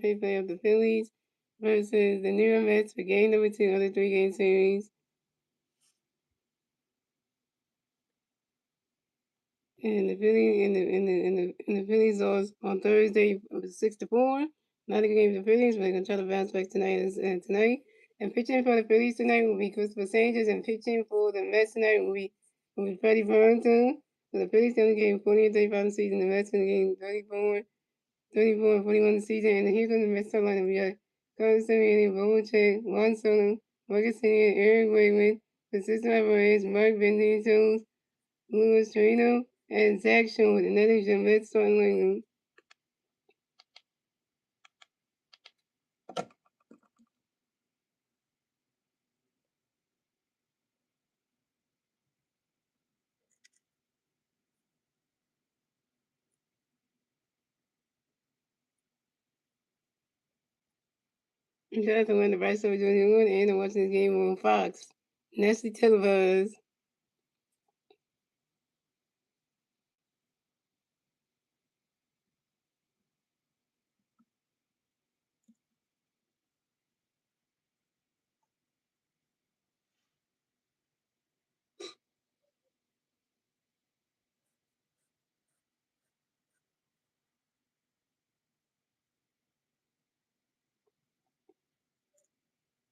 fifth play of the Phillies versus the New York Mets for game number 2 of the 3-game series. And the Phillies lost on Thursday 6-4. Not a game for the Phillies, but they're gonna try to bounce back tonight. And pitching for the Phillies tonight will be Christopher Sanchez, and pitching for the Mets tonight will be Freddie Ferguson. So the Phillies only game 40 and 35 in the season. The Mets only game 34 and 41 in the season. And here's on the Mets lineup: we got Carlos Simeone, Belichick, Juan Soto, Marcus Semien, Eric Wayman, Francisco Alvarez, Mark Benitez, Luis Torino, and Zach Sean, and that is your Mets starting lineup. Shout out to one of the Bryce over doing and I'm watching this game on Fox. Nationally televised.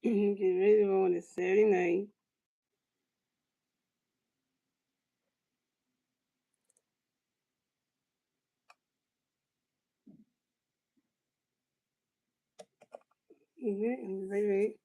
Get ready to roll on a Saturday night. Wait.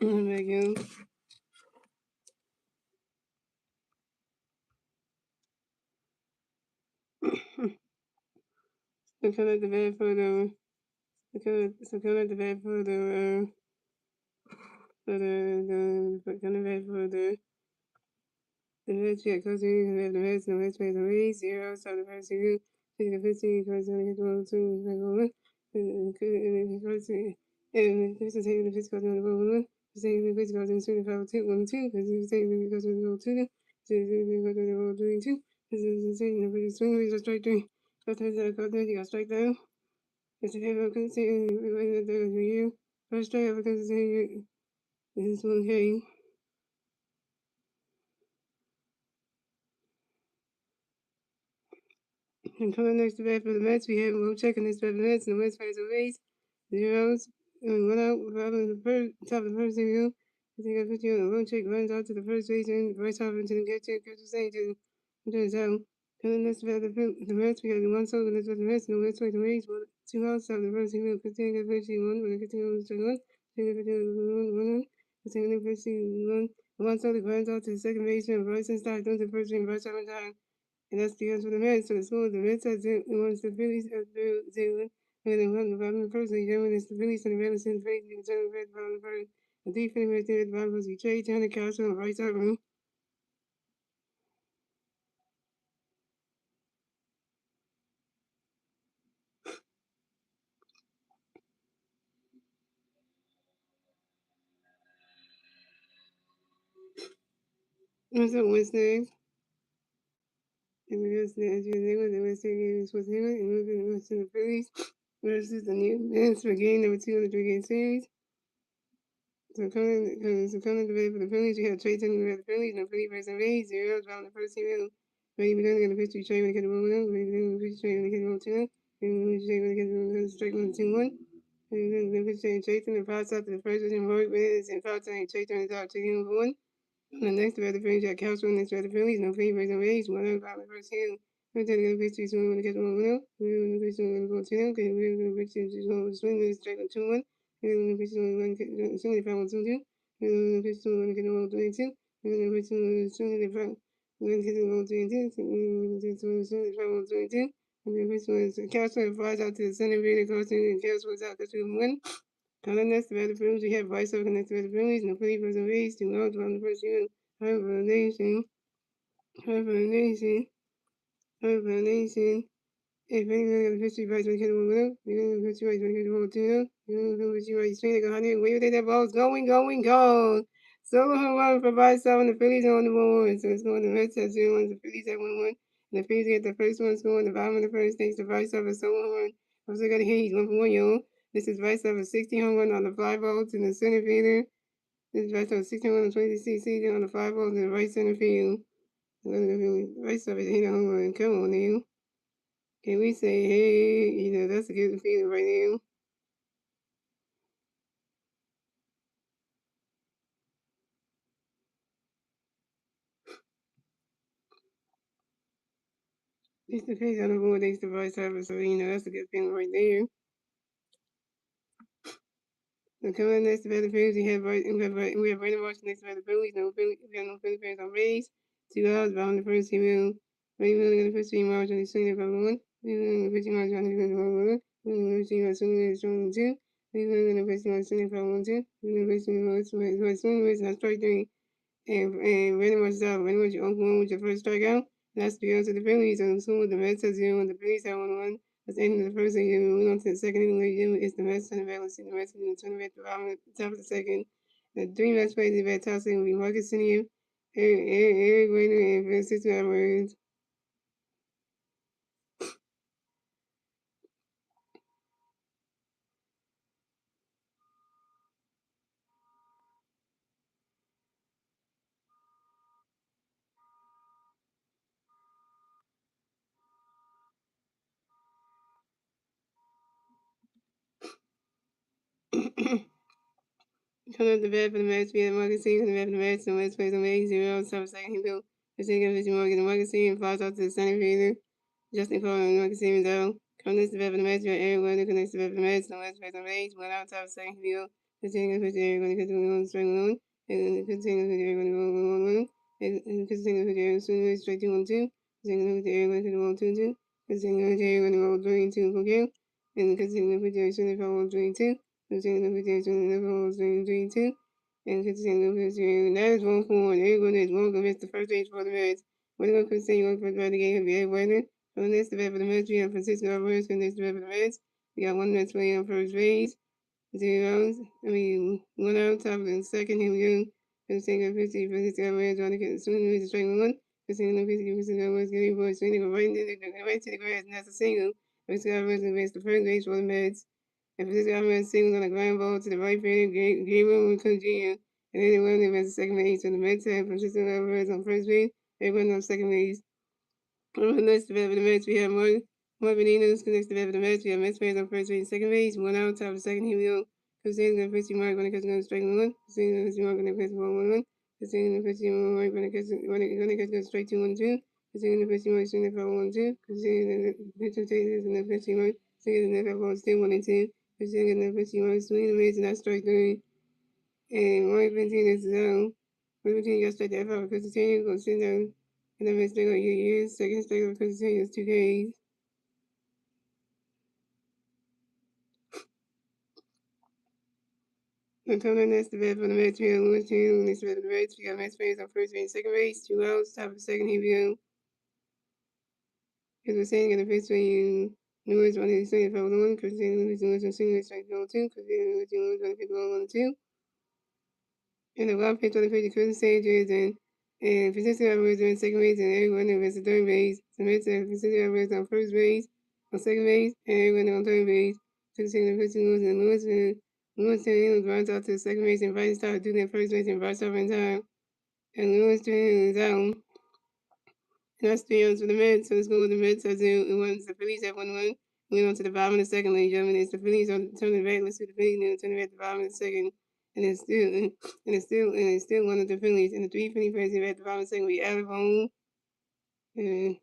Back in. So come at the bed for the so come at the bed for the come at the bed for the Mets, yeah, cousin, we have the Mets, no Mets, pays the raise, 0, so the first two, take the 15, first one, hit 1, 2, back on 1, and the first, and the first taking the physical on the 1, 1, taking the physical on the 25, 2, 1, 2, because he was taking the physical on the 2, taking the physical on the 3, 2, this is taking the physical swing, we just strike 3, got the you got strike down, it's a favor, because the year, first strike, because it's 1K. And coming next to bat for the Mets, we have Will checking next to the Mets, and the Mets face a race. Zeros. And went out out of the first, top of the first inning. I think I put you on a low check, runs out to the first base, and right off into the catcher, catcher saying to the out. Coming next to the Mets, we have the one solo next to the Mets, and the Mets face a race. 2 outs out of the first inning, continuing to pitch one, when they continue to one, continuing to pitch one. One solo runs out to the second baseman, Bryson starts doing the first inning, right time. And that's because for the Mets, so the school, the Mets has it wants the Phillies at Zealand, and then one the bottom first, the German is the Phillies and the Ravens in the face, and the German red bottom first. The defense right there at the bottom was the trade down the couch on the right side room. What's up, Wednesday? And the Wednesday, as you know, the Wednesday game is what's here, and moving on to the Phillies versus the New Mets for game number 2 of the 3-game series. So coming to play for the Phillies, we have Trey Turner for the Phillies, and Philly versus Rays, 0 on the first team. Ready to get the pitch to Trey when they get the roll down, ready to pitch Trey when they get the roll down, and Trey when they get the strike 1 2 1. And then the pitch Trey Turner fouls out to the first and Roy Wins and foul time Trey Turner out to him for 1. The next to the Phillies, Jack Castro, next to the Phillies, no favor versus Rays, 1 out of the first hand. We're going to pitch to swing when they get the roll down, we're going to pitch to go to him, because we're going to pitch to swing when it's strike 2 1. We're going to pitch to swing if I want to do. We're going to get the roll 22. We're going to pitch to swing if I want to get the roll 22. We're going to swing if I want 22. And then pitch to Castro flies out to the center field, goes in, and Castro's out to 1. Coming next to the Phillies, we have Bryce over next to the Phillies, and the Phillies versus Rays, 2 outs on the first unit. However, Nation, however, Nation, however, Nation. If anything of the history Bryce when hit one up, you're gonna put you right when hit one two up, you're gonna put you right straight like 100, way with that ball's going. Solo home run for Bryce and the Phillies are on the board. So it's going to Mets at 0-1, the Phillies at 1-1. And the Phillies get the first one scoring the bottom of the first thanks to Bryce of a solo home run. Also got to hit, he's 1-for-1, y'all. This is Bryce of a 60 home run on the fly ball to the center fielder. This is Bryce of a 60 home run on 26 season on the fly ball to the right center field. Bryce of a hit a home run. Come on, now. Can we say, hey, that's a good feeling right now. It's the face on the board, thanks to Bryce Harper, so, that's a good feeling right there. So coming next to the Phillies, we have Brandon Marshall next to the Phillies, we have no Philly fans on Rays. 2 hours behind the first team. Brady Miller in the first team, Marshall, he's swinging for 1. The first team, Marshall, he's swinging for 1. The first team, swinging for 2. The first team, swinging for 1, 2. The first team, swinging for strike 3. And Randy was out. Randy was your uncle one with your first strikeout. That's the answer to the Phillies. And so the Mets has 0 and the Phillies have 1-1. At the end of the first inning, we went on to the second inning. It's the Mets and the Phillies. The Mets in the tournament at the top of the second. The 3 Mets players in the bat tossing will be Marcus Simeon, Eric Wayner, and Francisco Alvarez. Coming up the bat for the Mets, we have Marcus Simeon the bat for the Mets. The Mets plays on May 0 top second. He built the second pitch Morgan. The Marcus Simeon flies out to the center fielder. Justin Cole and Marcus Simeon's out. Connects the bat for the Mets, you have Eric Wayner connects the bat for the Mets. The Mets plays on May 1 out top second. He built Continuing with the going to get on straight one, and continuing with the going to go 1 1, and continuing with the swing straight 2 1 2, continuing with the air going to go 2 2, continuing with the air going to go 3 2 for Q, and continuing with the swing for 3 2, continuing with the swing for 3 2, and continuing with the that is 1 4, and air going to one against the first page for the Reds. We're going to continue on for the game of the air winner. So next, the bat for the Mets, we have Francisco Alvarez, and next, the bat for the Reds. We got 1 Mets player on first base. 0. I mean, 1 out, top of the second. Here we go. Francisco 50, Francisco Alvarez, trying to get the swing with the strike 1. Francisco 50, Francisco Alvarez getting for a swing, go right to the grass, and that's a single. Francisco Alvarez advanced the first base for the Mets. And Francisco Alvarez singles on a ground ball to the right fielder, Gabriel Jr. And then they run advance the second base. So the Mets have Francisco Alvarez on first base. They run on second base. On the next develop the Mets, we have Marvin Enos connects the develop the Mets. We have Mets players on first base and second base. 1 out, top of the second. Here we go. Christine the 50 mark when it comes to strike 1. Christine the 50 mark when it comes to 1 1. Christine the 50 mark when it comes to strike 2 1 2. Christine the 50 mark swing the 4 1 2. Christine the 50 mark swing the 4 1 2. Christine the 50 mark swing the Mets and that's strike 3. And Roy Vincent is zone. Roy Vincent got straight to F out because the team goes sit down. And then mistake on years. Second straight because the team is 2 days. The coming next to bat for the Mets, we have Lewis Taylor. Next to bat for the Reds, we got Mets players on first base and second base. 2 outs, top of the second. Here we go. As we're saying in the first way, you Lewis on the second for 1. Christian Lewis on single strike 2. Christian Lewis on the 1 2. And the wild pitch on the pitch, Chris Sanchez and Francisco Alvarez on second base, and Eric Runner was the third base. The Mets have Francisco Alvarez on first base, on second base, and Eric Runner on third base. To the second pitch, and Lewis Taylor runs out to the second base, and Bryce started doing that first base, and Bryce over in time. And Lewis Taylor is out. And that's 3 outs for the Mets. So let's go with the Mets as it was. The Phillies have 1 1. Went on to the bottom of the second, ladies and gentlemen. It's the Phillies on turning back. Let's see the Phillies now turning back at the bottom of the second. And it's still one of the Phillies. And the 3 Philly players at the bottom of the second. We Alec Home and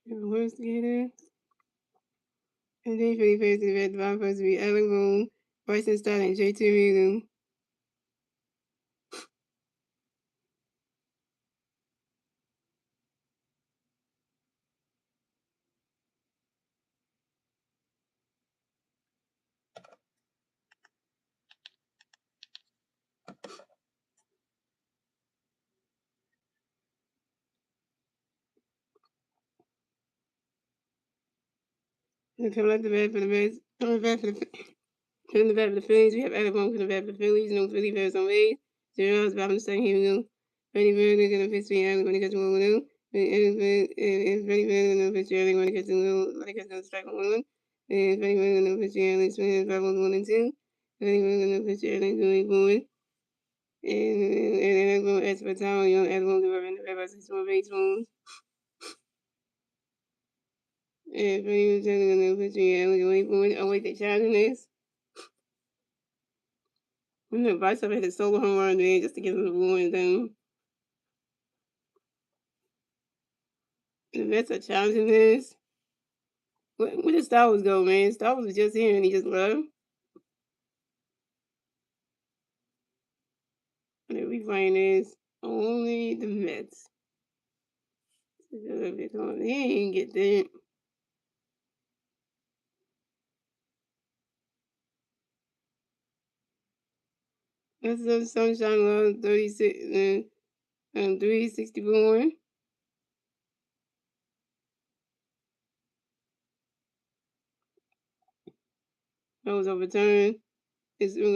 where's the gator? And the 3 Philly players at the bottom of the first. We Alec Home, Bryson Stott, and JT Regan. And coming up the bat for the Mets. Coming back for the in the back of the Phillies, we have Alec Home in the back of the Phillies. No Philly players on base. 0 outs, bottom of the second. Here we go. Freddie Freeman going to pitch to Alec when he gets 1 1. And Freddie Freeman going to pitch to Alec when he gets 1 strike 1 1. And Freddie Freeman going to pitch to Alec swinging 5 1 and 2. Freddie Freeman going to pitch to Alec going forward. And Alec going to ask for time. Young Alec going to run the back by 6 more baseballs. And Freddie Freeman going to pitch to Alec going forward. Oh, wait, they're charging this. I'm going to buy something to solo home run there just to get them the blue and then. The Mets are challenging this. Where did Star Wars go, man? Star Wars was just here and he just left. And then we playing this. Only the Mets. He ain't get that. That's the Sunshine Law 36 and 364. That was overturned. It's gonna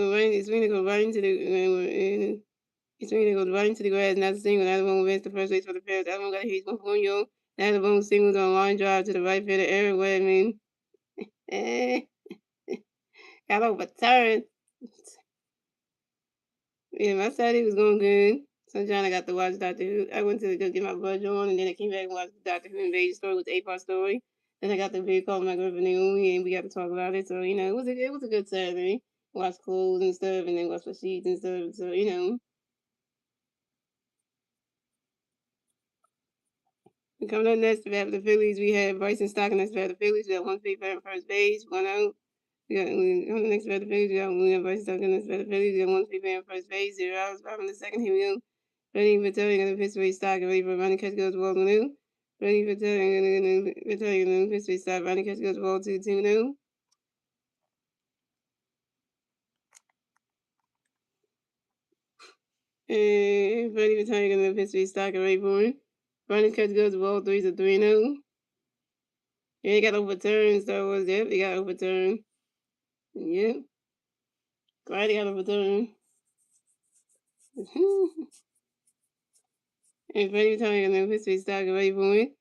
go right into the it's gonna go right into the grass. Not a single. Another one wins the first place for the Bears. That one got hit one for you. Another one singles on a line drive to the right fielder, Eric Wedman. Got overturned. Yeah, my Saturday was going good. Sunshine, I got to watch Doctor Who. I went to go get my blood drawn, and then I came back and watched Doctor Who Invasion story with the 8-part story. Then I got the video call my girlfriend Naomi, and we got to talk about it. So it was a good Saturday. Watch clothes and stuff, and then watch the sheets and stuff. So And coming up next, we have the Phillies. We have Bryson Stock next to the Phillies. We have one big player on first base, 1 out. On the next batter Phillies, we got William Bryce stuck in this batter Phillies. We got 1 3 on first base, 0 outs, 5 in the second. Here we go. Ready for telling the pitch way start, ready for running catch goes ball to new. Ready for telling the pitch way start, running catch goes ball to 2 new. And ready for telling the pitch way start, ready for it. Running catch goes ball 3 to 3 new. And it got overturned, so was yep, it got overturned. Yep. Glad it got overturned. And Freddie Tony and then history start away from it.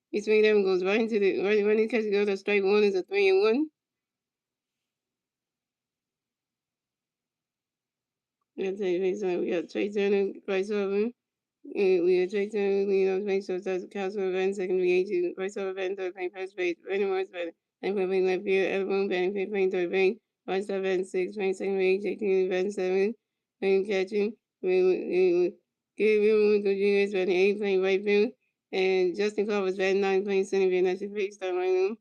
He swing that one goes right into the right in catch goes to strike one is a 3-1. I'll tell you so we got Trey Turner, Bryce Harper. We got Trey Turner, make sure that's the Castle event, second VA2, Bryce Harper batting third playing first base, Randy Morris batting, and playing left field, Everyone batting fifth playing third base, Bryce Harper batting six, playing second VA, JT batting seven, playing catching, Gabe Everyone go juniors batting eight, playing right field, and Justin Clark was batting nine, playing center field, that's your fake start right now.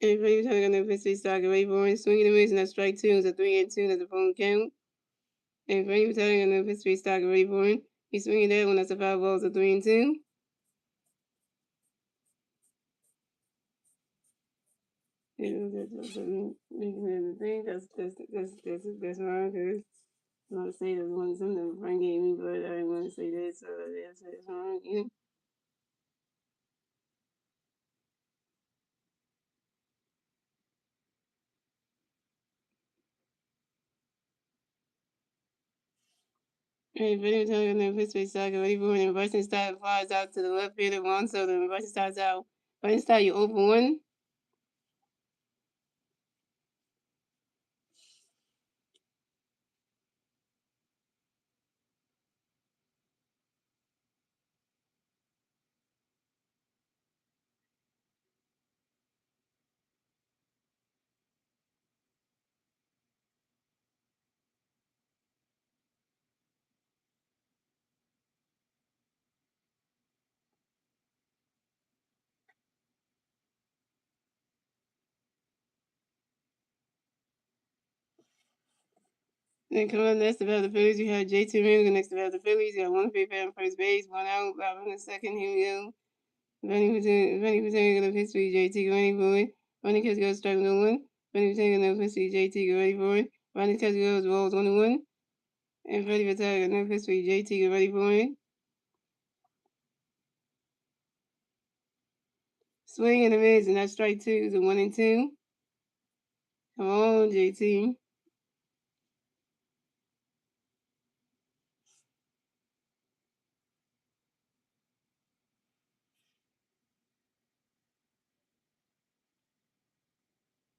And if you're talking about pitch stock away for swinging and missing, that's strike two, it's a 3-2, that's a phone count. And if you're talking about pitch stock away for he's swinging that one, that's a 5 balls, a 3-2. Yeah, that's wrong, because I want to say that one something Frank gave me, but I didn't want to say that, so that's wrong. Yeah. Hey, but every time I pitch space stock away for and Bryson Stott flies out to the left field at one, so then Bryson Stott's out. Bryson Stott, you open one. Then coming up next about the Phillies, you have JT Realmuto next about the Phillies. You got 1 on first base, 1 out, 5 in the second. Here we go. Running percentage of history, JT ready for it. Running catch goes strike no one. Running percentage of history, JT ready for it. Running catch goes rolls 1-1. And ready for tag of history, JT ready for it. Swing and a miss, and that's strike two. It's a 1-2. Come on, JT.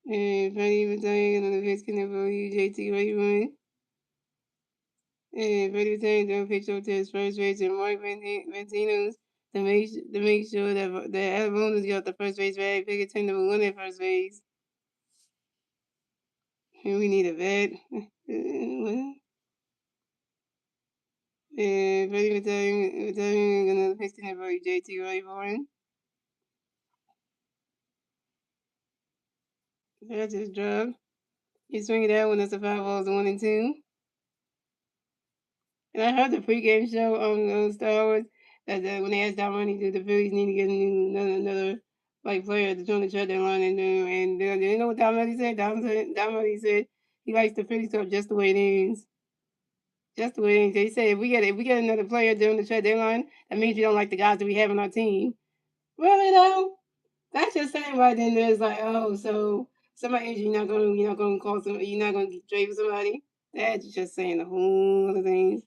And ready for tag of history, JT ready for it. And Freddie Tank then pitched over to his first base and Mark Ventinos to make sure that Arizona's got the first base bag. Pick a team number one at first base. And we need a vet. And Freddie Tank gonna pitch to number JT Rayborn. That's his drug. He's swinging that one. That's a 5 balls, 1-2. And I heard the pregame show on Star Wars that when they asked Don Money, do the Phillies need to get another like player to join the trade line and you know what Don Money said? Don Money said he likes the Phillies club just the way it is. Just the way it is. They say if we get another player during the trade deadline, that means we don't like the guys that we have on our team. Well, that's just saying right then there's like, oh, so somebody you're not gonna call somebody, you're not gonna trade for somebody. That's just saying a whole other things.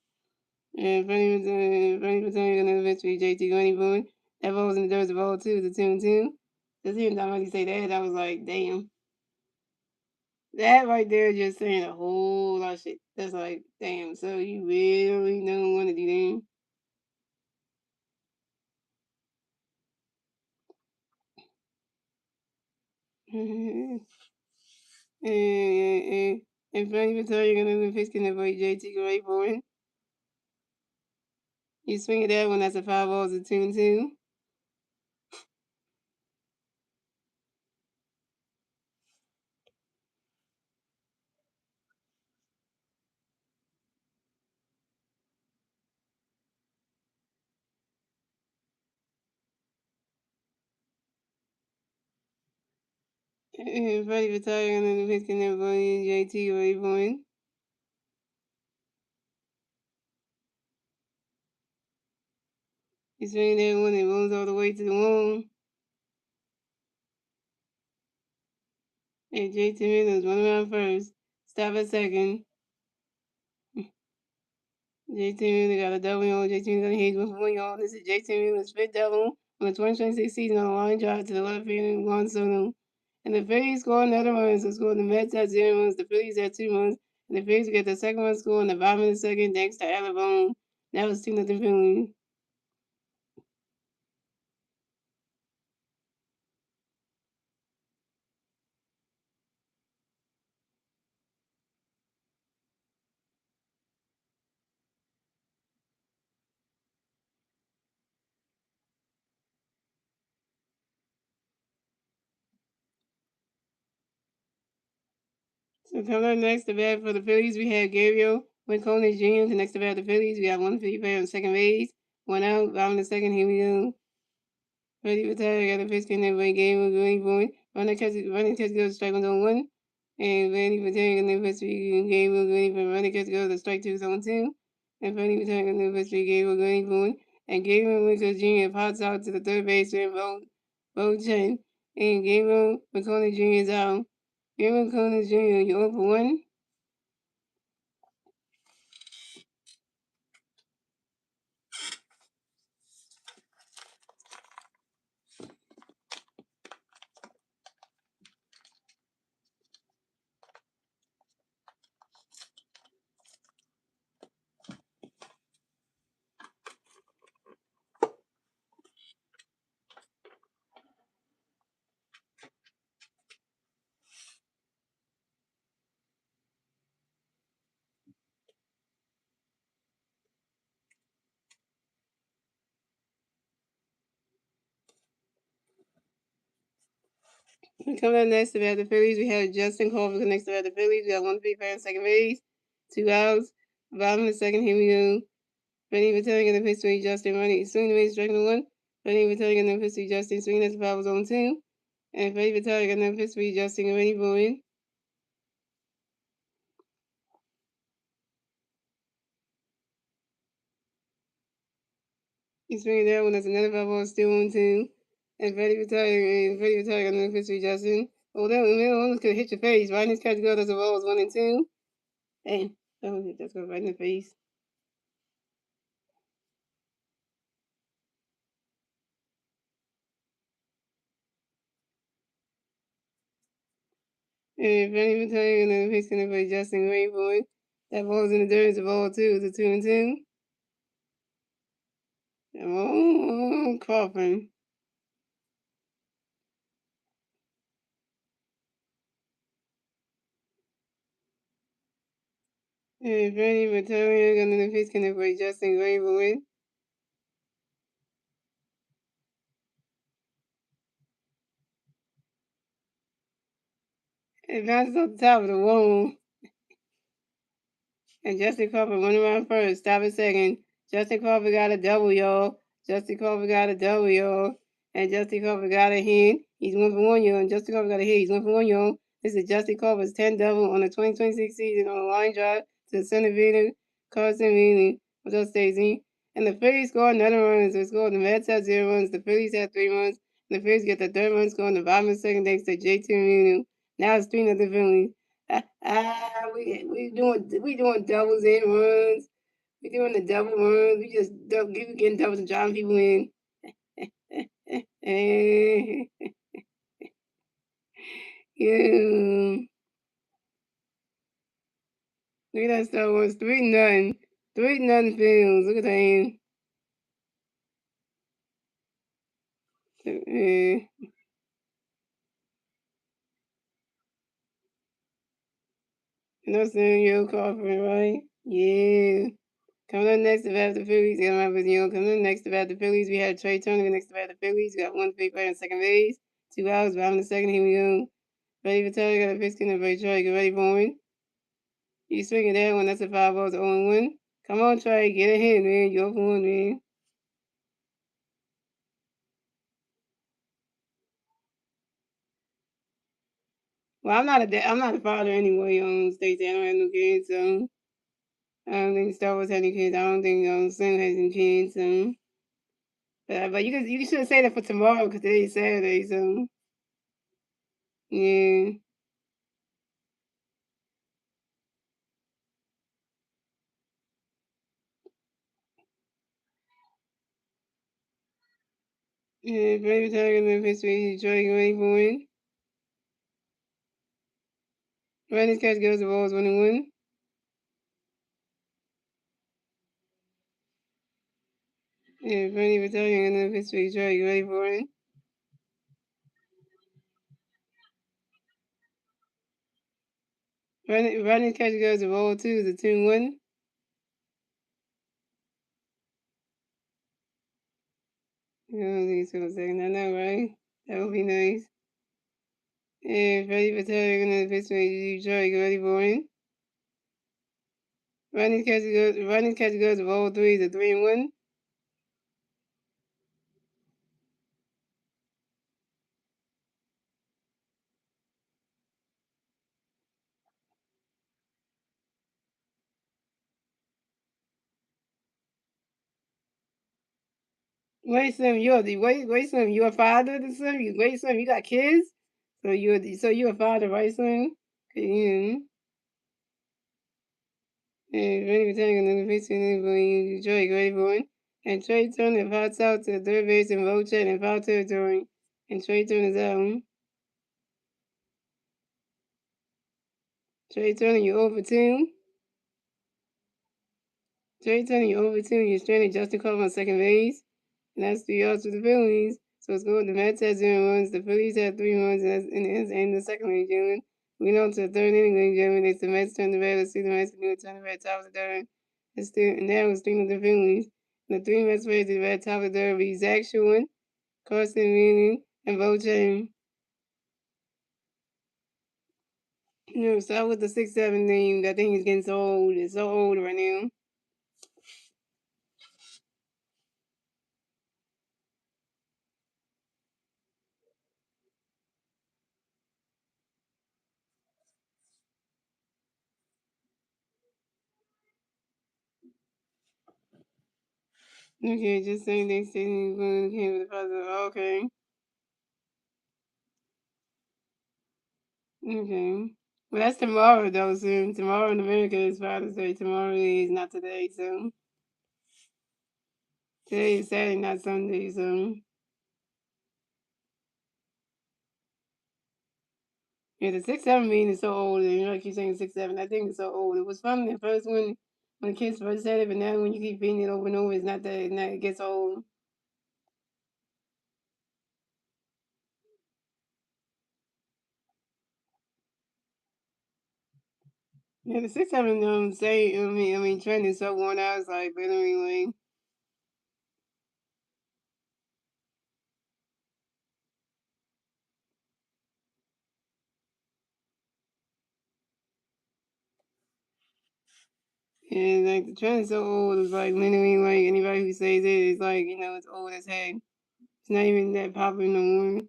And Franny was gonna eventually JT Gunny Boy. That ball was in the dirt, the ball too, the 2-2. Just hearing somebody say that, I was like, damn. That right there just saying a whole lot of shit. That's like, damn, so you really don't want to do that? And Franny was gonna be fisking that boy JT Gunny Boy. You swing at that one, that's a 5 balls, a 2-2. And Freddie retired and then the pitch can never JT ready for him. He's swinging that one and rolls all the way to the wall. And JT Miller's one around first. Stop at second. JT Miller got a double on. JT Miller hit with 1 yard. This is JT Miller's fifth double on the 2026 season on a line drive to the left field and Juan Soto. And the Phillies score another run. So scored the Mets at 0 runs. The Phillies at 2 runs. And the Phillies get the second run score in the bottom of the second thanks to Alabama. That was 2-0 Phillies. So coming up next to bat for the Phillies, we have Gabriel Wincones Jr. Next to bat the Phillies, we got 150 on second base. 1 out, bottom of the second. Here we go. Freddie retired, got a pitch in every game with Green Boy. Running catch goes strike one on 1. And Freddie retired, got a pitch game with Green Boy. Running catch goes to strike 2 on 2. And Freddie retired, got a pitch game with Green Boy. And Gabriel Wincones Jr. pops out to the third base and Bo Chen. And Gabriel Wincones Jr. is out. Gabriel Wincones Jr., you're 0 for 1. Coming up next about the Phillies, we have Justin Crawford next about the Phillies. We got 155 on second base, 2 outs. Bottom of the second, here we go. Freddie returning in the pitch to Justin running, swinging the base, striking one. Freddie returning in the pitch to Justin, swinging at the foul zone 2. And Freddie returning in the pitch to Justin, ready for it. He's swinging that one, that's another foul ball, still on 2. And Freddie retiring in the pitch to Justin. Oh, that one could hit your face. Right in his catch go, that's a ball, is 1 and 2. And that's go right in the face. And Freddie retiring and then fixing it for Justin Greenwood. That ball's in the dirt. It's a ball 2. It's a 2 and 2. Oh, Crawford. And Freddie retiring and then fixing it for Justin Greenwood. It bounces off the top of the wall. And Justin Crawford went around first. Stop a second. Justin Crawford got a double, y'all. Justin Crawford got a double, y'all. And Justin Crawford got a hit. He's 1 for 1, y'all. And Justin Crawford got a hit. He's 1 for 1, y'all. This is Justin Crawford's 10th double on the 2026 season on a line drive to the center fielder, Carson Wheeler. What's up, Stacey? And the Phillies scored another run. So scored the Mets had 0 runs. The Phillies had 3 runs. And the Phillies get the third run score in the bottom of the second thanks to JT Wheeler. Now it's 3-0 Phillies. We doing doubles and runs. We doing the double runs. We just getting doubles and driving people in. Yeah. Look at that Star Wars. 3-0. 3-0 films. Look at that. No saying you're coughing, right? Yeah. Coming up next about the Phillies, coming up next about the Phillies, we have Trey Turner next about the Phillies. We got 1 big player on second base, 2 outs, bottom of the second, here we go. Ready for Turner, got a pitch in the very Trey, get ready for him. You swinging that one, that's a 5 balls, 0-1. Come on, Trey, get a hit, man. You're for 1, man. Well, I'm not a father anyway. Stacey, I don't have no kids, so I don't think Star Wars had any kids. I don't think Slim has any kids. So, but you should say that for tomorrow because today's Saturday. So yeah, yeah. Baby Tiger live history. Detroit ready for it. Running catch goes the balls 1-1. Yeah, Bernie Battalion live history. Detroit ready for it. Running catch goes the ball 2 is a 2-1. You know, these people saying I know, right? That would be nice. Yeah, Freddie Battalion live history. Detroit ready for it. Running catch goes the ball 3 is a 3-1. Wait, Slim, you're a father to Slim? Wait, Slim, you got kids? So you're a father, right, Slim? Yeah. And ready for taking another pitch and then Detroit ready for one. And Trey Turner pops out to the third base and Vochet in foul territory. And Trey Turner's out. Trey Turner, you're over 2. Trey Turner, you're over 2. You're stranded Justin Cole on second base. And that's 3 outs for the Phillies. So it's going. The Mets had 0 runs. The Phillies had 3 runs, and that's in the second inning, gentlemen. We know to the third inning, ladies and gentlemen. It's the Mets turn the red. Let's see the Mets do it. Turn the red top of the third. And now it's 3 of the Phillies. And the 3 Mets players to the red top of the third will be Zach Shulin, Carson Wheeling, and Bo Chain. Start with the 6-7 name. That thing is getting so old. It's so old right now. Okay, just saying they saying going to came with the positive. Okay. Okay. Well, that's tomorrow, though, soon. Tomorrow in America is Father's Day. Tomorrow is not today, so. Today is Saturday, not Sunday, so. Yeah, the 6-7 mean is so old. And, I keep saying 6-7. I think it's so old. It was fun the first when the kids first said it, but now when you keep reading it over and over, it's not that, now it gets old. Yeah, the 6-7 trend is so worn out. It's like literally like. And like the trend is so old, it's like literally like anybody who says it is like, it's old as heck. It's not even that popular no more.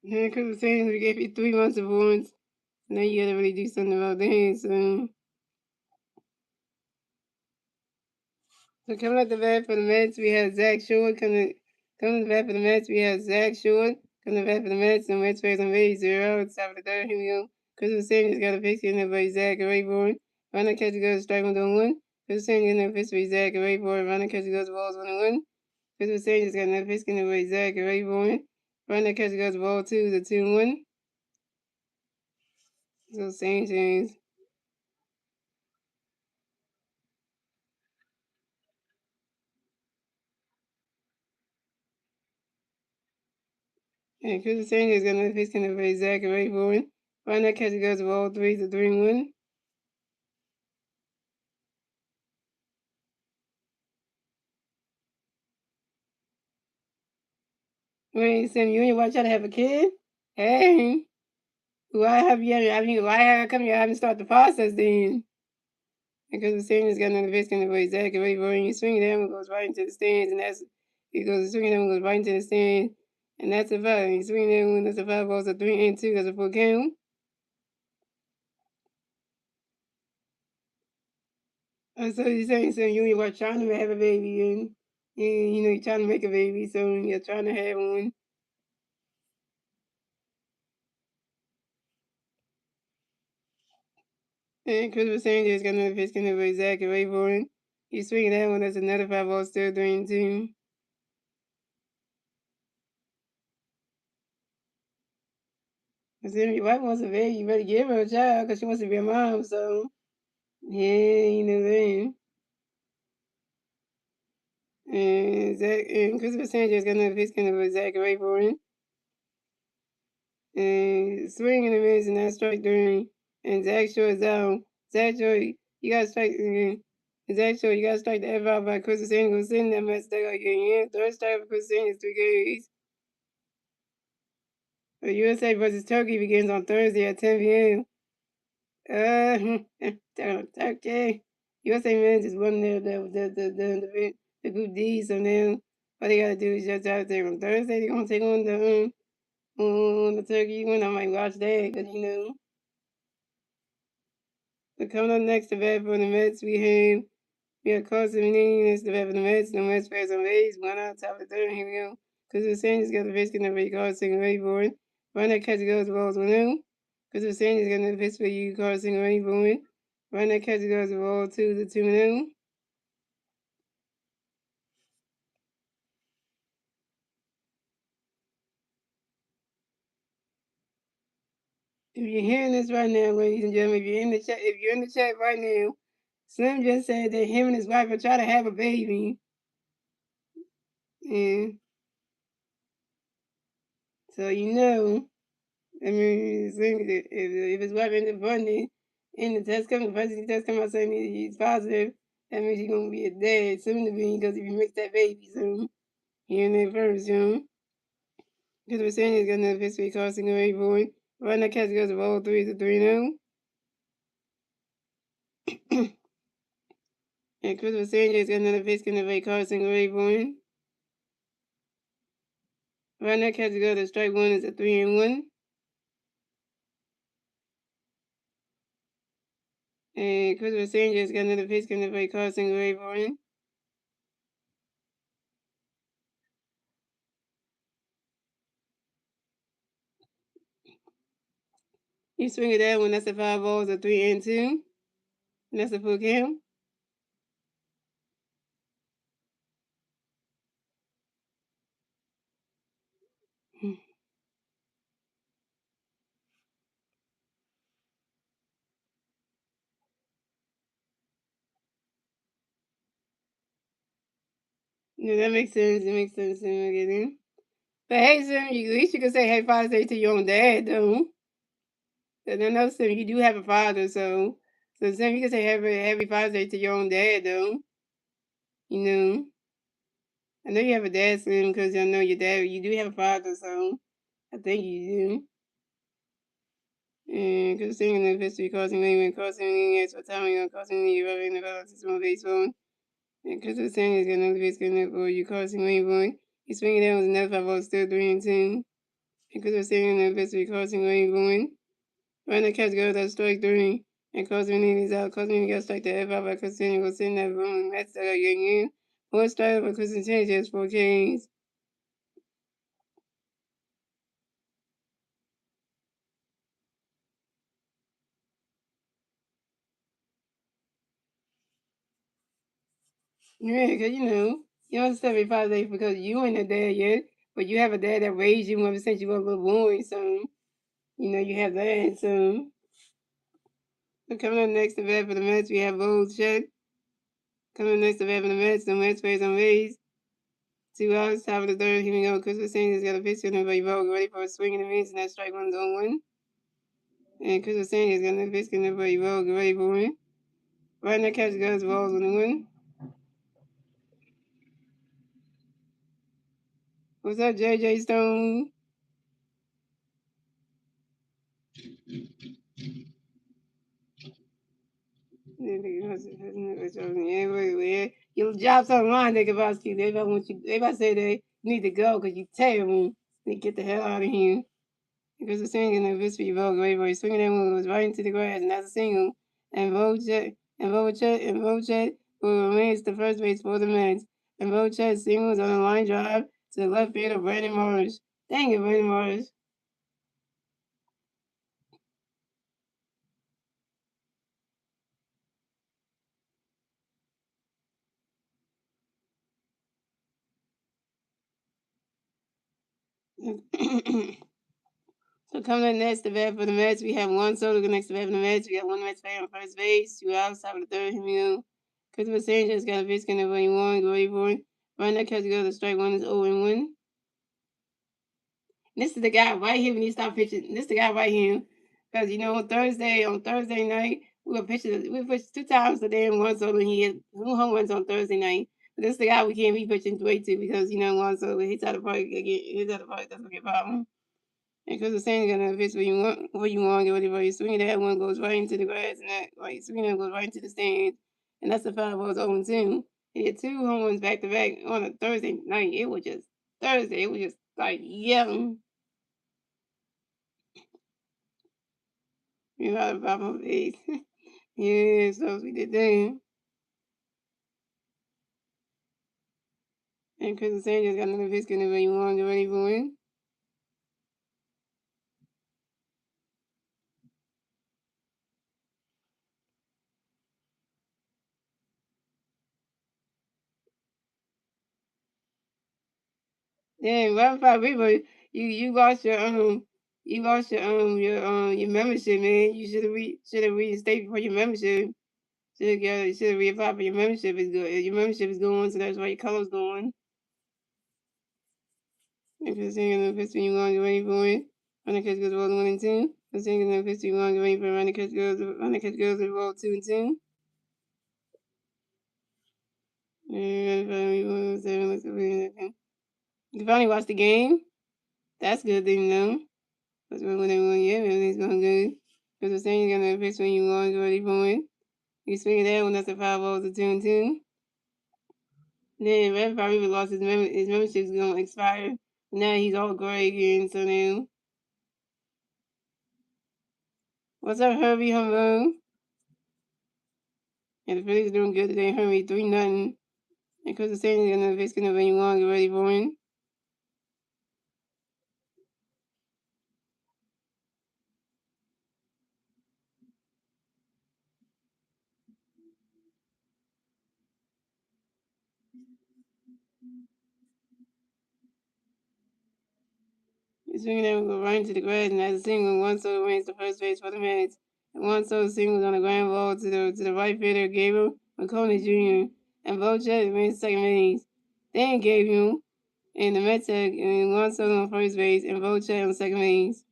Yeah, because the saying we gave you 3 months of warrants. Now you gotta really do something about that. So coming at the bat for the Mets, we have Zach Short. Coming to the bat for the Mets, we have Zach Short. Coming to the bat for the Mets, and Mets face on base 0. Top of the third, here we go. Chris Sanders got a pitch in there by Zach and Rayborn. Runner catcher goes strike 1-1. Chris Sanders in there pitch by Zach and Rayborn. Runner catcher goes balls 1-1. Chris Sanders got another pitch in there by Zach and Rayborn. Runner catcher goes ball 2 is a 2-1. So St. James. And Christmas Angel is got another pitch coming for Zach and Ray Bowen. Right now, catcher goes to all three to 3-1. Wait, Sam, you ain't watch out to have a kid? Hey, why have you? I mean, why have come you haven't started the process then? Because the Senior's got another pitch coming for Zach and Ray Bowen. He swings that one goes right into the stands, and that's he goes swinging that one goes right into the stands, and that's a foul. He swinging that one, that's a foul. Balls a 3-2. That's a full count. So he's saying, so you were trying to have a baby, and you know you're trying to make a baby, so you're trying to have one. And Christopher Sanders got another pitch coming for Zach and Rayborn. He's swinging that one. That's another 5-ball, still 3-2. I said, your wife wants a baby, you better give her a child because she wants to be a mom. So, yeah, you know that. And Christopher Sanders got another pitch coming for Zach and Rayborn. And swinging and miss, and that's strike 3. And Zach Short is out. Zach Short, you got to strike again. Zach Short, you got to strike the F out by Christopher Sanders. Sitting that mess there again. Third strike for Christopher Sanders, 3 Ks. The USA versus Turkey begins on Thursday at 10 p.m. Turkey. USA men just won the Group D, so now all they gotta do is just out there on Thursday. They're gonna take on the Turkey one. I might watch that, cause you know. But coming up next to bat for the Mets, we have Carson Meneses to bat for the Mets. The Mets players on base, one out, top of the third. Here we go. Because the Sanders got the pitch, getting the Carson ready for it. Run that catch goes, balls 1-0. Because the Sanders got the pitch for you, Carson ready for it. Run that catch goes, ball 2 to 2-0. If you're hearing this right now, ladies and gentlemen, if you're in the chat right now, Slim just said that him and his wife are trying to have a baby. And so you know, I mean, if his wife ended up funding and the test comes, the pregnancy test comes out saying he's positive, that means he's gonna be a dad soon to be because if he makes that baby soon, hearing that first, you know. Because we're saying he's got another history crossing away boy. Right now, Cats goes to roll 3 to 3-0. And Christopher Sanders got another pitch in the way crossing away boy. Right now, Cats go to strike 1 is a 3-1. And Christopher Sanders got another pitch in the way crossing away boy. You swing at that one, that's a 5-ball, a 3-2. And that's a full count. Yeah, that makes sense. It makes sense. I get it. But hey, Sim, at least you can say hey Father's Day to your own dad, though. And I know, Sim, you do have a father, so Sim, you can say happy Father's Day to your own dad, though. You know, I know you have a dad, Sim, because I know your dad. You do have a father, so I think you do. And because singing the history causing me causing as for time causing you rubbing the balance is more baseball. And because the saying is gonna be gonna for you causing me boy. He's swinging down with another 5-ball, still 3-2. Because we're saying that this week causing rain going. Right now, catch goes at strike 3. And causing is out. Causing got strike to F out by Christian was sitting that room. That's the again. 4 strike for Christian changes 4 Ks. Yeah, because you know, you don't step in 5 days because you ain't a dad yet. But you have a dad that raised you ever since you were a little boy. So, you know, you have that. So coming up next to bat for the Mets, we have Old Shed. Coming next to bat for the Mets plays on base. 2 outs, top of the third. Here we go. Christopher Sanchez got a pitch to him, but he ball ready for a swing and a miss, and that strike one's on one. And Christopher Sanchez got another pitch to him, but he ball ready for him. Right now, catch goes balls on the one. What's up, JJ Stone? Yeah, your job's online, nigga. About you, they about want you. They about say they need to go because you terrible. They get the hell out of here. Because the single in the Visby Vogue, Wayboy swinging that one was right into the grass, and that's a single. And Vochet will remains the first base for the Mets. And Vochet singles on a line drive to the left field of Brandon Morris. Dang it, Brandon Morris. So coming up next, the bat for the Mets, we have Juan Soto next to bat for the Mets. We got one Mets player on first base, 2 outs, top of the third. Here we go. Christopher Sanchez got a pitch in the 1, go ready for it. Right now, catch go to strike one is 0-1. This is the guy right here when you stop pitching. This is the guy right here. Because on Thursday night, we pitched 2 times today and Juan Soto, and he hit 2 home runs on Thursday night. But this is the guy we can't be pitching way to because Juan Soto hits out of the park that's gonna be a problem. And because the Saints gonna pitch where you want, whatever you swing that one goes right into the grass, and that right swing that goes right into the stands, and that's the 5 balls 0-2. He hit 2 home runs back to back on a Thursday night. It was just Thursday. It was just like yelling. You know, about my face. Yeah, so we did that. And Chris Sanders got another pitch in the you want to ready for him. Yeah, well, people, you lost your membership, man. You should have reinstated for your membership. Should have reapplied for your membership. Is good. Your membership is going, so that's why your color's going. And Chris Sanders another pitch you want to ready for it. Running catch goes roll 1-2. Chris Sanders another pitch you want to ready for running catch goes roll 2-2. You can finally watch the game. That's good to know. That's what everyone, yeah, everything's going good. Because the same gonna pitch when you want ready for it. You swing it out when that's a 5 balls to 2-2. Then Red probably lost his membership's gonna expire. Now he's all gray again, so now. What's up, Herbie Humbug? And the Phillies doing good today, Herbie 3-0. Because the same gonna pitch when you want ready for it. He's swinging that will go right into the grass, and as a single, Juan Soto wins the first base for the Mets. And Juan Soto singles on a ground ball to the right fielder, Gabriel McConaughey Jr. And Vochet wins second base. Then Gabriel and the Mets had Juan Soto on first base and Vochet on second base.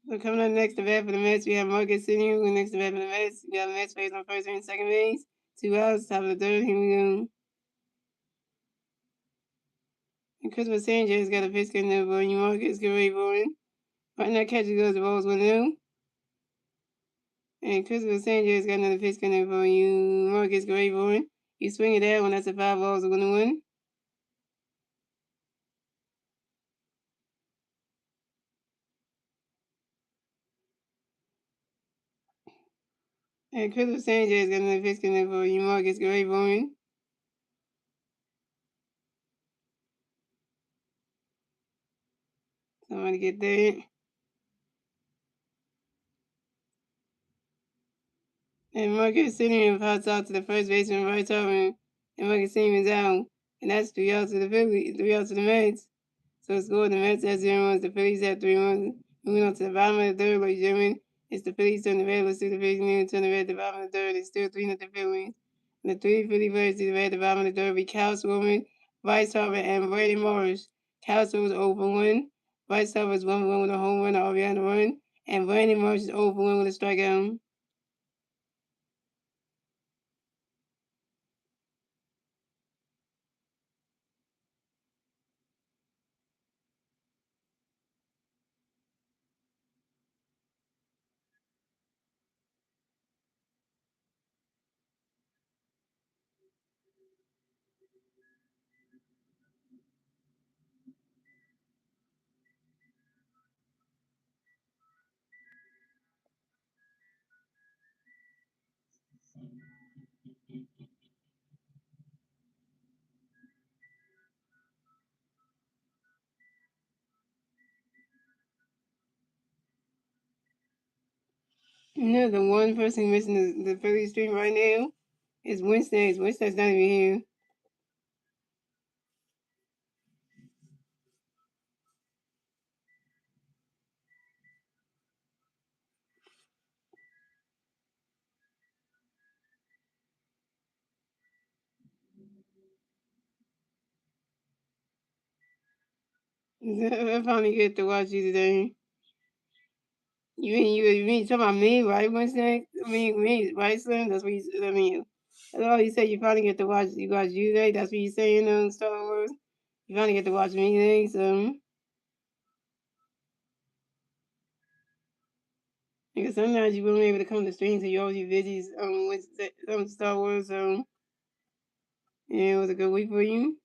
So coming up next to bat for the Mets, we have Marcus Senior. Next to bat for the Mets, we have the Mets face on first and second base. 2 outs, top of the third. Here we go. And Christopher Sanchez got a pitch in there for you, Marcus. Get ready for him. Right now, catcher goes the balls 1-0. And Christopher Sanchez got another pitch coming for you. Marcus Grayboy. You swing it out when that's a 5 balls are going to win. And Christopher Sanchez got another pitch coming for you. Marcus Grayboy. Somebody get that. And Marcus Simeon pops out to the first baseman right over. And Marcus Simeon's out. And that's 3 outs to the Phillies, 3 outs to the Mets. So score the Mets have 0 runs, the Phillies have 3 runs. Moving on to the bottom of the third, ladies and gentlemen. It's the Phillies turn the red. Let's see the Phillies turn the red at the bottom of the third. It's still 3-0 Phillies. The three Philly players to the red, the bottom of the third be Councilwoman, Vice Harper, and Brady Morris. Council was 0 for 1. Vice Harper was 1 for 1 with a home run, RBI on the run. And Brady Morris is 0 for 1 with a strikeout. The one person missing the Philly stream right now is Wednesdays. Wednesday's not even here. I finally get to watch you today. You mean talking about me, right, Wednesday? Me, right, son? That's what I mean. That's all you say. You finally get to watch. You watch you today. That's what you saying on Star Wars. You finally get to watch me today, so. Because sometimes you won't be able to come to stream, so you always be busy with Star Wars. So yeah, it was a good week for you.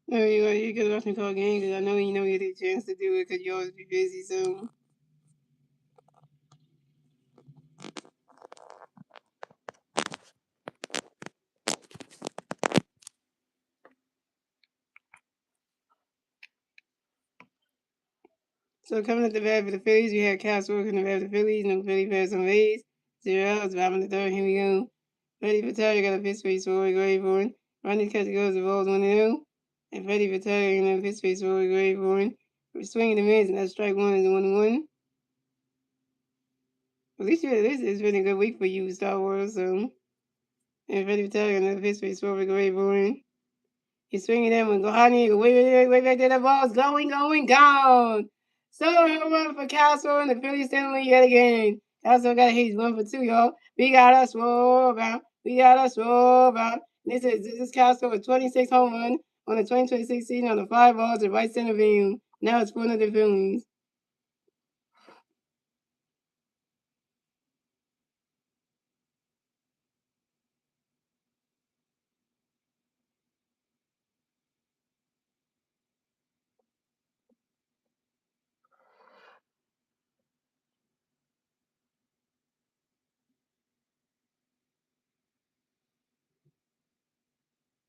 No, you could watch me call games because I know you get a chance to do it because you always be busy. So. So coming at the bat for the Phillies, we had Castle working the bat for the Phillies, no Philly players on base. 0 outs, bottom of the third, here we go. Freddie Vitale got a pitch face for Gray Bourne. Ronnie catch goes the balls 1-0. And Freddie Vitale got a pitch face for Gray Bourne. We're swinging the mids, and that strike one is 1-1. At least it's been a good week for you, Star Wars. So, and Freddie Vitale got another pitch face for Gray Bourne. He's swinging that one. Go honey, way back there. That ball's gone. So home run for Castle and the Phillies standing lead yet again. Castle got a hit. He's 1 for 2, y'all. We got us roll about. This is Castle with 26 home run on the 2026 season on the 5 balls to right center field. Now it's one of the Phillies.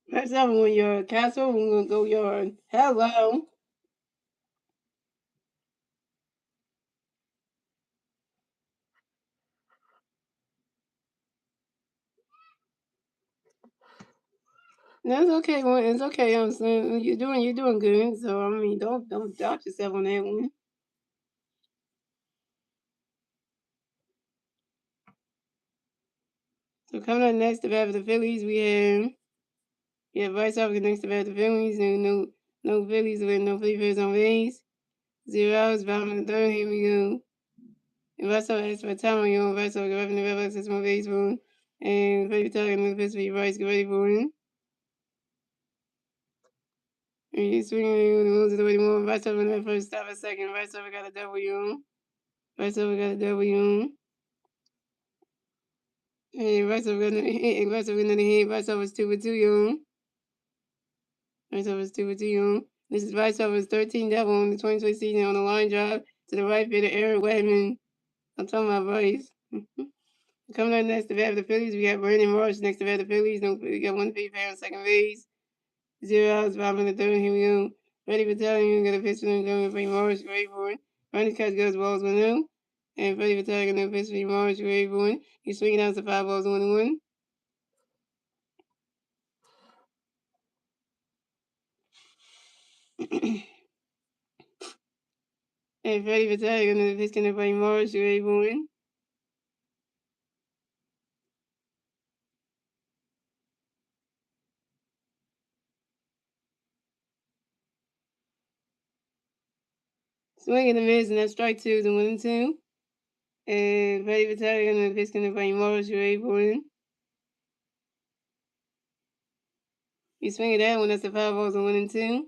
That's 1 yard. Castle 1 go yard. Hello. That's okay. It's okay. I'm saying you're doing good. So I mean, don't doubt yourself on that one. So coming up next to bat for the Phillies, we have Bryce Harper next to bat for the Phillies. No Phillies with no Philly players on base. 0 outs, bottom of the third. Here we go. And Bryce Harper asked for time on your own. Bryce Harper up in the red box, that's my baseball. And Baby Tiger in the pitch for you, Bryce, get ready for him. And he's swinging the moves of the way more. Bryce Harper in that first stop at second. Bryce Harper got a W on. Bryce Harper got a W on. And Bryce Harper got another hit. Bryce Harper got another hit. Bryce Harper's 2 for 2, y'all. Bryce Harper's 2 for 2, y'all. This is Bryce Harper's 13th double on the 2020 season on the line drive to the right fielder, Eric Wegman. I'm talking about Bryce. Coming up next to bat for the Phillies, we got Brandon Marsh next to bat for the Phillies. We got 1 Philly player on second base. 0 outs, bottom of the third. Here we go. Freddie Battalion got a pitch for them going for Morris, ready for it. Running catch goes balls 1-0. And Freddie Battalion got a pitch for Morris, ready for it. He's swinging out to 5 balls 1-1. And Freddie Battalion got a pitch for Morris, ready for it. Swing and a miss, and that's strike 2 to 1-2. And Freddie Battalion got a pitch for Morris, ready for it. You swing at that one, that's the 5 balls 1-2.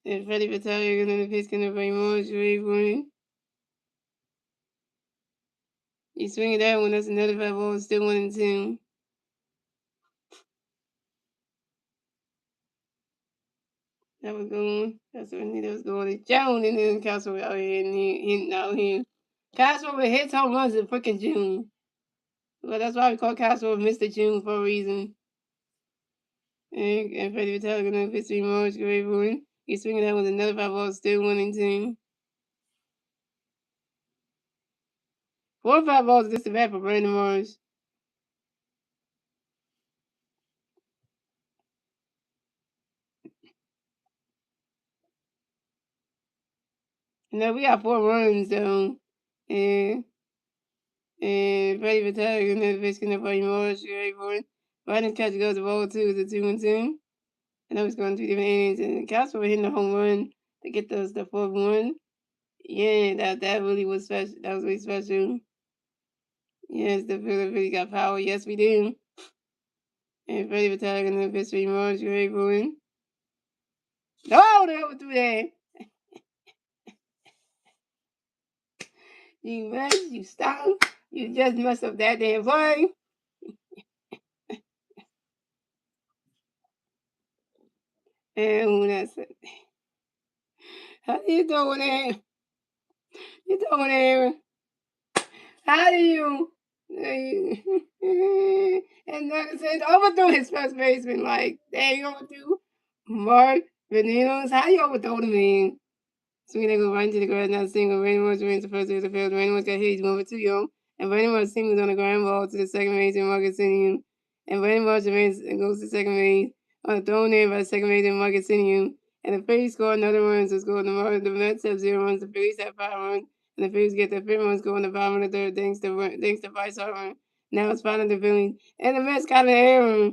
And Freddie Battalion got a pitch for Morris, ready for it. You swing at that one, that's another 5 balls, still 1-2. That was going. That's what Anita was going. June and then Castle out here and hitting out here. Castle hits home runs in freaking June. Well, that's why we call Castle Mr. June for a reason. And Freddie Vitale gonna pitch 3 more. Great one. He's swinging that with another 5 balls, still 1-2. 4 or 5 balls just a bat for Brandon Morris. Now we got 4 runs though. And Freddie Vitale gonna pitch gonna play Morris. Great one. Brandon catch goes to ball 2 is a 2-2. And I was going 2 different innings, and Castle were hitting the home run to get the 4th one. Yeah, that really was special. That was really special. Yes, the Phillies really got power. Yes, we do. And Freddie Vitale and the pitch for Morris, great for him. No, they overthrew that. You mess, you stop. You just messed up that damn play. And who that's it? How do you doing there? You doing there? How do you? And like I said, overthrew his first baseman. Like, damn, you overthrew Mark Venino's. How you overthrow the man? Swinging they go right into the grass, not single. Randy Moss remains the first to the field. Randy Moss got hit. He's 1 for 2, yo. And Randy Moss singles on the ground ball to the second base and Marcus Sinew. And Randy Moss remains and goes to second base on a thrown in by the second base and Marcus Sinew. And the Phillies score another run, so score the Mets have 0 runs, the Phillies have 5 runs, and the Phillies get their 5th run score in the bottom of the 3rd thanks to Bryce Harper. Now it's final the Phillies. And the Mets got an error.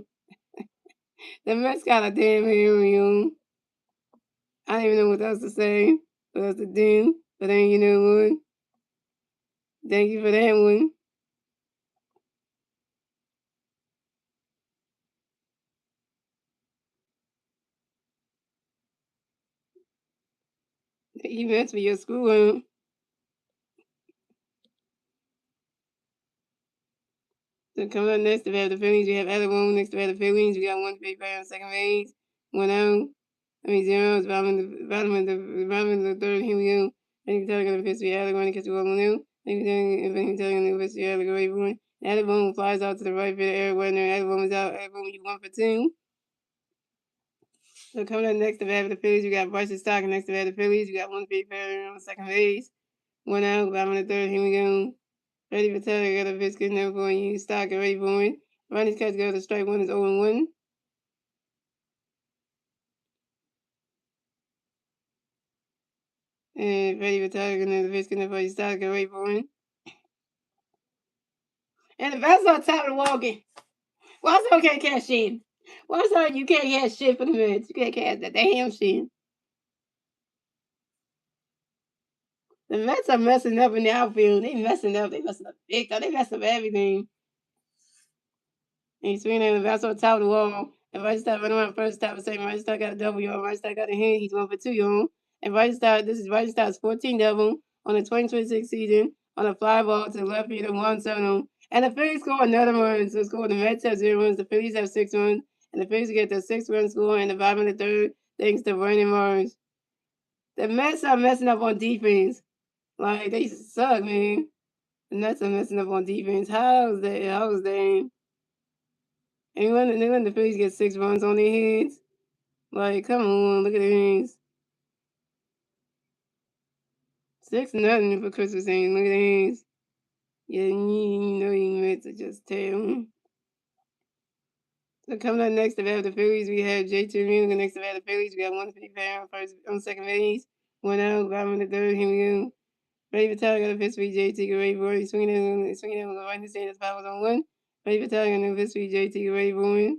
The Mets got a damn error, yo. I don't even know what else to say, what else to do, but then you know what? Thank you for that one. You meant for your school, huh? So coming up next, we have the Phillies. We have Alabama next to the Phillies. We got 1 big player on second base, 1 out. I mean 0. It's bottom of the 3rd. Here we go. I think telling the pitch to Alabama to catch the ball 1-0. I think telling the pitch to Alabama great point. Alabama flies out to the right field. Eric Wagner. Alabama's out. Alabama, you 1 for 2. So coming up next to the Phillies, we got Bryce Stock. Next to the Phillies, we got 1 big player on second base, 1 out. Bottom of the 3rd. Here we go. Ready for Taylor, got a biscuit number for you. Stock and ready for it. Ronnie's catch goes to strike 1 is 0-1. And ready for Taylor, got a biscuit number for you. Stock and ready for it. And the best on top of the walking. Why so can't catch shit? Why so you can't catch shit for the Mets? You can't catch that damn shit. The Mets are messing up in the outfield. They messing up. They messing up big time. They messing up everything. And he's swinging the best on top of the wall. And Right Star running around first top of second. Right Star got a double, y'all. Right Star got a hit. He's 1 for 2, y'all. And Right Star, this is Right Star's 14th double on the 2026 season on a fly ball to the left field and 1-7. And the Phillies score another run. So score the Mets have 0 runs. The Phillies have 6 runs. And the Phillies get the 6-run score in the bottom of the 3rd thanks to Brandon Morris. The Mets are messing up on defense. Like they suck, man. The Mets are messing up on defense. How's that? How's that? And when the Phillies get 6 runs on their heads, like come on, look at this. 6-0 for Christmas Eve. Look at this. Yeah, you know you Mets are just terrible. So coming up next to bat the Phillies, we have J.T. Realmuto. Next to bat the Phillies, we got 155 on first on second base. 1 out, bottom of the third. Here we go. Ray Vitaly got a pitch for J.T. Gray Boy. Swinging in on the right hand side. 5 was on 1. Ray Vitaly got a pitch for J.T. Gray Boy.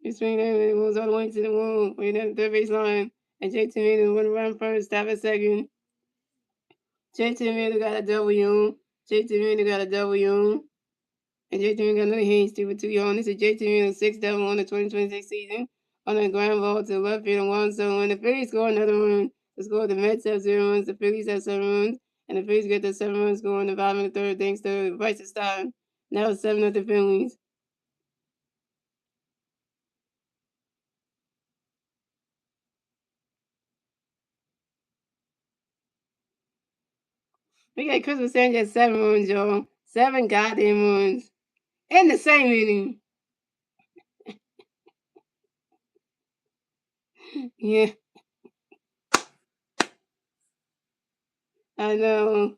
He swinging in and it was all the way to the wall. Way down the third base line. And J.T. Realmuto went around first. Stop at second. J.T. Realmuto got a W. J.T. Realmuto got a W. And J.T. Realmuto got another hand still with 2 yards. This is J.T. Realmuto 6 double on the 2026 season. On a ground ball to the left field and 1. So when the Phillies score another run, the score the Mets have 0 runs, the Phillies have 7 runs, and the Phillies get the 7 runs score in the bottom of the third thanks to Bryce Stein. Now it's 7 the Phillies. We got Christmas Sanchez 7 runs, y'all. 7 goddamn runs. In the same inning. Yeah, I know.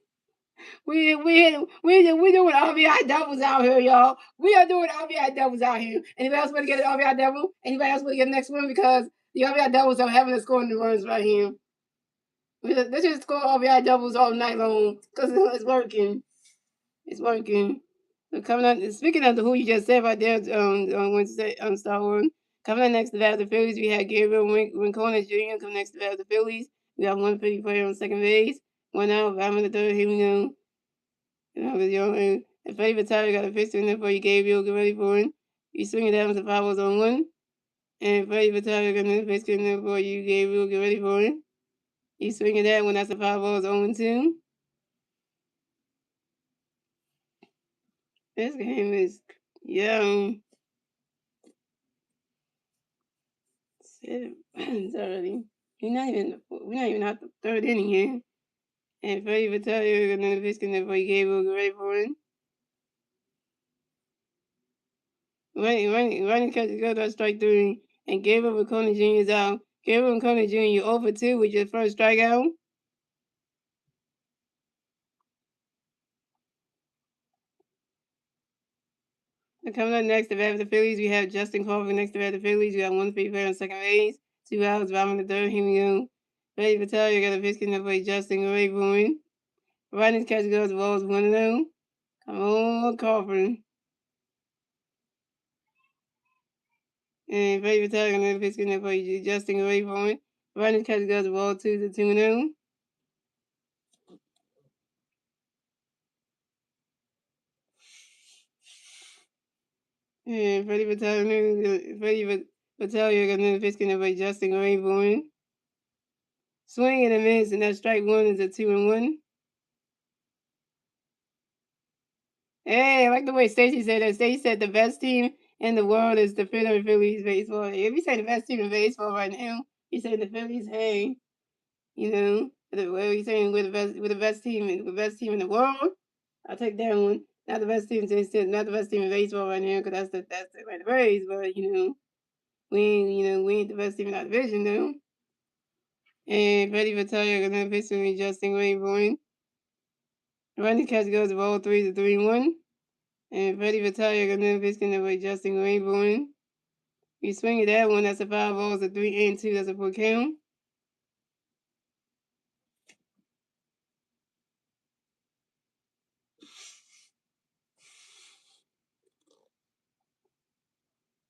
We doing RBI doubles out here, y'all. We are doing RBI doubles out here. Anybody else want to get an RBI double? Anybody else want to get the next one? Because the RBI doubles are having us scoring the runs right here. Let's just score RBI doubles all night long because it's working. It's working. So coming up, speaking of the who you just said right there, Wednesday on Star Wars. Coming up next to that, the Phillies, we had Gabriel Rincon Jr. Coming next to that, the Phillies. We got 150 player on second base. 1 out, bottom of the third. Here we go. And Freddie Vitaly got a pitch in there for you, Gabriel. Get ready for it. You swing it down to 5 balls on 1. And Freddie Vitaly got another pitch in there for you, Gabriel. Get ready for it. You swing it that one. That's a 5 balls on 2. This game is young. 7 runs already. We're not even at the third inning here. And Freddie Vitaly got another pitch in there for you, Gabriel. Get ready for it. Running catch goes to strike 3. And Gabriel Rincon Jr. is out. Gabriel Rincon Jr., you over 2 with your first strikeout. And coming up next to bat the Phillies, we have Justin Crawford next to bat the Phillies. We got 1 on second base, 2 outs, bottom of the third. Here we go. Freddie Vitaly got a pitch in there for Justin Rayburn. Running catch goes to balls 1-0. Come on, Crawford. And Freddie Vitaly got another pitch in there for Justin Rayburn. Running catch goes to ball 2-0. And Freddie Vitaly got another pitch in there for Justin Rayburn. Swing and a miss, and that strike 1 is a 2-1. Hey, I like the way Stacy said that. Stacy said the best team in the world is the Philadelphia Phillies baseball. If you say the best team in baseball right now, you say the Phillies. Hey, you know, what are you saying? We're the best team in the world. I'll take that one. Not the best team, not the best team in baseball right now, because that's the right phrase. But we ain't the best team in our division though. And Freddie Vitaly gonna pitch with Justin Rayburn. Running catch goes to ball 3-1. And Freddie Vitaly got another pitch in there with Justin Rayburn. You swing at that one, that's a 5 balls, a 3-2, that's a full count.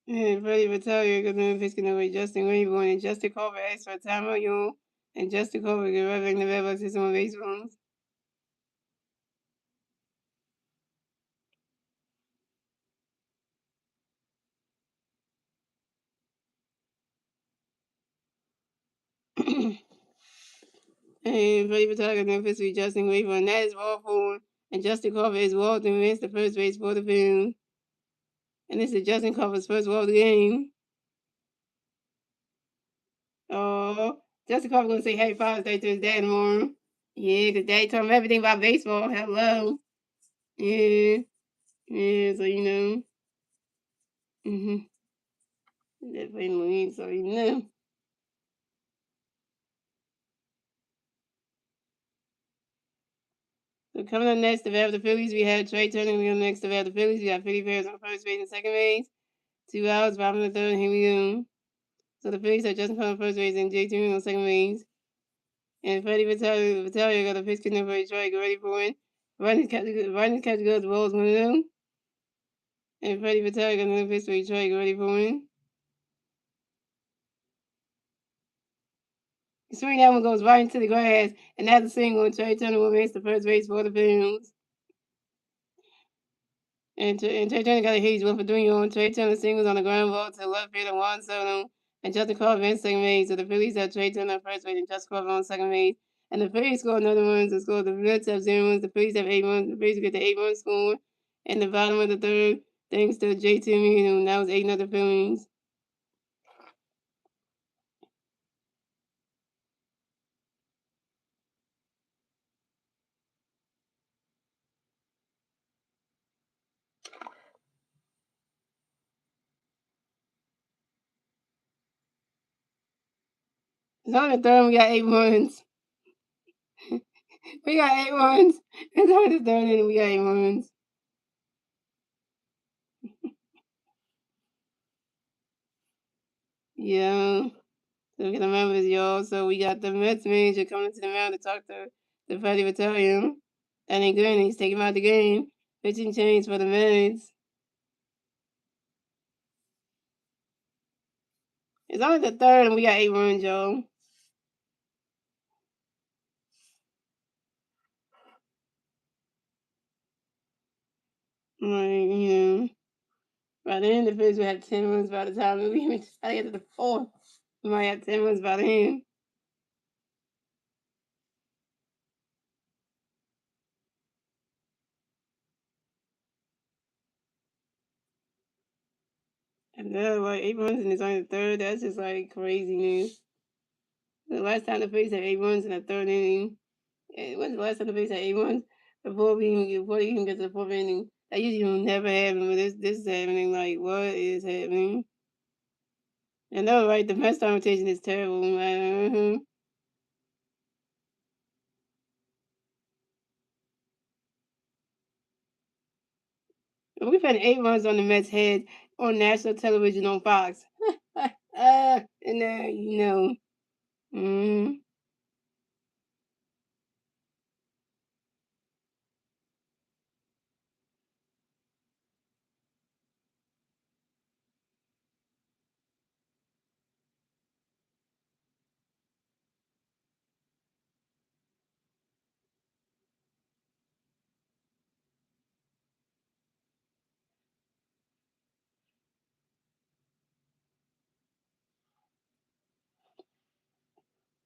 And Freddie Vitaly got another pitch in there with Justin Rayburn. And Justin Crawford asked for a timeout, y'all. And Justin Crawford got right back in the red box, hits on base runs. And Freddie Vitaly got another pitch with Justin Rayburn. That is ball 4. And Justin Crawford is walked and missed the first base for the field. And this is Justin Crawford's first walk of the game. Oh, Justin Crawford gonna say happy Father's Day to his dad tomorrow. Yeah, 'cause Daddy told him everything about baseball. Hello. Yeah. Yeah, so you know. Mm-hmm. Definitely, so you know. So coming up next, if we have the Phillies, we have Trey Turner. We go next, if we have the Phillies, we got Philly Bears on first base and second base. 2 outs, bottom of the third. Here we go. So the Phillies have Justin Crawford on first base and Jake Turner on second base. And Freddie Vitalia got a pitch connect for Detroit. Get ready for it. Running catch goes, Rolls 1-0. And Freddie Vitalia got another pitch for Detroit. Get ready for it. Swing that one goes right into the grass, and that's a single. And Trey Turner will makes the first base for the Phillies. And Trey Turner got a huge one for doing on. Trey Turner singles on the ground ball to the left field and Juan Soto. And Justin Crawford in second base. So the Phillies have Trey Turner on first base and Justin Crawford on second base. And the Phillies score another runs. They score the Reds have 0 runs. The Phillies have 8 runs. The Phillies get the 8 run score. And the bottom of the third, thanks to JT Meehan, that was 8-0 Phillies. It's on the third, we got 8 runs. We got 8 runs. It's on the third inning, we got 8 runs. Yeah. So we got to remember this, y'all. So we got the Mets manager coming to the mound to talk to Freddie Vitalia. That ain't good. He's taking him out the game. Pitching change for the Mets. It's only the third, and we got 8 runs, y'all. Like, by the end of the fifth, we had 10 runs by the time we even get to the fourth. We might have 10 runs by the end. And they're like 8 runs, and it's only the third. That's just like crazy news. The last time the Phillies had 8 runs in the third inning. When's the last time the Phillies had 8 runs before they even get to the fourth inning? That usually will never happen, but this is happening. Like, what is happening? And no, right, the Mets rotation is terrible. We've had 8 runs on the Mets' head on national television on Fox. And you know. Mm-hmm.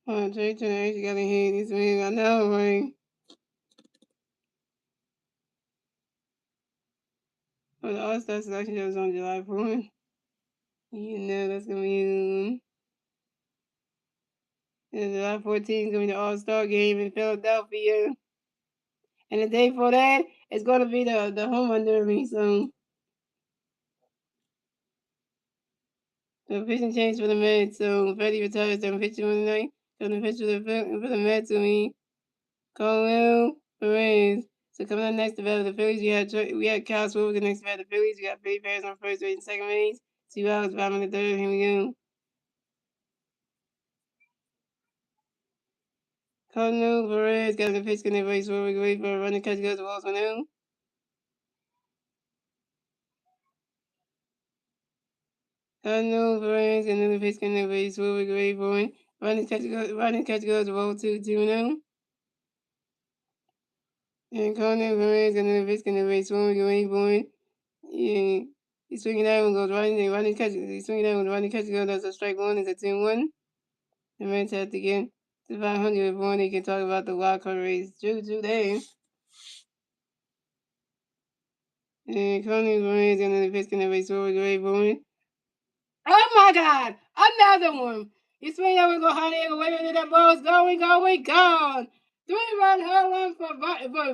Oh, Jay actually got a hit. This man, I know, right? Oh, the All-Star selection show is on July 4th. You know that's gonna be. And July 14th is gonna be the All-Star game in Philadelphia. And the day before that, it's gonna be the home run derby. So the pitching change for the Mets. So Freddie retires on pitching one night. So the pitcher for the Mets will be Colwell Perez. So coming up next to battle the Phillies, we had Kyle Schwarber next to battle the Phillies. We got Philly Bears on first base and second base. 2 outs, bottom of the third. Here we go. Colonel Perez got the pitch in the race where we wait for a running catch goes to Walls 1-0. Colonel Perez and then the pitch in the race where we wait for it. Running catch goes to Walls 2-0. And Colonel Perez and then the pitch in the race where we wait for it. Yeah. He's swinging that one goes he's swinging that one, running catch goes, that's a strike one, it's a 2-1. The Mets have to get to 500 before they can talk about the wild card race. True there. And Coney Burns and the Piskin race over Gray Bowen. Oh my God! Another one! You swing that one, go high there, wait a minute, that ball is going, gone. 3-run home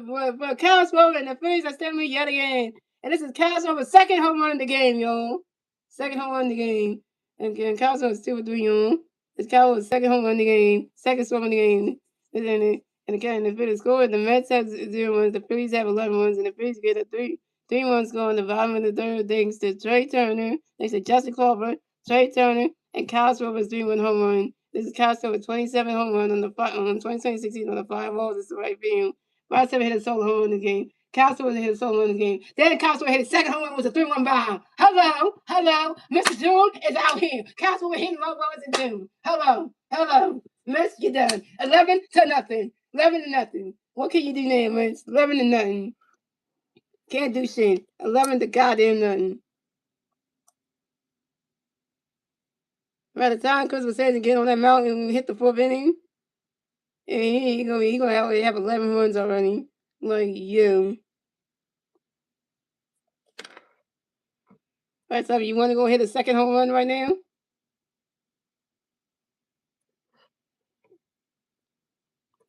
run for Castro, and the Phillies are still yet again. And this is Castro's second home run in the game, y'all. Second home run in the game. And Castro is 2 for 3, y'all. It's Castro's second home run in the game. Second score in the game. And again, the Phillies scored. The Mets have 0 runs. The Phillies have 11 runs. And the Phillies get a 3-1 score in the bottom of the third, thanks to Trey Turner, thanks to Justin Crawford, Trey Turner, and Castro was 3-1 home run. This is Castro with 27 home run on the 2026 season on the 5 balls. It's the right field. Bryson hit a solo home run in the game. Castro hit a solo in the game. Then Castro hit his second home run was a 3-1 bomb. Hello, Mr. June is out here. Castro was hitting low balls in June. Hello, Miss, you're done. 11-0. 11-0. What can you do now, Miss? 11-0. Can't do shit. 11 to goddamn nothing. By the time Christmas says to get on that mountain and hit the 4th inning, and he gonna have 11 runs already. Like you. Right, so you want to go hit a second home run right now?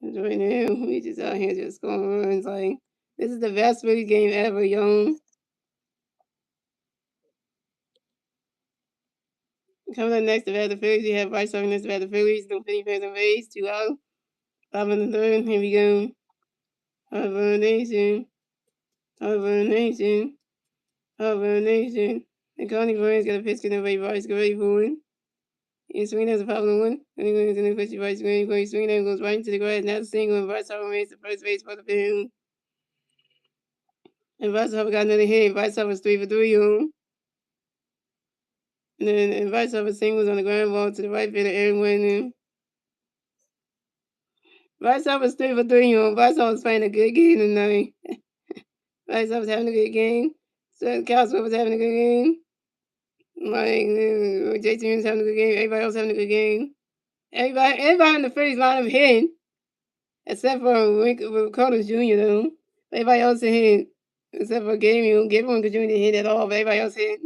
Right now, we just out here just scoring runs. Like, this is the best Phillies game ever, young. Coming up next, about the Phillies, you have Bryce talking next about the Phillies. No Philly fans on base, 2 out. 5 in the third. Here we go. Harvard Nation. Harvard Nation. Harvard Nation. And Connie Burns got a pitch getting away. Bryce get ready for it. And swing has a popular one. And he goes in the pitch. Bryce going swing that goes right into the grass. Now the single. And Bryce Harper makes the first base for the field. And Bryce Harper got another hit. Bryce Harper's 3 for 3 on. And Bryce Harper singles on the ground ball to the right field of Aaron Winning. Bryce Harper's 3 for 3 on. Bryce Harper's playing a good game tonight. Bryce Harper's having a good game. So Castro was having a good game. Like Jason was having a good game. Everybody else having a good game. Everybody in the Phillies lineup hitting, except for Carlos Jr. though. Everybody else hit, except for Gabriel. Gabriel Jr. didn't hit at all, but everybody else hit.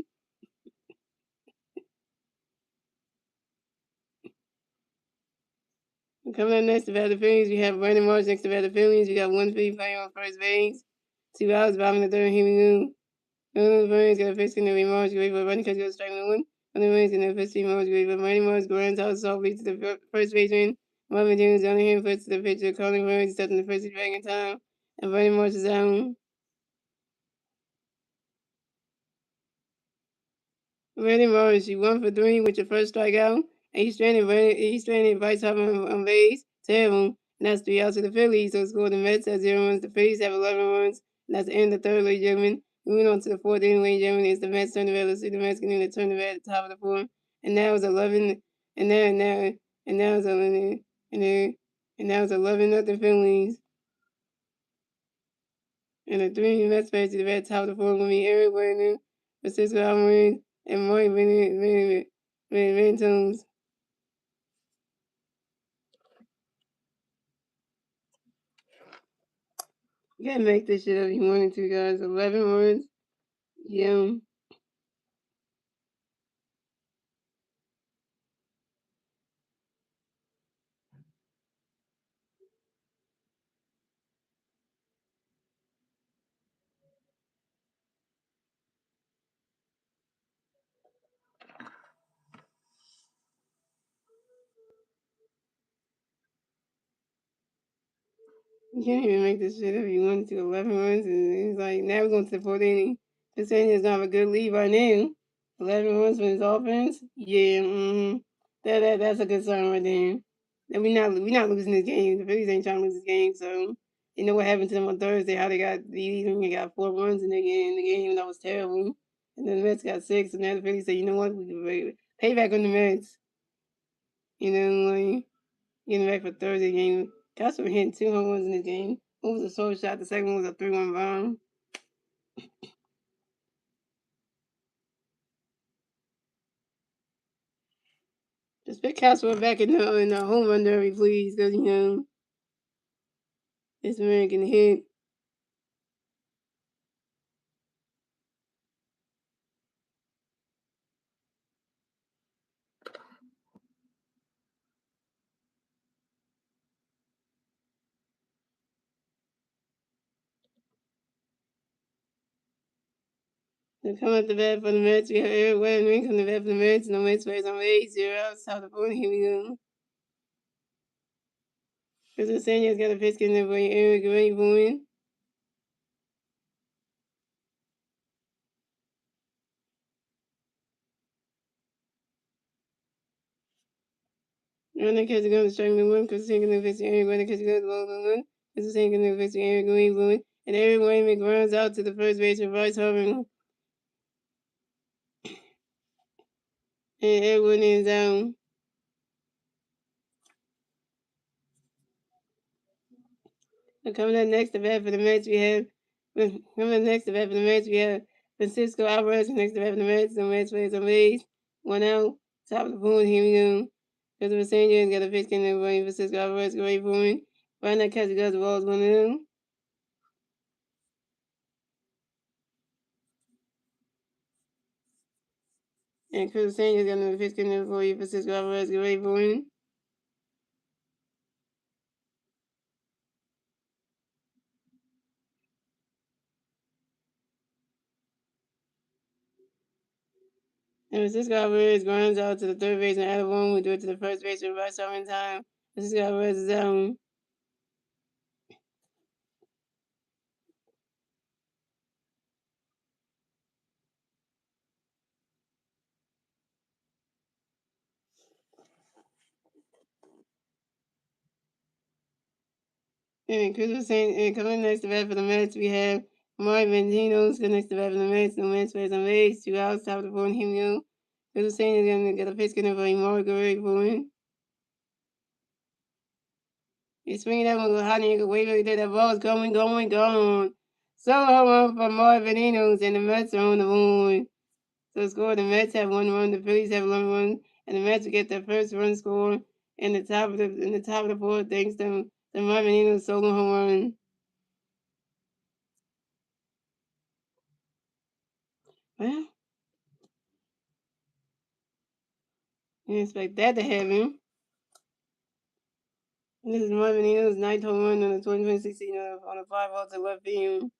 Coming up next about the Phillies, we have Brandon Marsh next about the Phillies. We got 1 Philly playing on first base. 2 outs, bottom of the third. Here we go. The Phillies got a pitch in the Marsh. Wait for running because he was striking 1. And the Phillies going to pitch Marsh. Wait for Brandon Marsh. Grounds out softly to the first baseman. Marvin Jones on the hand puts to the pitcher. Colin Burns steps in the first back in time. And Brandon Marsh is out. Brandon Morris, you 1 for 3 with your first strikeout. And he stranded Bryce Harper on base. Terrible. And that's 3 outs to the Phillies. So score the Mets have 0 runs. The Phillies have 11 runs. And that's the end of the third, ladies and gentlemen. Moving on to the 4th inning, ladies and gentlemen. It's the Mets turn the bat. Let's see the Mets getting to turn the bat at the top of the 4th. And now it's 11. And now it's 11. And now it's 11-0 Phillies. And the 3 Mets players to the bat top of the 4th will be Eric Werner, Francisco Alvarez, and Mike Ventones. You can't make this shit up if you wanted to, guys. 11 words. Yeah. You can't even make this shit up if you wanted to. 11 runs. And it's like, now we're going to the 4th inning. Pisani does not have a good lead right now. 11 runs from his offense. Yeah. That's a good sign right there. And we're not losing this game. The Phillies ain't trying to lose this game. So, you know what happened to them on Thursday? How they got 4 runs in the game. That was terrible. And then the Mets got 6. And now the Phillies say, you know what? We can pay back on the Mets. You know, like, getting back for Thursday game. Castro hitting 2 home runs in this game. One was a solo shot. The second one was a 3-1 bomb. Just put Castro back in the home run derby, please, because, you know, this man can hit. Come out the bat for the Mets. We have Eric Wedding come to bat for the Mets. No Mets plays on base. 0 outs. Top of the fourth. Here we go. Chris Senior's got a pitch in there for Eric Ray Bowen. Runner catch goes strike number one. Chris Senior pitch Eric Runner catch goes low to one. Chris Senior pitch Eric Ray Bowen. And Eric Wayman runs out to the first base for Bryce Harper. And Edwin is down. Coming up next to bat for the Mets, we have Francisco Alvarez. Next to bat for the Mets, the Mets plays on base. 1 out. Top of the board. Here we go. Christopher Sanchez got a pitch in there for Francisco Alvarez. Great point. Right now, catch the balls 1 0. And Chris Sanchez got another pitch in there for Francisco Alvarez. Great point. And Francisco Alvarez grounds out to the third base, and Alabama will do it to the first base by 7 time. Francisco Alvarez is down. And coming next to bat for the Mets, we have Mark Mendino's next to bat for the Mets. No Mets plays on base. 2 outs, top of the fourth. Here we go. Chris Sanchez is going to get a pitch in for Mark Great point. He's swinging that one with hot nigga. Wait right there. That ball's going, gone. So home run for Mark Mendino's, and the Mets are on the board. So score, the Mets have 1 run, the Phillies have 11 runs, and the Mets will get their first run score in the top of the fourth thanks to the Mark Mendino's solo home run. Well, you expect that to happen. This is Marvin Hill's ninth home run on the 2026 season on a 5-0 to left field.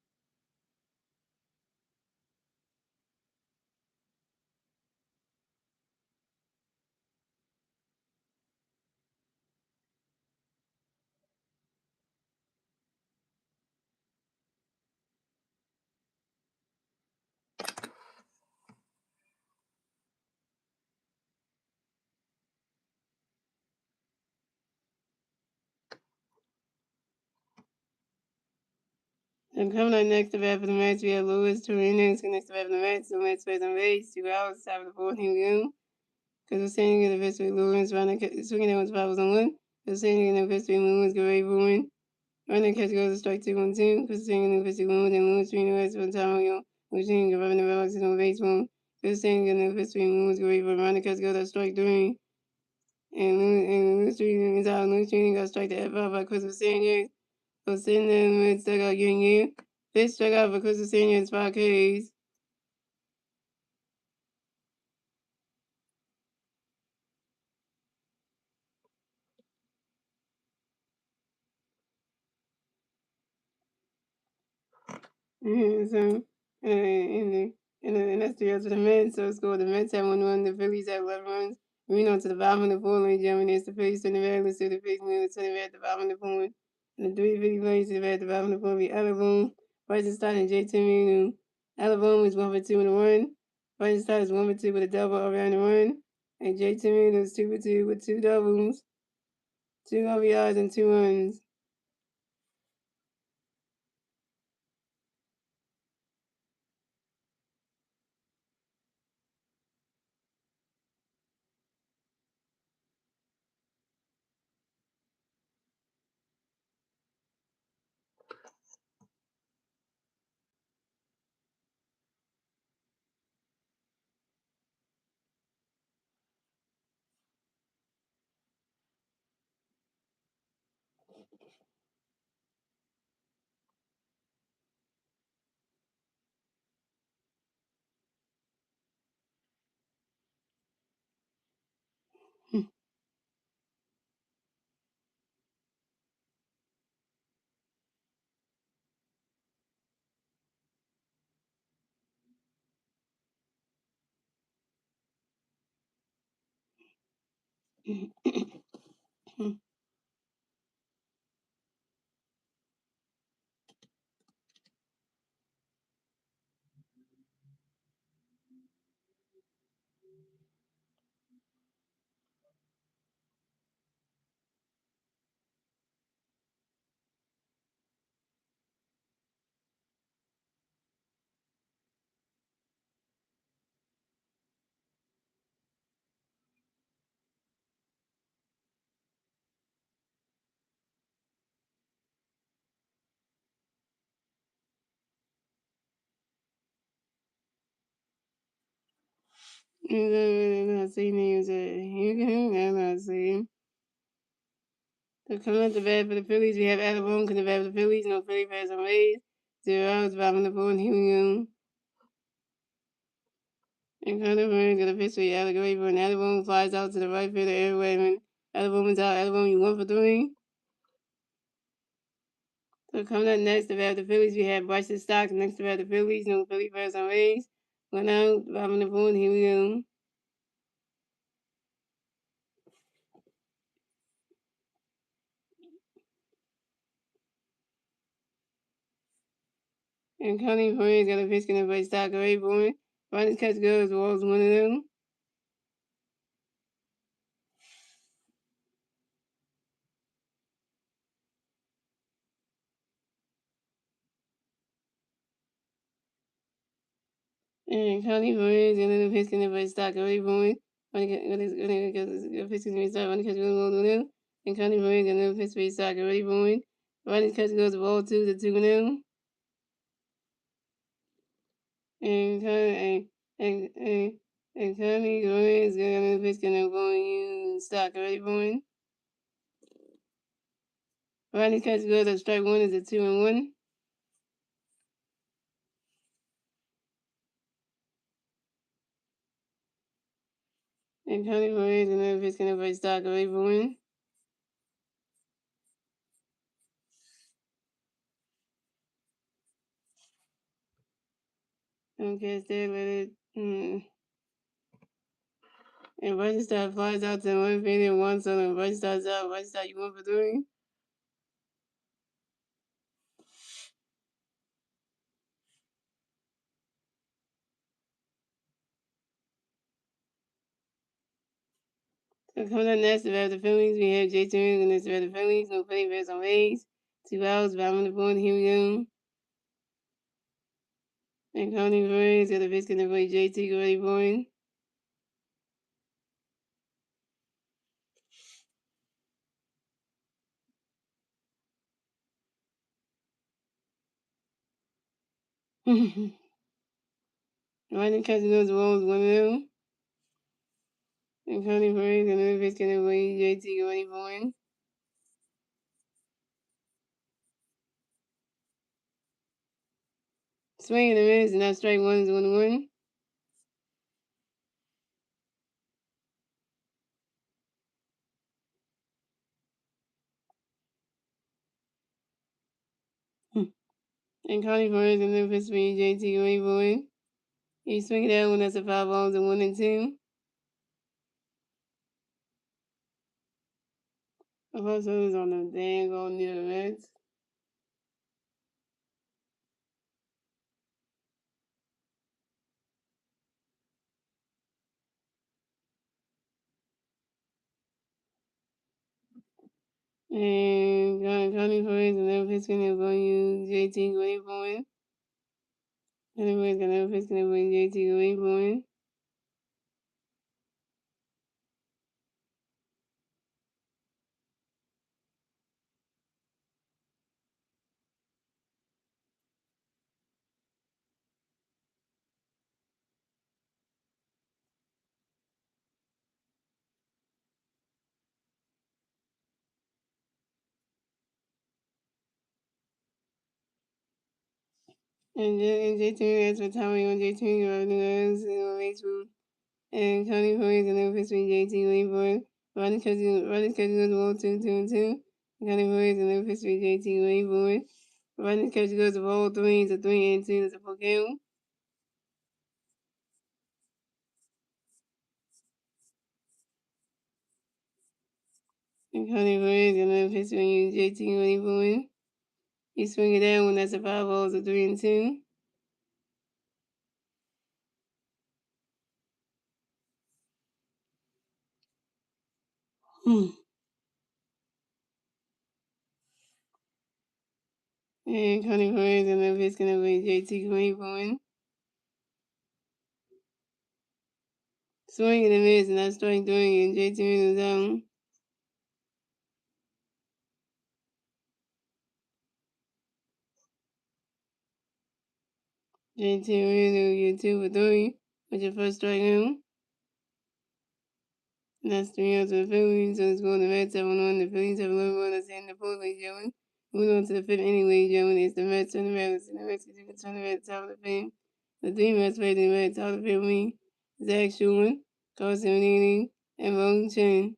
And coming up next to bat for the Mets, we have Luis Torres next to bat for the Mets. The Mets plays on base, 2 outs, top of the fourth. Here we go. Because we're saying in the best way, Lewis running, swinging that one's 5 on 1. Because saying in the best way, Lewis great ruin. Running catch goes to strike 2 on 2. Because saying in the best way, Lewis and Lewis swinging the rest of the time, which saying the running the relaxes on baseball. Because saying in the best way, Lewis great for running catch goes to strike 3. And Lewis swinging is out. Lewis swinging got strike the F out by Christopher Sanchez. So sitting there in the dugout getting you. This dugout for Christopher Sanchez 5 Ks. So, and that's the answer to the Mets. So score. The Mets have 1 run. The Phillies have 11 runs. Moving on to the bottom of the fourth, ladies and gentlemen, it's the Phillies to the red. Let's do the Phillies moving to the red at the bottom of the fourth. And the 3 Philly players to the red at the bottom of the fourth. Alabama, Bryson Stott and J. Timmy. Alabama is 1 for 2 in the run. Bryson Stott is 1 for 2 with a double around the run. And J. Timmy is 2 for 2 with 2 doubles, 2 RBIs, and 2 runs. Let's see names. Let's see. So coming up the bat for the Phillies, we have Adam Boone coming to bat for the Phillies. No Philly fans on Rays. 0 outs, bottom of the fourth, Helium. And Connor Burns got a pitch for Alec Raver, and Adam Boone flies out to the right fielder, Eric Wayman. Adam Boone is out. Adam Boone, you 1 for 3. So coming up next to bat the Phillies, we have Bryson Stocks. Next to bat the Phillies, no Philly fans on Rays. 1 out, bottom of the fourth, Helium. And Connie Perez got a pitch connected by Stock Rayborn. Ronnie's catch goes, Walls 1 of them. And Connie Perez got a pitch connected by Stock Rayborn. Ronnie got a pitch connected by Stock. Ronnie catch goes, Walls 1 of them. And Connie Perez got a pitch by Stock Rayborn. Ronnie's catch goes, Wall 2 to 2 of them. And Connie Perez got a pitch connected by Stock Rayborn. Ronnie's catch goes, at strike 1 is a 2-1. And Connie Perez got a pitch connected by Stock Rayborn. Okay, stay with it. And Bryson flies out to one field and one, so when Bryson out, Bryson you 1 for 3. So coming up next about the Phillies, we have Jason Reed and next about the Phillies, no Philly bats on Rays. 2 outs, bottom of the fourth, here we go. And Connie Perez got a pitch connected by JT already born. Riding catching those balls 1 of them. And Connie Perez got a pitch connected by JT already born. Swing and a miss, and that strike 1 is 1-1. And Connie Perez got a pitch by JT already born. He swing that one, that's a 5 balls and 1 and 2. I thought so was on the dang on near the Mets. And Connie Perez and then pitching is going to use JT going for it. Connie Perez got another pitching is going JT going for it. And JT that's for Tommy on JT revenue is Facebook. And Connie Perez and then pitching JT going for it. Ronnie catching goes the ball 2 2 and 2. Connie Perez and then pitching JT going for it. Ronnie catching goes the ball 3 to 3 and 2 to 4 count. And Connie Perez, another pitch when you JT when he going. You swing it down when that's a 5 balls, a 3-2. Hmm. And Connie Perez, another pitch gonna be JT when he going. Swing and a miss, and that's strike three, and JT in the zone. JT Reno get 2 for 3 with your first strikeout. And that's 3 outs for the Phillies. So it's going to Mets 7-1. The Phillies have 11 runners in the fourth, ladies and gentlemen. Moving on to the fifth inning, ladies and gentlemen. It's the Mets and the Mets. And the Mets can turn the Mets out of the fifth. The three Mets played the Mets out of the fifth wing. Zach Schumann, Carson Neely, and Long Chen.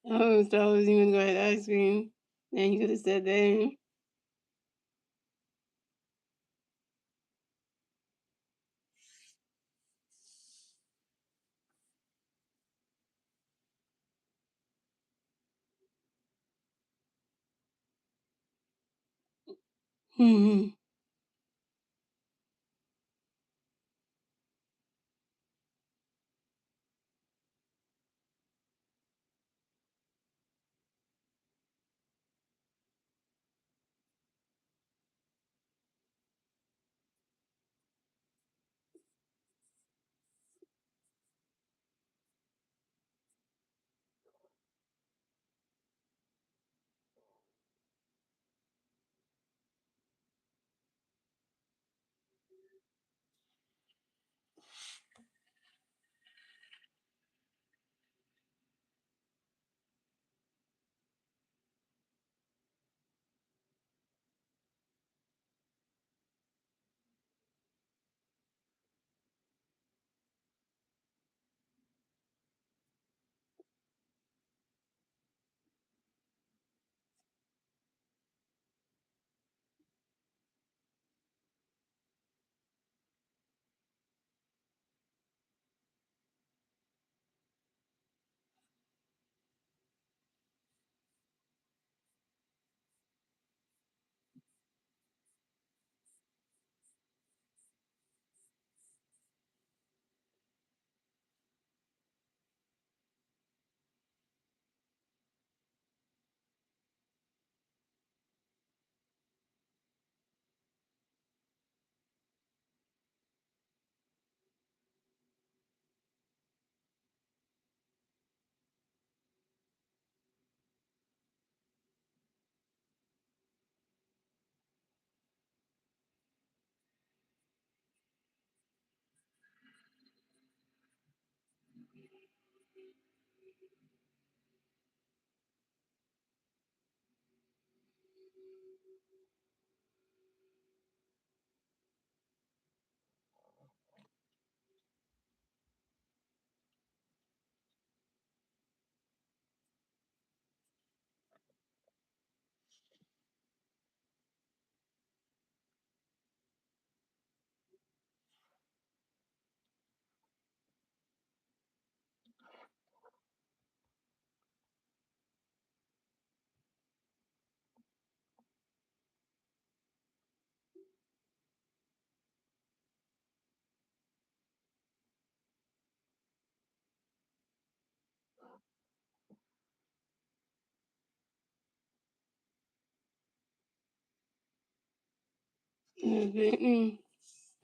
Oh, so I was even going to have ice cream. Then you could have said that.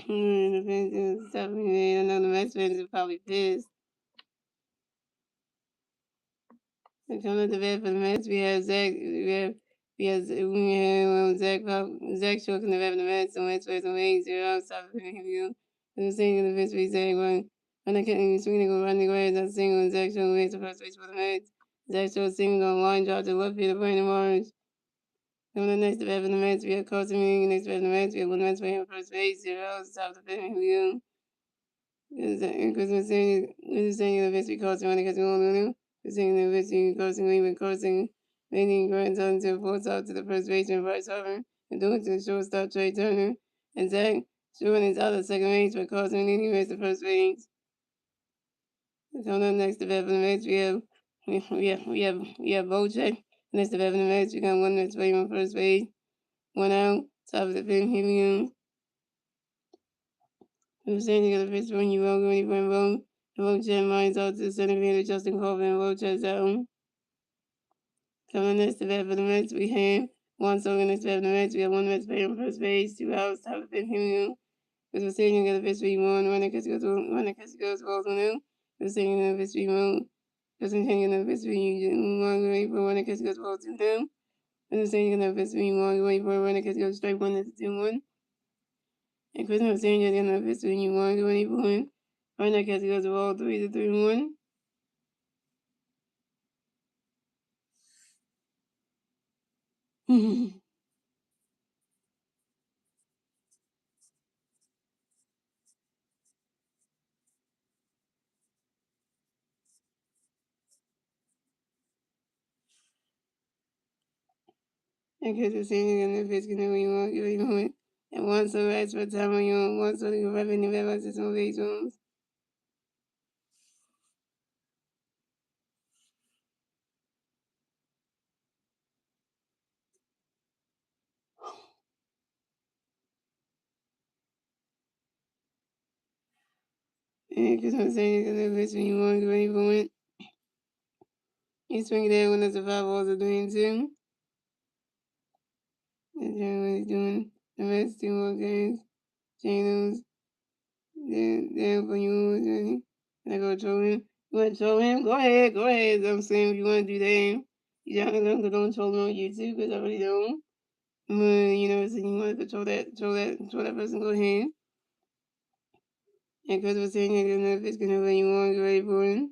The fans is definitely. I know the Mets fans are probably pissed. And coming up the bat for the Mets, we have Zach. We have Zach Short in the bat for the Mets. The Mets plays away 0 stop the review. The single in the fifth base, Zach one. When the catching swinging go running away, that's single and Zach Short waits the first base for the Mets. Zach Short single on line drop to left field of Brandon Morris. Coming up next to bat for the Mets, we have Carson Wing. Next to bat for the Mets, we have one Mets playing first base 0 stop the fifth review. Christmas saying the best because when it gets on saying the best causing even causing many grandsons to force out to the first baseman Bryce Harper and doing to the shortstop Trey Turner and Zach Sherman is out of second base but causing any race to first base. Coming up next to bat for the Mets we have Bocek. Next to bat for the Mets we got one that's playing on first base, one out, top of the fifth hitting understanding of the pitch when you will go any point wrong. The Roach lines out to the center fielder Justin Colvin and Roach has out. Coming next to bat for the Mets, we have one song next to bat for the Mets. We have one Mets player on first base, 2 outs, top of the fifth inning. With the singing of the pitch we won, running goes balls on him. The singing of the pitch we won. The singing of the pitch we won, wait for running goes balls to them. And the singing of the pitch we won, wait for running goes strike one, that's 2-1. And Christmas saying at the end of the pitch we won, wait for him. Running goes ball 3-1. And because the singing and the biscuit and we want you want. And once the rest for time on your once the revenue levels is on these rooms. And because I'm saying and the biscuit you want to even win. You swing there when there's a 5 balls of doing too. And then when he's doing the rest 2 more games, channels, then for you and I go troll him. You want to troll him? Go ahead, go ahead. I'm saying if you want to do that. You don't troll him on YouTube because I really don't. But you know, so you want to control that person, go ahead. And because we're saying I don't know if it's gonna when you want, get ready for it.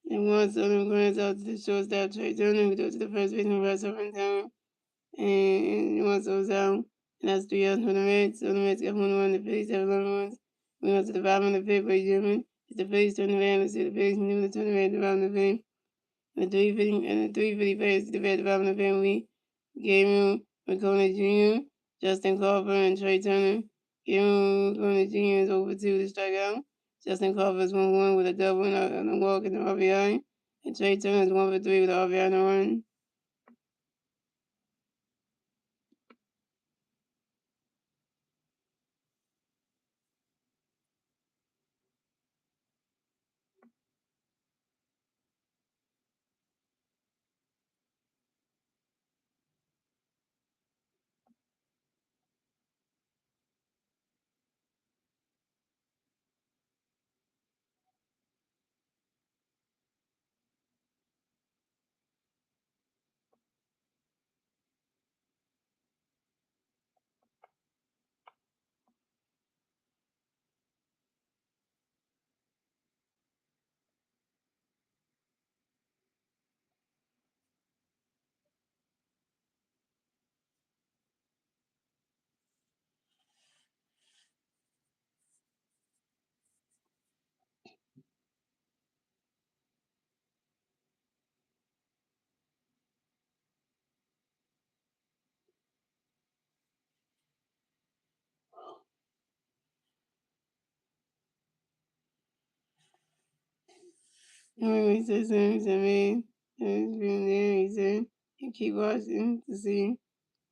And once Southern runs out to the shortstop, Trey Turner, who goes to the first baseman, runs over in town. And once goes out, and that's 3 outs for the Reds. So the Reds got 1-1, the Phillies have 11 runs. We went to the bottom of the fifth, ladies and gentlemen. It's the Phillies turn around. Let's see the Phillies knew to turn around the bottom of the fifth. And the 350 players to the bottom of the family. Gabriel McCona Jr., Justin Carver, and Trey Turner. Gabriel McCona Jr. is over 2 to strikeout. Justin Carver is 1-1 with a double and a walk and an RBI. And Trey Turner is 1 for 3 with an RBI and a run. Anyway, he said something. He said, man, it's been there. He said, and keep watching to see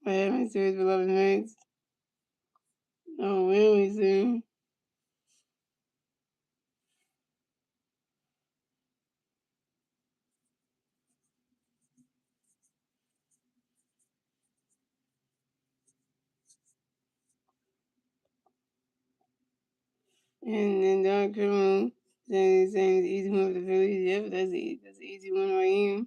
what happens to his beloved mates. Oh, well, he said. And then Don Criminal saying it's easy one for the Phillies. Yep, that's an easy one right here.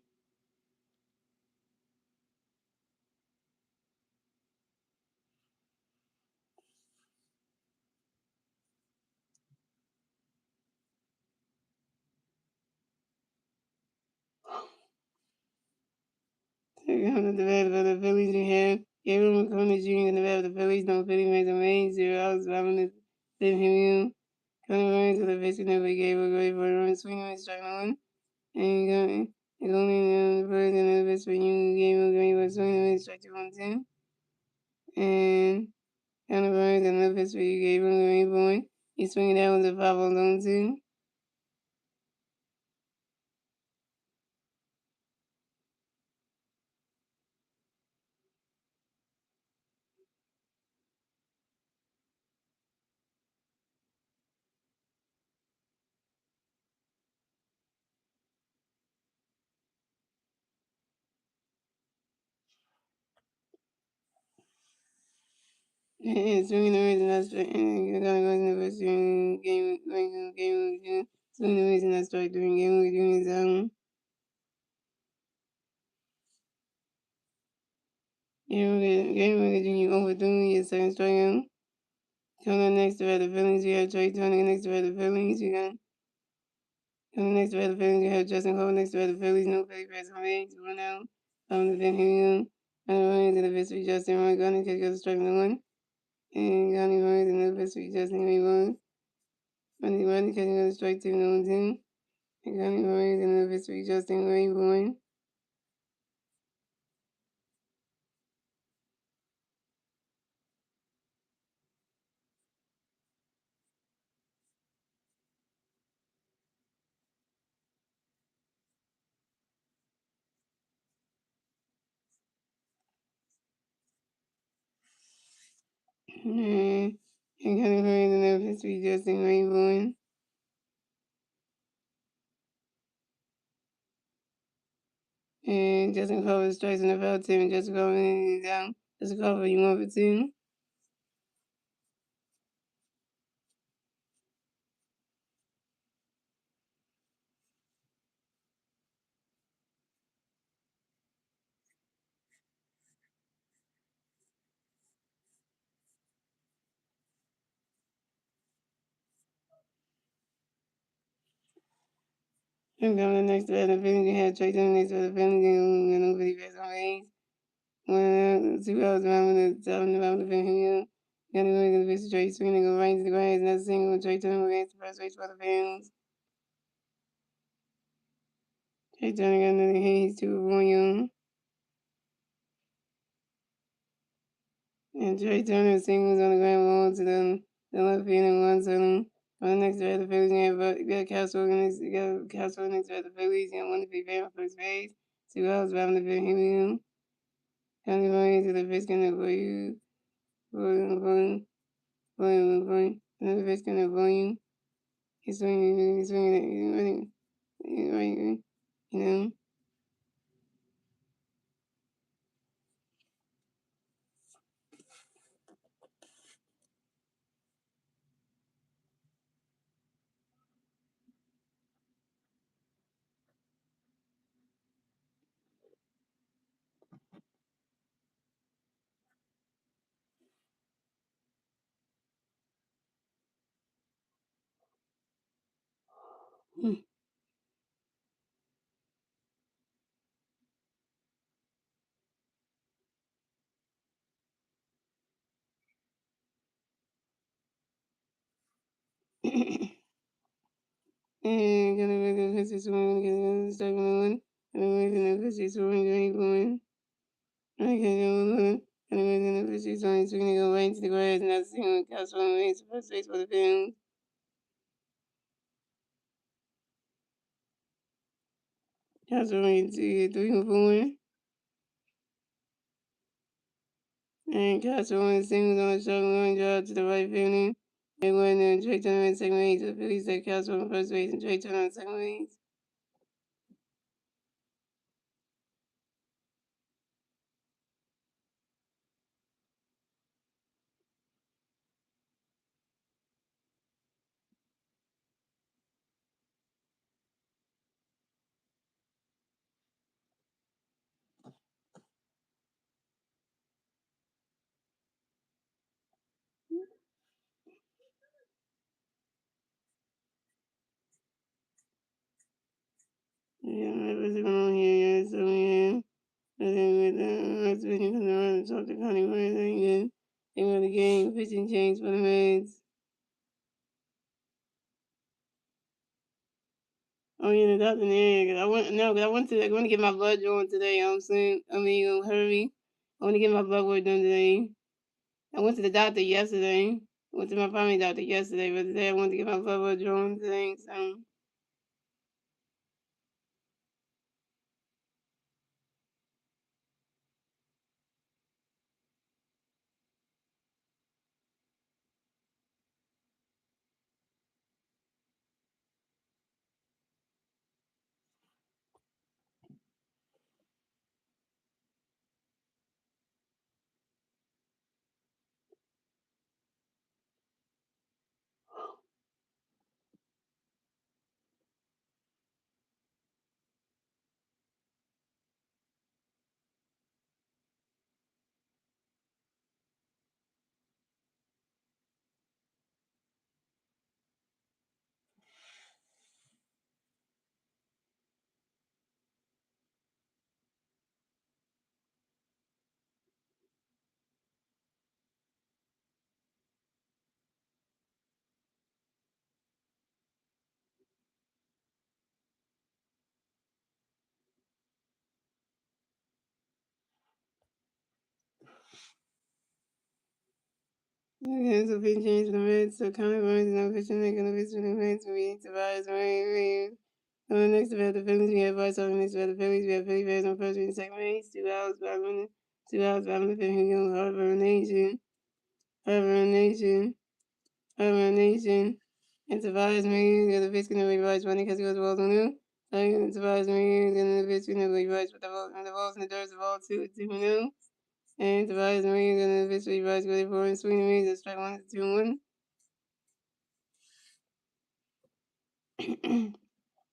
Coming to the bat for the Phillies, we have Gabriel McCormick Jr. in the bat for the Phillies. No Philly makes a main 0 outs. I'm going to leave him in. Coming runs to the base, never gave a great for a run. Swinging and striking one. And going the birds and the best for you. Game of green was swinging and strike 2-1-10. And down the birds and the best for you. Gabriel Green point. He's swinging down with a 5-0 zone 2. And swinging the reason that's and gonna go in the first game swinging the reason I started doing game week doing his game week doing overdoing your second strike. Coming up next to the Phillies, we have Trey Turner next to the Phillies. We got coming next to the Phillies, we have Justin Cole next to the Phillies. No Philly press on me to run out. The Ben Helium. And running to the best with Justin Ryan Gunning catch the strike number one. And Gunning runs in the best with Justin Rayburn. Running catching the strike two number 10. And Gunning runs in the best with Justin Rayburn. And Gunning runs in the best with Justin Rayburn. And Justin Cole strikes in the foul tip and Justin Cole down. Justin Cole, you want for two? And coming next to the Phillies, we had Trey Turner next to the Phillies, and nobody bets on A's. 2 hours around the Phillies. Got to go to the base Trey swinging, go right into the grass, not single. Trey Turner against the first base for the Phillies. Trey Turner got another hit, he's 2 for 1 young. And Trey Turner singles on the ground ball to the left field and one solo. On the next to the Phillies, you got Castro next to the Phillies, and one to be fair first base. 2 hours around the Phillies. County going to the base, gonna for you. Volume. Another base gonna volume. He's swinging, you know. And gonna make the pitch swing, gonna start going. Gonna make the pitch swing, going. I can't go on. Gonna make the pitch swing, swinging, go right into the grass, not seeing the Castro on the first base for the Phillies. Castro went to get 3 for 4. And Castro won singles on a short line drive to the right field. They won and Trey Turner in second base. The Phillies had Castro on first base and Trey Turner on second base. Yeah, what's going on here? Yeah, so yeah. And then with next week from the run, talk to Connie Williams again. They won the game, pitching change for the Reds. Oh yeah, the doctor there. Cause I went to get my blood drawn today. You know what I'm saying? Hurry. I want to get my blood work done today. I went to the doctor yesterday. Went to my family doctor yesterday, but today I wanted to get my blood work drawn today. So okay, so pitching change for the Reds. So Connie Williams is now pitching, making the pitch for the Reds. We Tobias Ray. On the next about the Phillies, we have Vice on the next about the Phillies. We have Philly fans on first and second base. 2 hours, 5 minutes. 2 hours, 5 minutes. Here we go. Harbor Nation. Harbor Nation. Harbor Nation. And Tobias Mayhew got the pitch going to be Vice running because he was balls on him. And Tobias Mayhew got the pitch going to be Vice with the balls in the dirt. The ball 2-2-0. And Tobias Mayhew got the pitch to be Vice with the ball in swing and miss. Strike 1 2-1.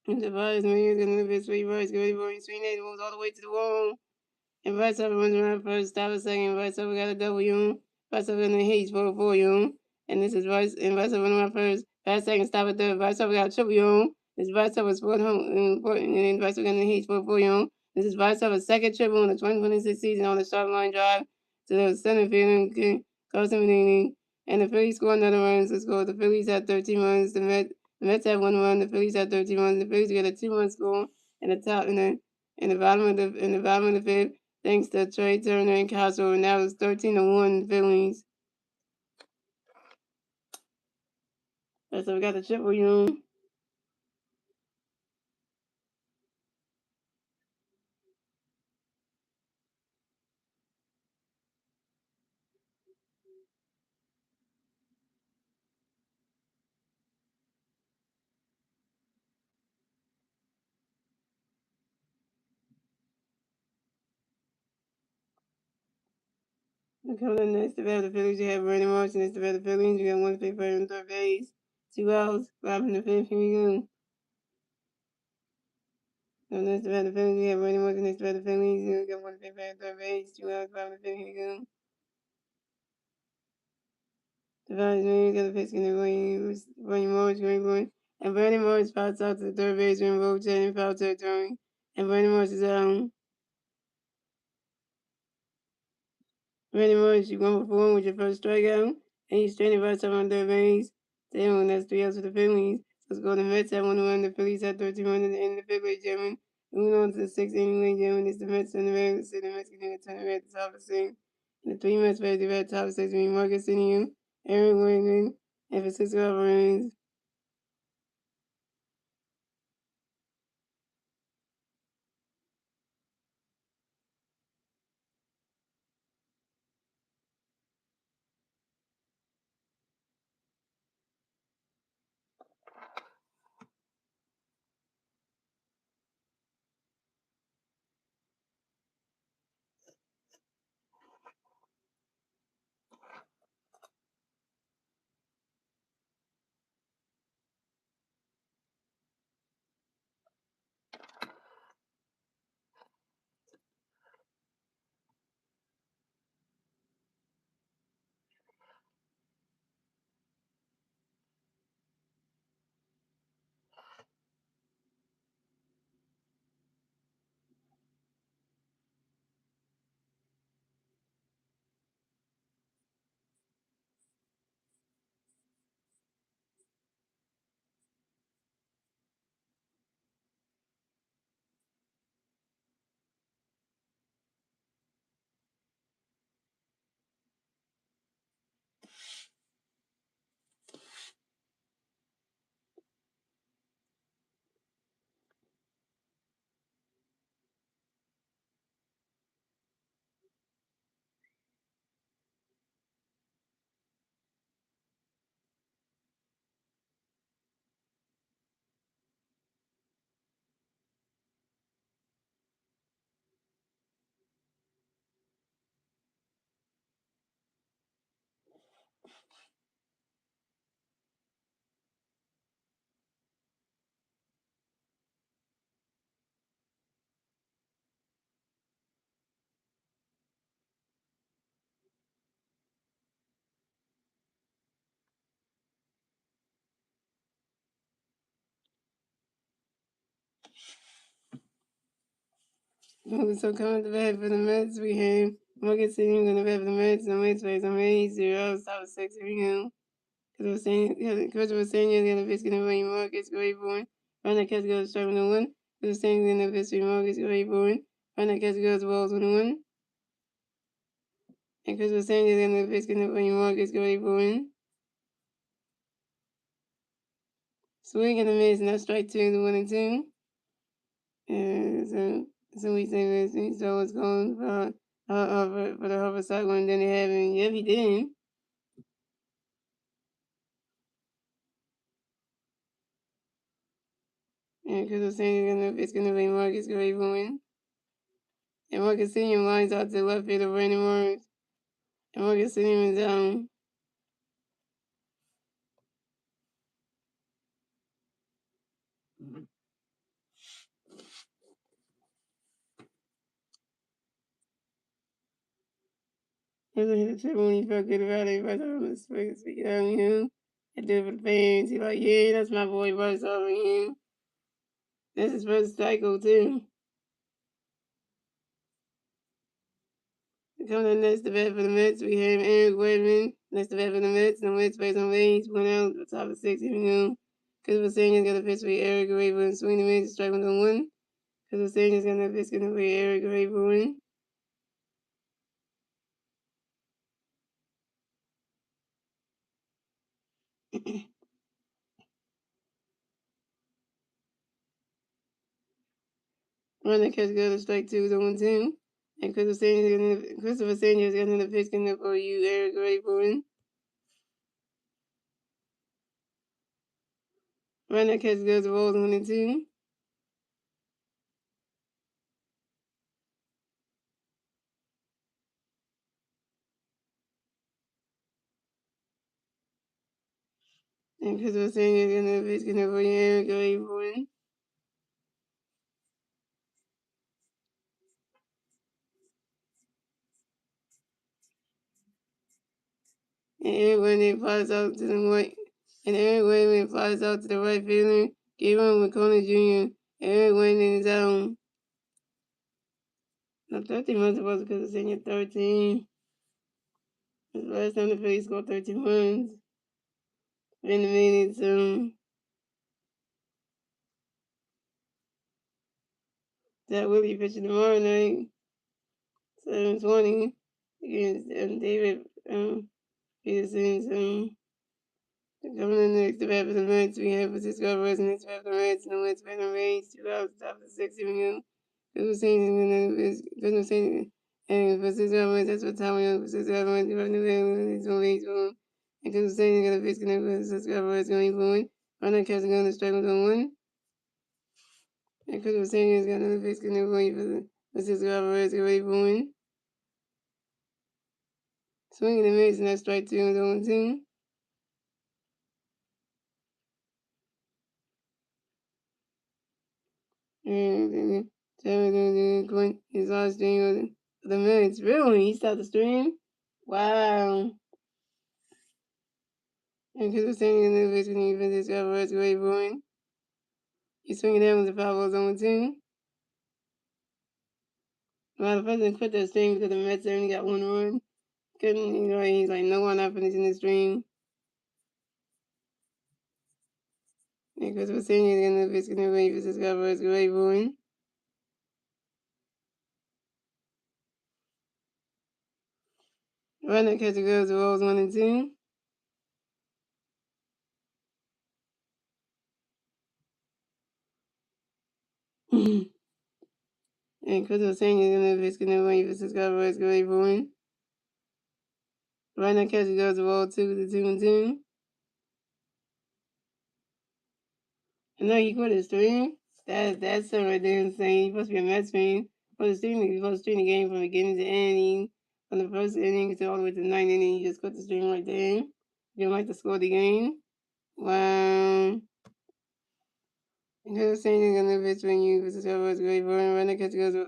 And Tobias Mayhew got the pitch to be Vice with the ball in swing and moves all the way to the wall. And Vice Upper runs around first, stop a second. Vice Upper got a W. Vice Upper in the H for 4 and this is Vice and Vice Upper running around first, fast second, stop at third. Vice Upper got a triple. This is Vice Upper's fourth home, and then Vice Upper got in the H for 4 This is Vice Upper's second triple in the 2026 season on the sharp line drive to the center field and Carson inning. And the Phillies scored another run to score. The Phillies had 13 runs. The Mets had 1 run. The Phillies had 13 runs. The Phillies got a 2-run score in the top in the bottom of the fifth. Thanks to Trey Turner and Castro, and that was 13-1 Phillies. So we got the triple room. Coming up next, to the Phillies, you have Brandon Marsh. Next, to the Phillies, you got one big player in third base. 2 outs, 5 in the 5th. Here we go. So next, to the Phillies, you have Brandon Marsh. Next, to the Phillies, you got one big player in third base. 2 outs, 5 in the 5th. Here we go. The Phillies, you got the pitch in the Brandon Marsh, great boy. And Brandon Marsh fouls out to the third base in rotating foul territory. And Brandon Marsh is out. Randy Moss, you 1 for 4 with your first strikeout, and you stranded by 7 on third base. Damn, that's 3 outs for the Phillies. Let's go. The Mets had 1 run. The Phillies had 13 runs in the end of the fifth grade, gentlemen. Moving on to the sixth inning, late, gentlemen. It's the Mets and the Reds. The Mets continue to turn the Reds top of the sixth. And the 3 Mets face the Reds top of the sixth, being Marcus Simeon, Aaron Wigman, and Francisco Alvarez. So coming to bat for the Mets, we have Morgan Senior going to bat for the Mets. No Mets plays on May 0, top 6 for him. Christopher Senior is going to pitch going to Wayne Marcus, great born. Run catch goes strike 1. Christopher Senior is going to pitch Marcus, great born. Run catch goes balls 1. And Christopher Senior is going to pitch going to Wayne Marcus, great born. Swing and a miss, and that's strike 2 to 1 and 2. And so we say this, so it's going for the Harvard cycle, and then they have him. Yep, he did. And because of saying it's gonna be Marcus Gravewood. And Marcus Senior lines out to the left field of Brandon Morris. And Marcus Senior is down. He hit a triple when he felt good about it. But I was speaking on him. I did it for the fans. He's like, yeah, that's my boy, Russ over him. That's his first cycle, too. Coming up next to bat for the Mets, we have Eric Wedman. Next to bat for the Mets, the Mets plays on range, 1 out, the top of 6, even though Christopher Senior's got a pitch for Eric Wedman, swing the Mets, strike 1. Christopher Senior's got a pitch for Eric Wedman. Run that catch goes to strike 2 to 1-2. And Christopher Senior's got another pitch coming up for you, Eric Wedman. Run that catch goes to balls 1 and 2. And Christopher Senior's got another pitch coming up for you, Eric Wedman. And Eric Wedman flies out to the right. And Eric Wedman flies out to the right fielder. Gave him with Conner Jr. Eric Wedman is out. Now 13 runs was because of senior 13. It's the last time the Phillies scored 13 runs in the minute, so that will be pitching tomorrow night, 7:20 against David Peterson. So coming in next to bat for the Mets, we have Francisco Alvarez next to bat for the Mets, and the Mets batting range 2 outs, top of the 6th inning. Francisco and Francisco Alvarez, that's what time we are. Francisco Alvarez, you have New England, he's on baseball. And Francisco Alvarez got a pitch connect with Francisco Alvarez going forward. Runner catching on the strike with 1. And Christopher Senior's got another pitch connect going for Francisco Alvarez going forward. Swinging and miss, and that's strike 2 and 1-2. And Terry going his last stream of the Mets. Really? He stopped the stream? Wow. And Christopher Senior in the pitch connect for Francisco Alvarez going forward. He's swinging down with the foul balls on 2. Well, the president quit that stream because the Mets only got 1 run. Couldn't, he's like, no one not finishing the stream. And Christopher Senior in the pitch connect for Francisco Alvarez going forward. Runner catcher goes to balls 1 and 2. And Christopher Senior in the pitch connect for Francisco Alvarez going forward. Runner catcher goes to ball 2 to 2 and 2. And now he quit his stream. That's something right there insane. He supposed to be a Mets fan. He's supposed to stream the game from beginning to end. From the first inning to all the way to the ninth inning, you just quit the stream right there. You don't like to score the game. Wow. And Christopher Senior in the pitch when you versus Alvarez great for him. Runner catcher goes to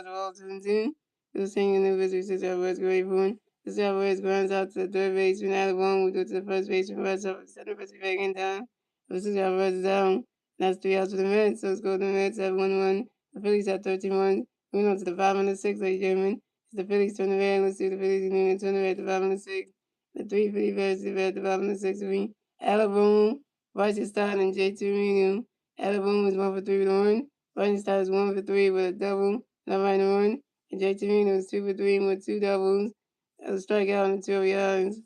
ball 2 and 2. Christopher Senior in the pitch versus Alvarez great for him. This Alvarez grounds out to the third baseman out of one. We go to the first baseman, runs up, center base back in time. This Alvarez is down. That's 3 outs for the Mets. So let's go to the Mets at 1-1. The Phillies at 13-1. Moving on to the bottom of the sixth, ladies and gentlemen. It's the Phillies turn the red. Let's see the Phillies and turn the red at the bottom of the sixth. The three Philly bats at the bottom of the sixth. Alabama, Bryson Stott, and JT Realmuto. Alabama is 1 for 3 with a run. Bryson Stott is 1 for 3 with a double, not right a run. And JT Realmuto is 2 for 3 with 2 doubles, a strikeout and 2 yards.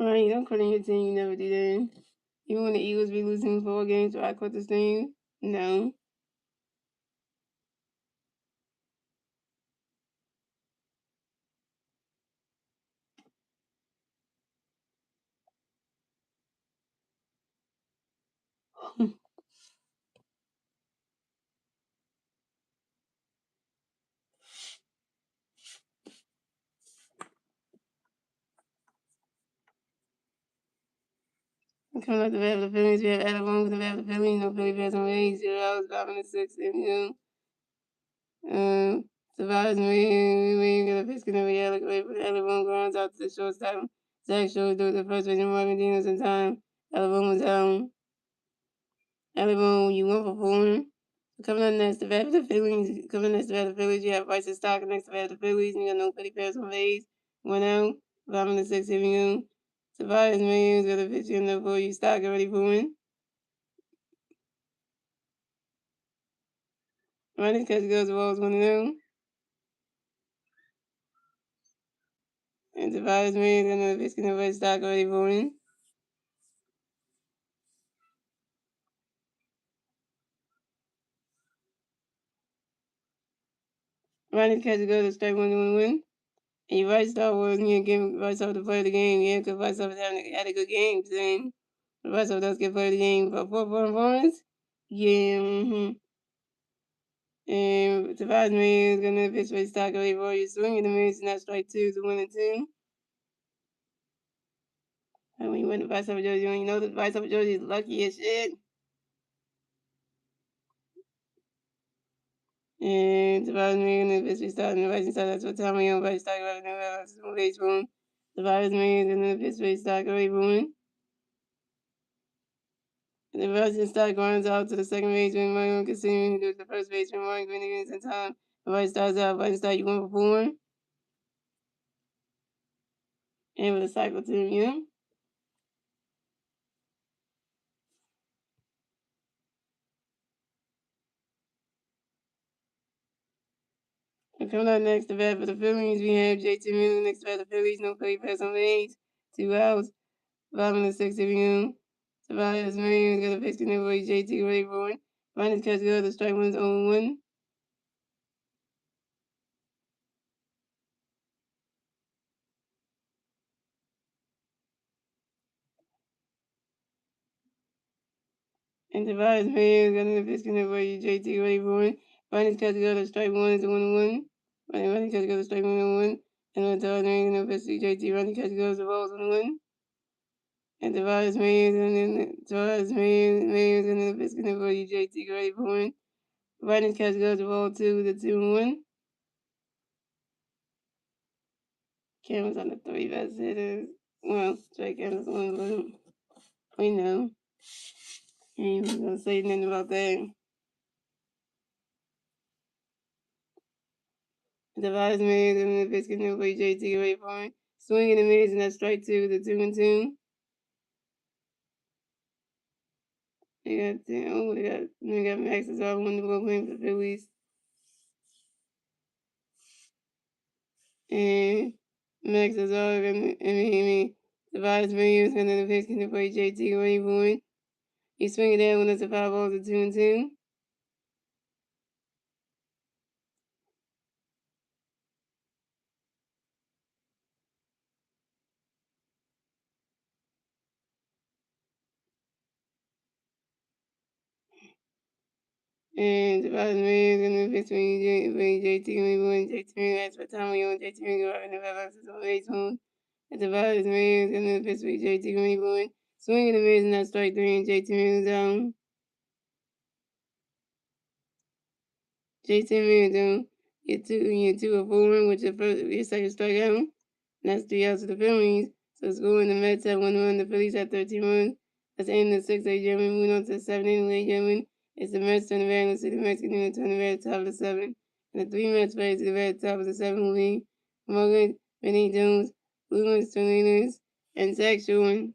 All right, you don't quit on your team. You never do that. Even when the Eagles be losing 4 games, do I quit this team? No. Coming up the bat for the Phillies, we have Alabama with the bat for the Phillies. No Philly bats on base. 0 outs, bottom of the sixth inning. Survivors, we got a pitch in every alley. Alabama grounds out to the shortstop. Zach Shores do the first baseman Marvin Dinos in time. Alabama's down. Alabama, you 1 for 4. Coming up next, the bat for the Phillies. Coming next, the bat for the Phillies, you have Bryson Stott next to the bat for the Phillies. You got no Philly bats on base. 1 out, bottom of the sixth inning. Survivors, Williams got a pitch in there for you. Stock ready for win. Running catch goes the balls 1-0. And Survivors, Williams got another pitch in there for you. Stock ready for win. Running catch goes to strike 1-1. And you right Star Wars, and you give Rice Off to play the game. Yeah, because Rice Off had a good game today. Rice Off does get play the game for 4 performance. Yeah, And Tobias Mayer is going to pitch for stock away for you. Swinging the miss, and that's strike 2 to 1-2. And when you win the Vice Off Jersey, you know the Vice Off Jersey is lucky as shit. And Tobias Mayer going to pitch for stock, and the Vice Star, that's what Tommy on Vice Stock about the baseball. Tobias Mayer is going to pitch for stock away for one. The Russian Stock runs out to the second baseman, Mario continuing to the first baseman, Mario Green in time. The right starts out, right start, you 1 for 4. And with a cycle to you. And coming up next, the bat for the Phillies, we have JT Miller next to bat the Phillies, no play pass on base, 2 outs, bottom of the sixth inning. Survivors, Marion got a pitch in there for JT ready for one. Minus catch go, the strike 1's 0-1. And Tobias Mayer got another pitch in there for JT ready for one. Minus catch go, the strike 1 is 1-1. Running catch goes strike 1-1. And on the other end, JT running catch goes the balls 1-1. And Tavares Mayers and then Mayers and then the Piscina for you, JT Gray point. Brandon catch goes to ball 2 with a 2-1. Cameron's on the 3 best hitters. Well, Drake Cameron's one of them. We know. Ain't even gonna say nothing about that. Tavares Mayers and the Piscina for you, JT Gray point. Swinging and miss, and that's strike 2 with a 2-2. They got Max is all one to go playing for the Phillies. And Max is all Tavares Mayers and then the Piscina for you, JT Gray point. He's swinging that one, that's a 5 balls to 2-2. And Tavares Mayers and then between JT and JT that's what time we on JT and the Red is on base home. And Tavares Mayers and then between JT and swinging the miss and that's strike 3 and JT down. JT down. Get two a 4-1 with your second strikeout. And that's 3 outs to the Phillies. So scoring the Mets at 1-1, the Phillies at 13 runs. That's the end of the 6th, gentlemen. Moving on to the 7th inning, ladies and gentlemen. It's the Mets turn the red. Let's see the Mets continue to turn the red top of the 7th. And the 3 Mets players to the red top of the 7th league. Morgan, Benny Jones, Lewis Tornadoes, and Zach Shulin.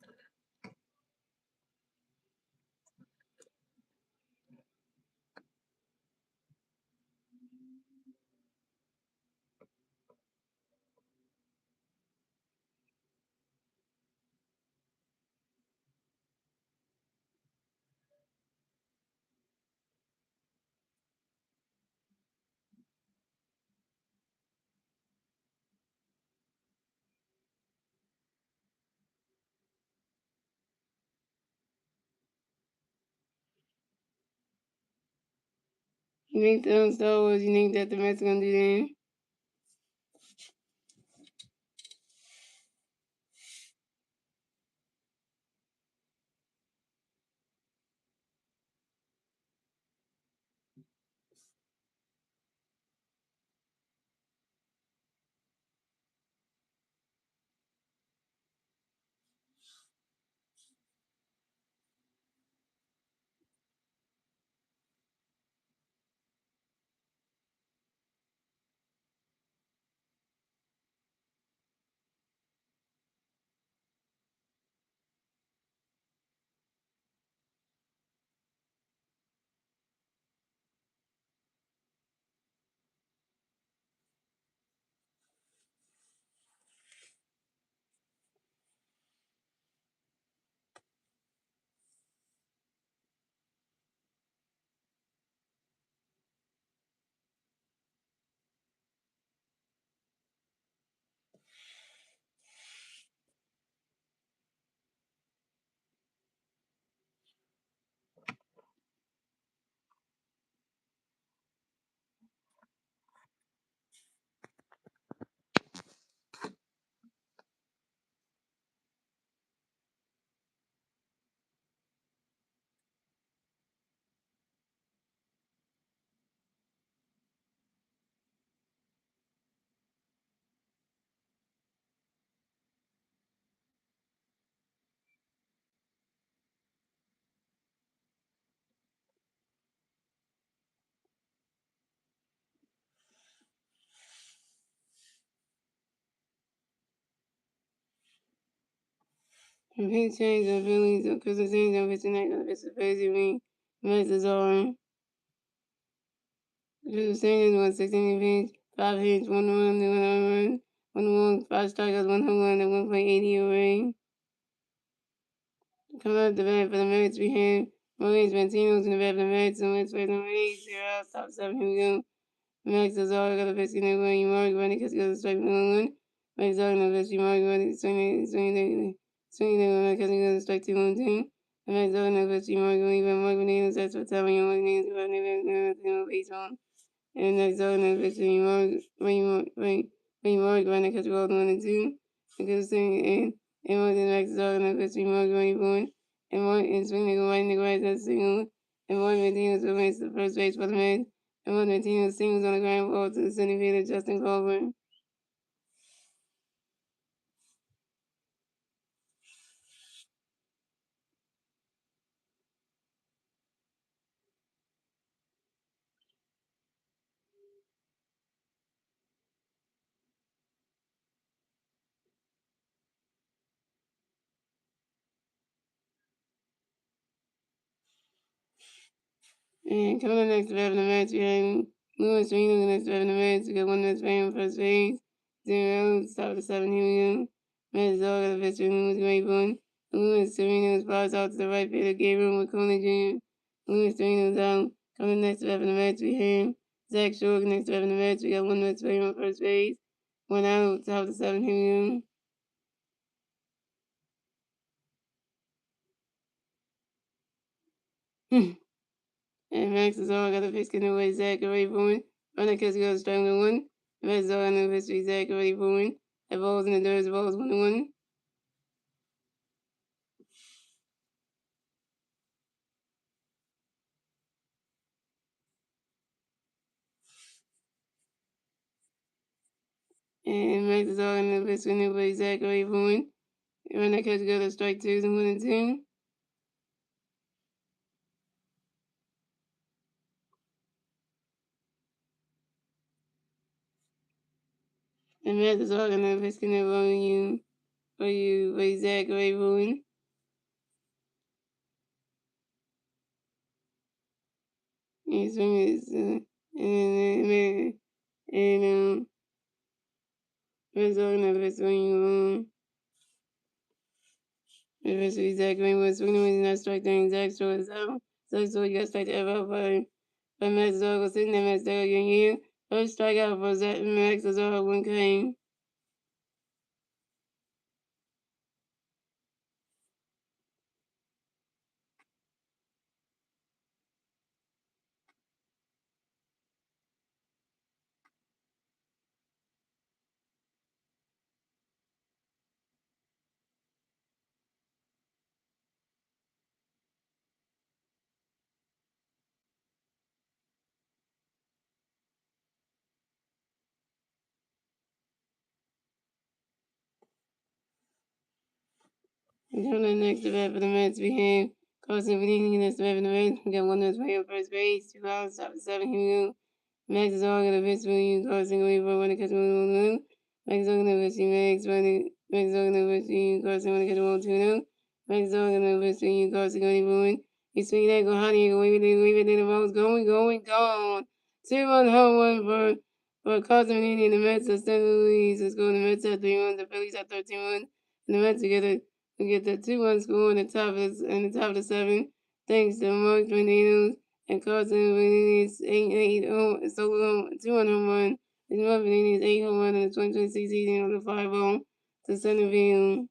You think the Star Wars, you think that the Mets are going to do that? If he changed the Phillies, because the team's going to tonight, going to be crazy wing. Mets is all. The Singers won 16 games, 5 hits, 1 run, 1 run, 1 walk, 5 strikeouts, 1 home run, and 1.80 ERA. Coming up the bat for the Mets, we have Maurice Ventino's in the bat for the Mets, and Mets play number 8, 0 out, top 7, here we go. Max is all got the best in the running, Mark running, because he got a strike 1. Max is all in the best, Mark running, swinging, because he got a strike 2-1. And Max is all in the best, Mark running, Mark running, that's what time you want to running, baseball. And next on the between Mark running because we're all 1 and 2. Because and and one in Max dog and the pitch remote going born, and one in swinging right in the grass as single, and one Martinez remains the first base for the Mets, and one Martinez singles on the ground ball to the center fielder Justin Colburn. And coming up next to having the match, we have Lewis Reno next to having the match. We got one that's playing first base. 0 top of the 7th. Here we go. Matt Zorga, the pitcher, Lewis Rayburn. Lewis Sereno flies out to the right fielder, Gabriel McConaughey Jr. Lewis Sereno's out. Coming next to having the match, we have Zach Shore next to having the match. We got one that's playing on first base. One out, top of the 7th. Here we go. And Max is all got a pitch getting away Zach Rayburn. Runner catch goes strong to one. Max is all got a pitch Zach Rayburn. The balls in the dirt, the balls 1-1. And Max is all in the pitch getting away Zach Rayburn. Runner catch goes to strike 2 and 1-2. And Max is all in the pitch getting away by Zach Rayburn. And swing is and Max is all in the pitch going Eventually, Zach Green was swinging with not strike during Zach Short out. So he got strike ever by Max Zorgo sitting there. Max Zorgo getting here. First strikeout for Zach Max Zorgo when came. Until the next event for the Mets became Carson Venini next event for the Mets. We got one that's playing on first base, 2 outs, top of 7. Here we go. Max is all gonna pitch for you, Carson going for one to catch one. Max is all gonna pitch you, Max is all gonna pitch you, Carson want to catch 1-2. Max is all gonna pitch for you, Carson going for one. He's swinging that, go honey, go wave it, the ball's gone. 2-1 home run for Carson Venini and the Mets of St. Louis. Let's go. The Mets at 3-1, the Phillies at 13-1, and the Mets together. We get the 2-1 score in the top of the 7th. Thanks to Mark Tornadoes and Carson Venini's 8 home solo home 2-1 home run. And Mark Venini's 8 home run in the 2026 season on the 5-0 to Centerville.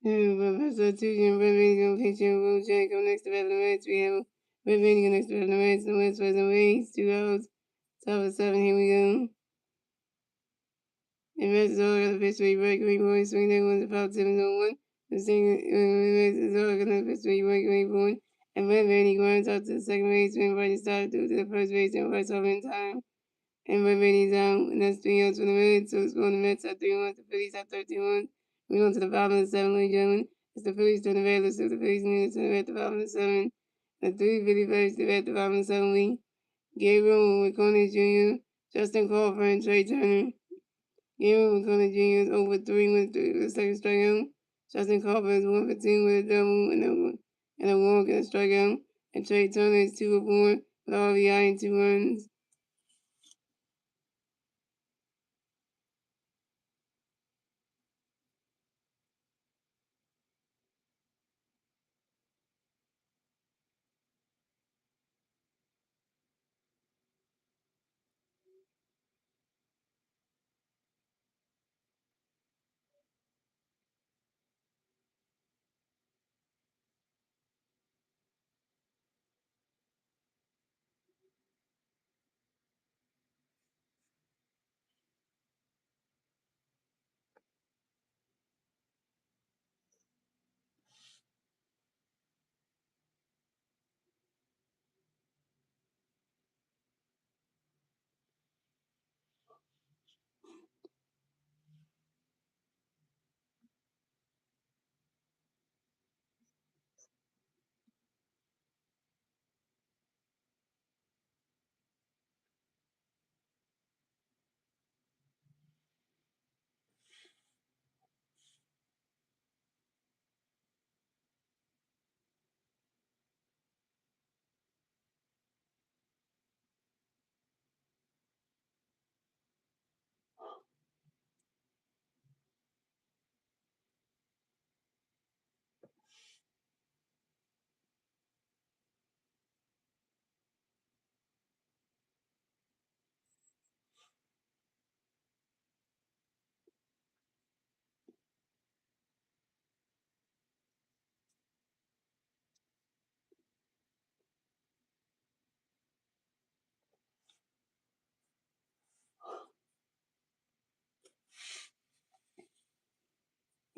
And Professor Tucson, Red Rainigo, pitching, Will Jack, go next to Beverly Reds. We have Red Rainigo next to Beverly Reds. The West West and Waves, 2 outs, top of 7. Here we go. And Reds is all got the pitch to break, Green Boy, swing that one's about 7-1. The same Reds is all got the pitch to break, Green Boy. And Red Rainy grounds out to the second base, when Brady started through to the first base and right off in time. And Red Rainy's out, and that's 3 outs for the Reds. So it's going to the Mets at 3-1, the Phillies at 13-1. We're going to the bottom of the 7th, ladies and gentlemen. It's the Phillies turn the Reds, let's see the Phillies need to at the bottom of the 7th. The 3 Philly players to at the bottom of the 7th. Gabriel McConaughey Jr., Justin Crawford, and Trey Turner. Gabriel McConaughey Jr. is over 3 with the second strikeout. Justin Crawford is 1 for 2 with a double and a walk and a strikeout. And Trey Turner is 2 for 4 with RBI and 2 runs.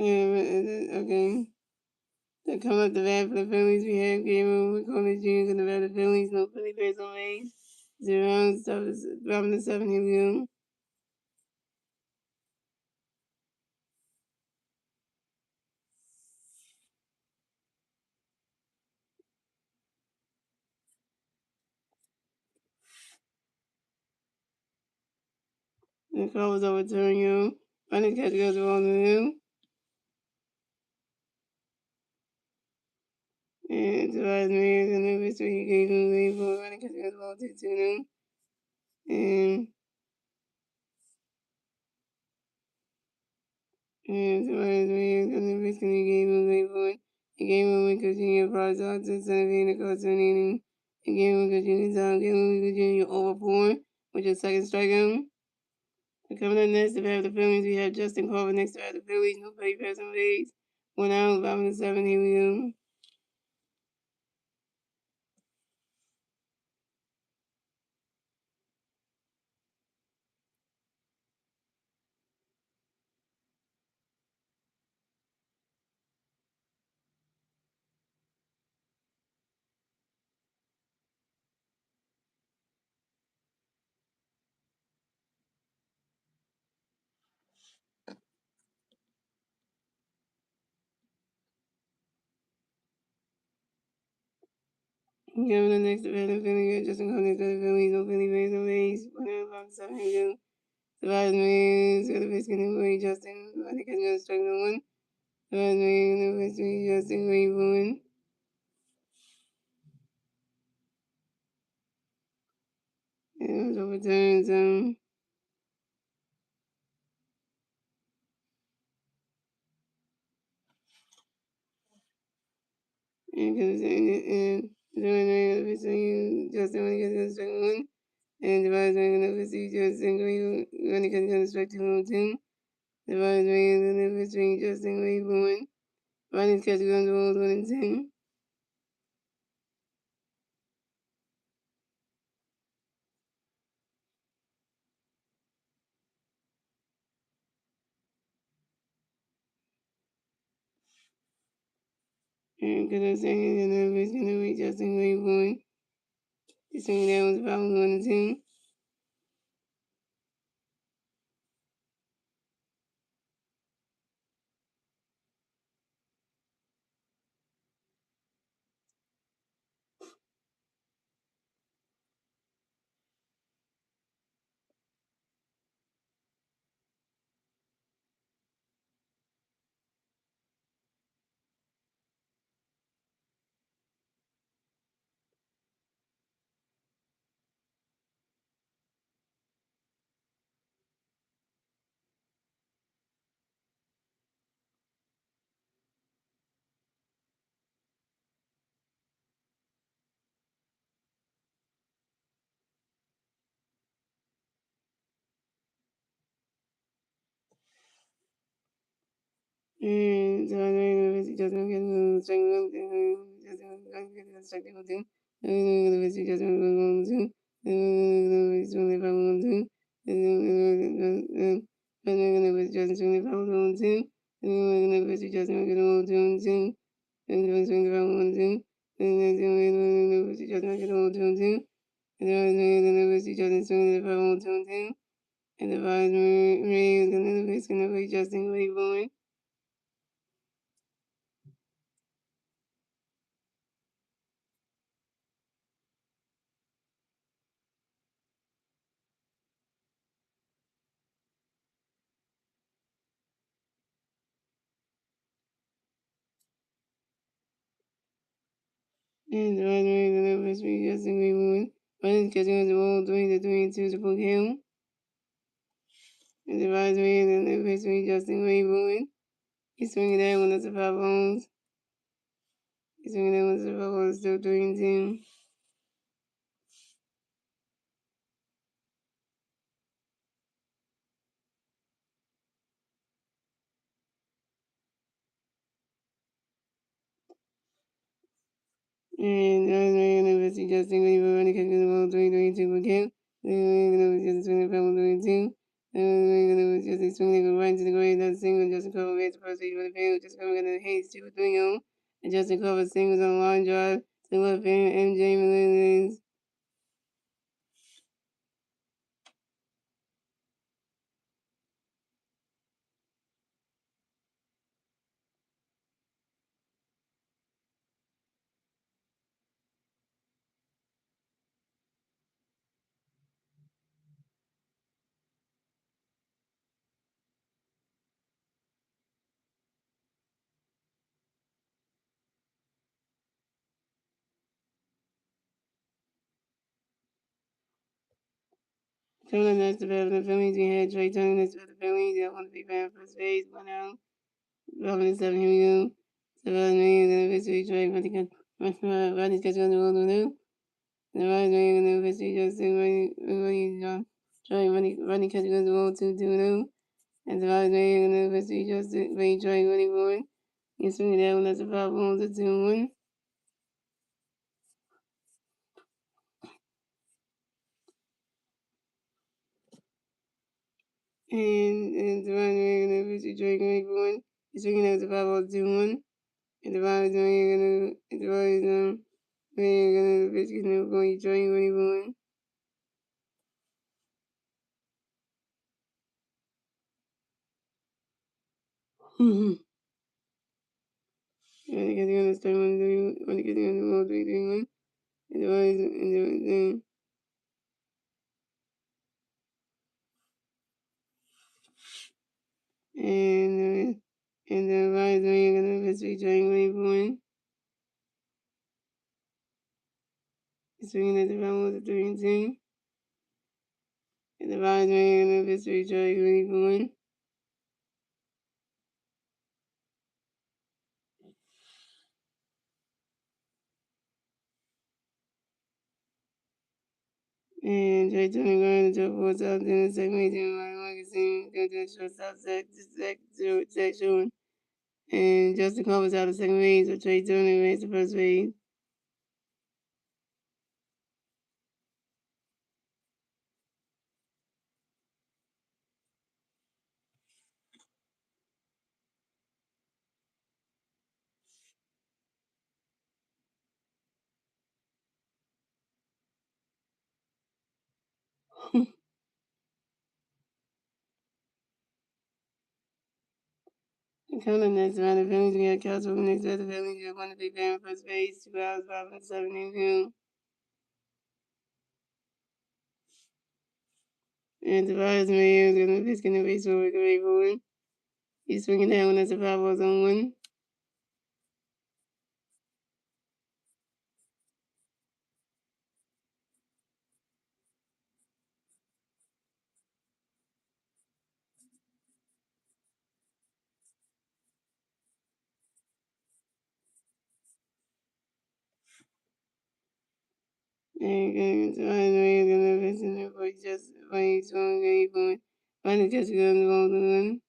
Okay. To come up the bat for the Phillies, we have Gabriel McCormick Jr. in the bat for the Phillies. No Philly base on base. 0 stuff is dropping to 7. Here we go. The call was overturned, yo. Running catch goes to Walter Hill. And Tobias Mayer in the victory gave him the lead for running catch goes to Walter 2 And Tobias Mayer in the victory gave him the lead for it. The game will continue prize out to 7 across the inning. The game will continue down. Game will continue over 4, which is second strikeout. Coming up next, if we have the Phillies, we have Justin Corbin next to the Phillies. Nobody passing base. 1 out, 5 to 7. Here we go. Coming up next, if we have the Phillies, Justin Corbin next to the Phillies. No Philly passing base. 1 out, 5 to 7. Here we go. Surprise man, got the base getting away. Justin, I think it's gonna strike no one. Surprise man, the base Justin, where you going? It was overturned. And Justin, when he gets gonna strike one. And Surprise man, gonna see Justin, when he gonna strike 2 The Rise Rangers and the Mystery Justin Wayborn. Riding catch guns rolls 1 and 10. And good of saying and the Mystery Justin Wayborn. This thing that was about 1 and 10. And so I know the Justin getting the strike one. Justin getting the strike 2. And the Mystery Justin was 1 and 2. And the Mystery 1 and 2. And the Mystery Justin 1 and 2. And the Mystery Justin getting 2 and 2. And the Mystery 1 and 2. And the Mystery Justin getting 2 and 2. And the Mystery Justin swinging the 5 on 2 and 2. And the Vice Ray is going to be going to Justin Wayborn. And the Vice Ray is going to be Justin Wayborn. Running catching the ball 20 to 22 to full count. And the Vice Ray is going to be Justin Wayborn. He's swinging that one that's a 5 bones. He's swinging that one that's a 5 bones, still 3 and 2. And the Vice Ray is going to be Justin Wayborn running catching the ball 20 to 22 full count. And the Vice Ray is going to be Justin Wayborn 22. Just swinging right into the grave. That's single. Justin Cover made the first base for the field. Just coming in the Hayes 2-3 and Justin Cover singles on line drive to left field. MJ Melendez. Turner next to bat for the Phillies. We had Trey Turner next to the Phillies. That one to be batting first base. 1 out. 7 here we go. 7 million in the victory. Trey Rodney's catching on the road new. The Rodney's million in the victory. Justin Rodney catching on the road 2-2 and the Rodney's million in the victory. Justin Trey Rodney going. He's swinging that one. That's a 5-1 to 2-1. And the Rodney's million in the victory. Trey Rodney going. He's swinging that with a 5-0 to 2-1. And the Rodney's million in the Rodney's million in the victory. Going. Trey Rodney going. When they get the understand when they get the under roll 3-3-1. And the Rise and the Rise are gonna victory triangle point. Swinging at the round with the 3-10. And the Rise are gonna victory triangle point. And Trey Tony going to 4 south in the second base in my magazine. Then shortstop Zach Showing. And Justin Culver's out of second base, so Trey Tony makes the first base. Coming next round, the Phillies got Castro next to the Phillies. You're going to be playing first base, 2 hours, 5 and 7 innings. And the Rise man is going to be going to be so great for him. He's swinging that one as the 5 was on 1. And the Rise man is going to be sitting for just when he's swinging great for him. Finally catch a gun on the 1.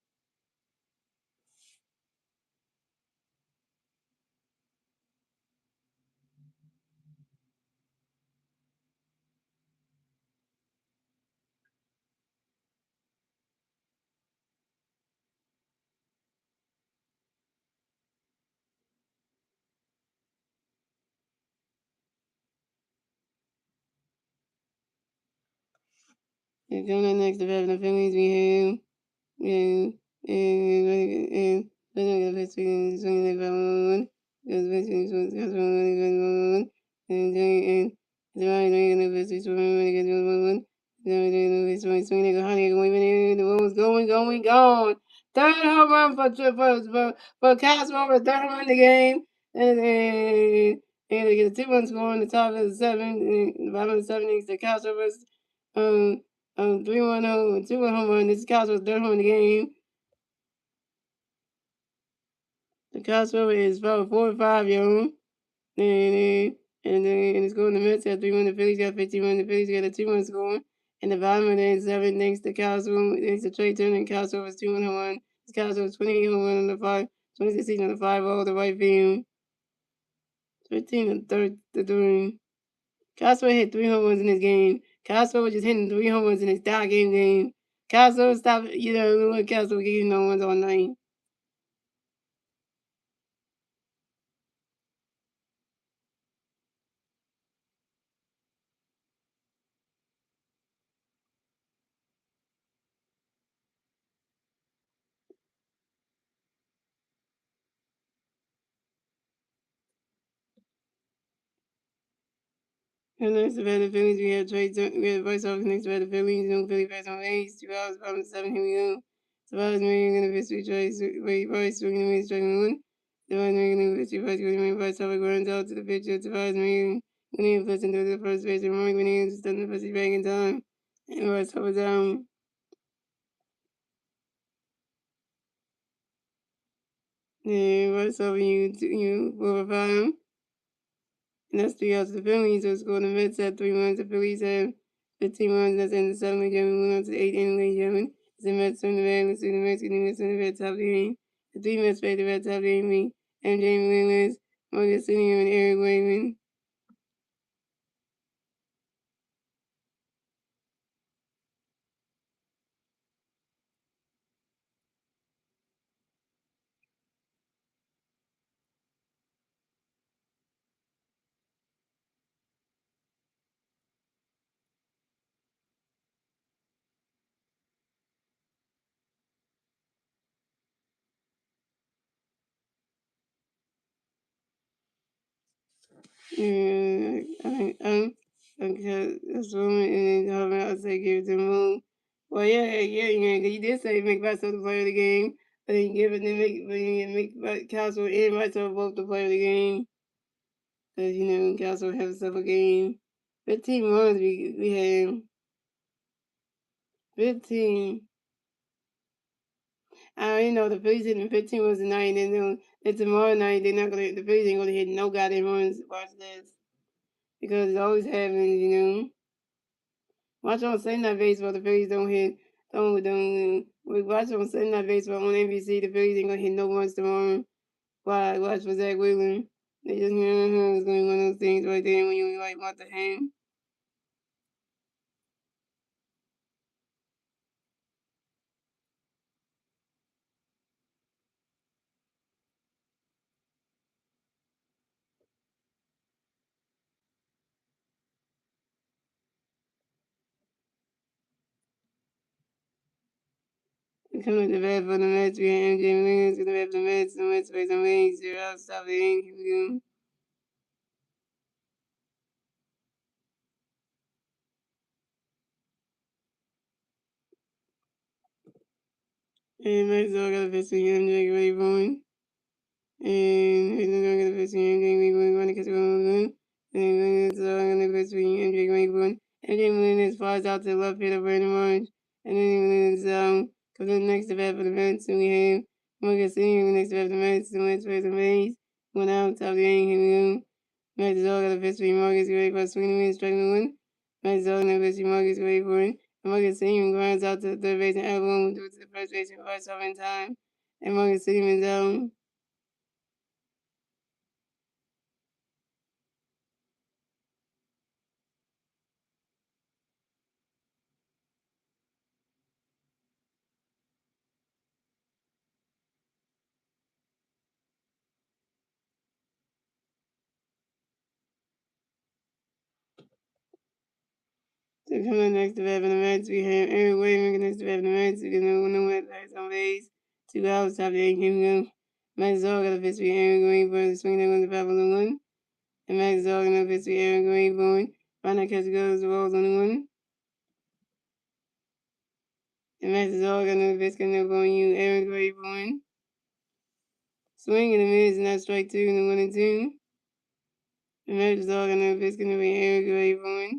And coming next to the Phillies, we have and then I got this swinging the 5 on 1. Because basically, so it's got one. And the Rise man is going to be swinging the 1. Swinging the honey going in. The ball was going, gone. Third home run for Castro, the third run in the game. And they get a 2-1 score in the top of the 7. And the bottom of the 7 innings, the Castro versus 3-1 home, 2-1 home run. This is Castro's third home in the game. The Castro is about 4-5, yo. And it's going to Mets at 3-1. The Phillies got 51. The Phillies got a 2-1 score. And the bottom of the 7 thanks to Castro. Thanks to Trey Turner and Castro was 2-1 home run. Castro was 28 home run on the 5. 26 season on the 5 all the right field. 13 and 3. Castro hit 3 home runs in this game. Castro was just hitting 3 home runs in his die game. Castle stop. You know what Castle getting no ones all night. And next about the Phillies, we have we have voice off next about the Phillies, no Philly fans on A's, 2 hours, 5 7, here we go. Survivors Marion gonna miss three choice, wait, voice, we're gonna miss striking one. Survivors Marion gonna miss three voice, we're gonna miss over runs out to the pitcher, Survivors Marion gonna flips into the first base, and Marion gonna just done the first back in time. And voice over down. Yeah, voice over you, over 5. And that's 3 outs to the Phillies, who scored the Mets at 3 runs. The Phillies have 15 runs. That's in the 7th German. Moving on to the 8th inning, German. The Mets from the Red. Let's see the Mets getting this in the Red top of the inning. The 3 Mets played the Red top of the inning. MJ Williams, Morgan Senior, and Eric Wayman. Yeah, because that's woman, and then I say give it to Moon. Well, yeah. You did say make myself the player of the game, but then give it to make Castle and myself both the player of the game. Because, Castle have himself a game. 15 runs we had. 15. I already know the Phillies hitting 15 runs tonight, and tomorrow night the Phillies ain't gonna hit no goddamn runs. Watch this. Because it always happens. Watch on Sunday Night Baseball, the Phillies don't, we watch on Sunday Night Baseball on NBC, the Phillies ain't gonna hit no runs tomorrow. Watch for Zach Wheeler. They just, it's gonna be one of those things right there when you like want the hand. Coming to bat for the Mets, we have MJ Williams going to bat for the Mets face on wings, 0 stop the inning. And Mets all got a pitch to MJ Grayboy. And he's not going to pitch to MJ Grayboy, going to catch one. And it's all going to pitch to MJ Grayboy. MJ Williams flies out to the left field of Brandon Marsh. And then Williams comes in next to bat for the Mets, and we have Morgan Senior next to bat for the Mets face on wings. 1 out, top of the inning, here we go. Max Dog got a pitch for Marcus ready for swinging away, striking one. Max Dog got a pitch for Marcus ready for it. And Marcus Senior grinds out to the third base and everyone will do it to the first base and first off in time. And Marcus Senior is down. So coming up next to bat for the Mets, we have Eric Wayman next to bat for the Mets. We can know no one that's on base. 2 outs, top of the eighth, here we go. Max Dog got a pitch for Aaron Green for the swing that went to 5-1. And Max Dog got a pitch for Aaron Green for it. Final catch goes, the rolls on the one. And Max Dog got another pitch coming up on you, Aaron Green for it. Swing and a miss, and that's strike 2 and the 1-2. And Max Dog got another pitch coming up on Aaron Green for it.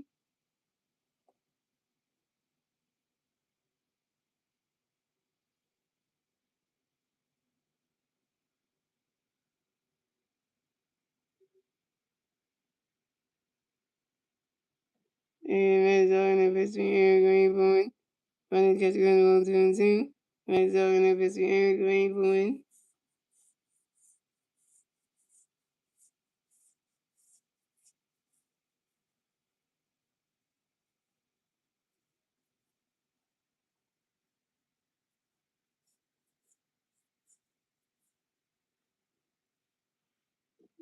And Max Dog got another pitch coming Aaron Green for it. Final catch goes, the 2-2. Max Dog got another pitch coming Aaron Green for it.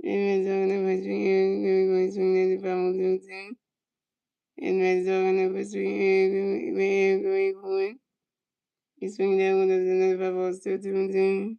And red zone number three, Eric going swing at the bottom of the team. And red zone number three, Eric going. He swing that one as another five ball still to the team.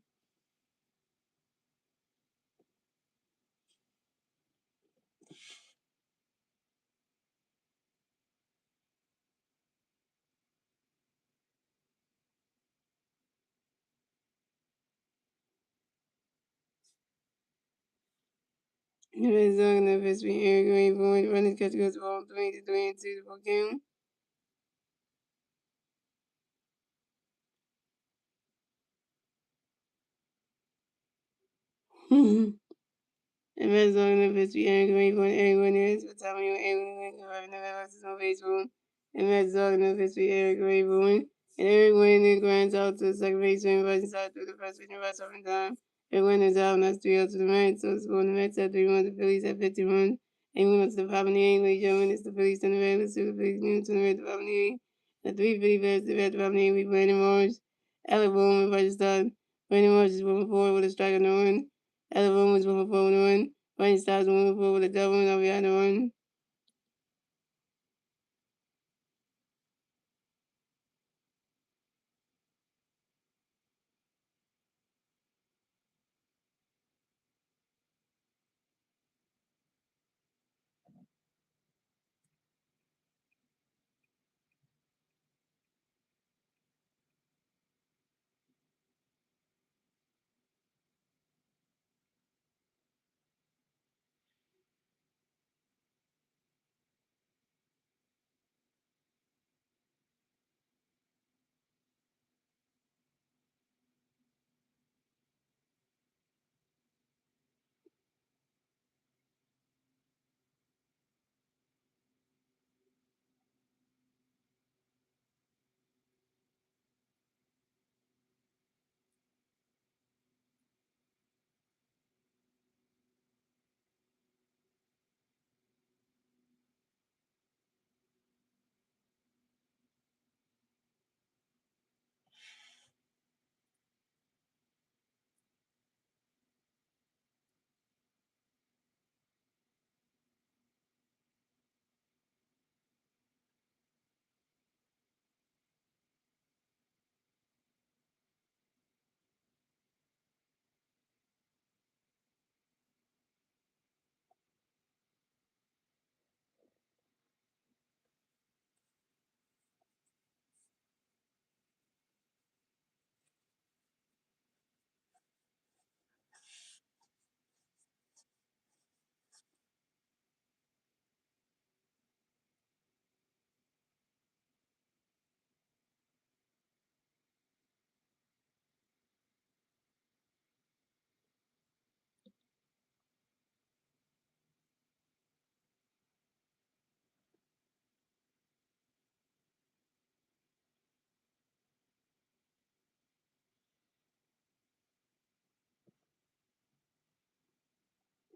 And red zone number three, Eric going. Running catch goes ball 3 and 2 the ball game. And red zone number three, Eric winners for Tommy Eric winning on baseball. And red zone number three, Eric Wayne. And Eric Wayne grinds out to the second base and runs inside through the first pitch and runs up and down. Eric Wayne is out, and that's 3 out to the right. So it's going the Mets at 3-1, the Phillies at 51. And we went to the top of the 8th, ladies and gentlemen. It's the Phillies to the red. Let's do the Phillies new to the red, the top of the 8th. The three Philly bats, the red, the top of the 8th. We Brandon Morris, Alec Bowman, first start. Brandon Morris is moving forward with a strike on the one. Alec Bowman was moving forward with a one. Running Stars moving forward with a double, and I'll be on the run.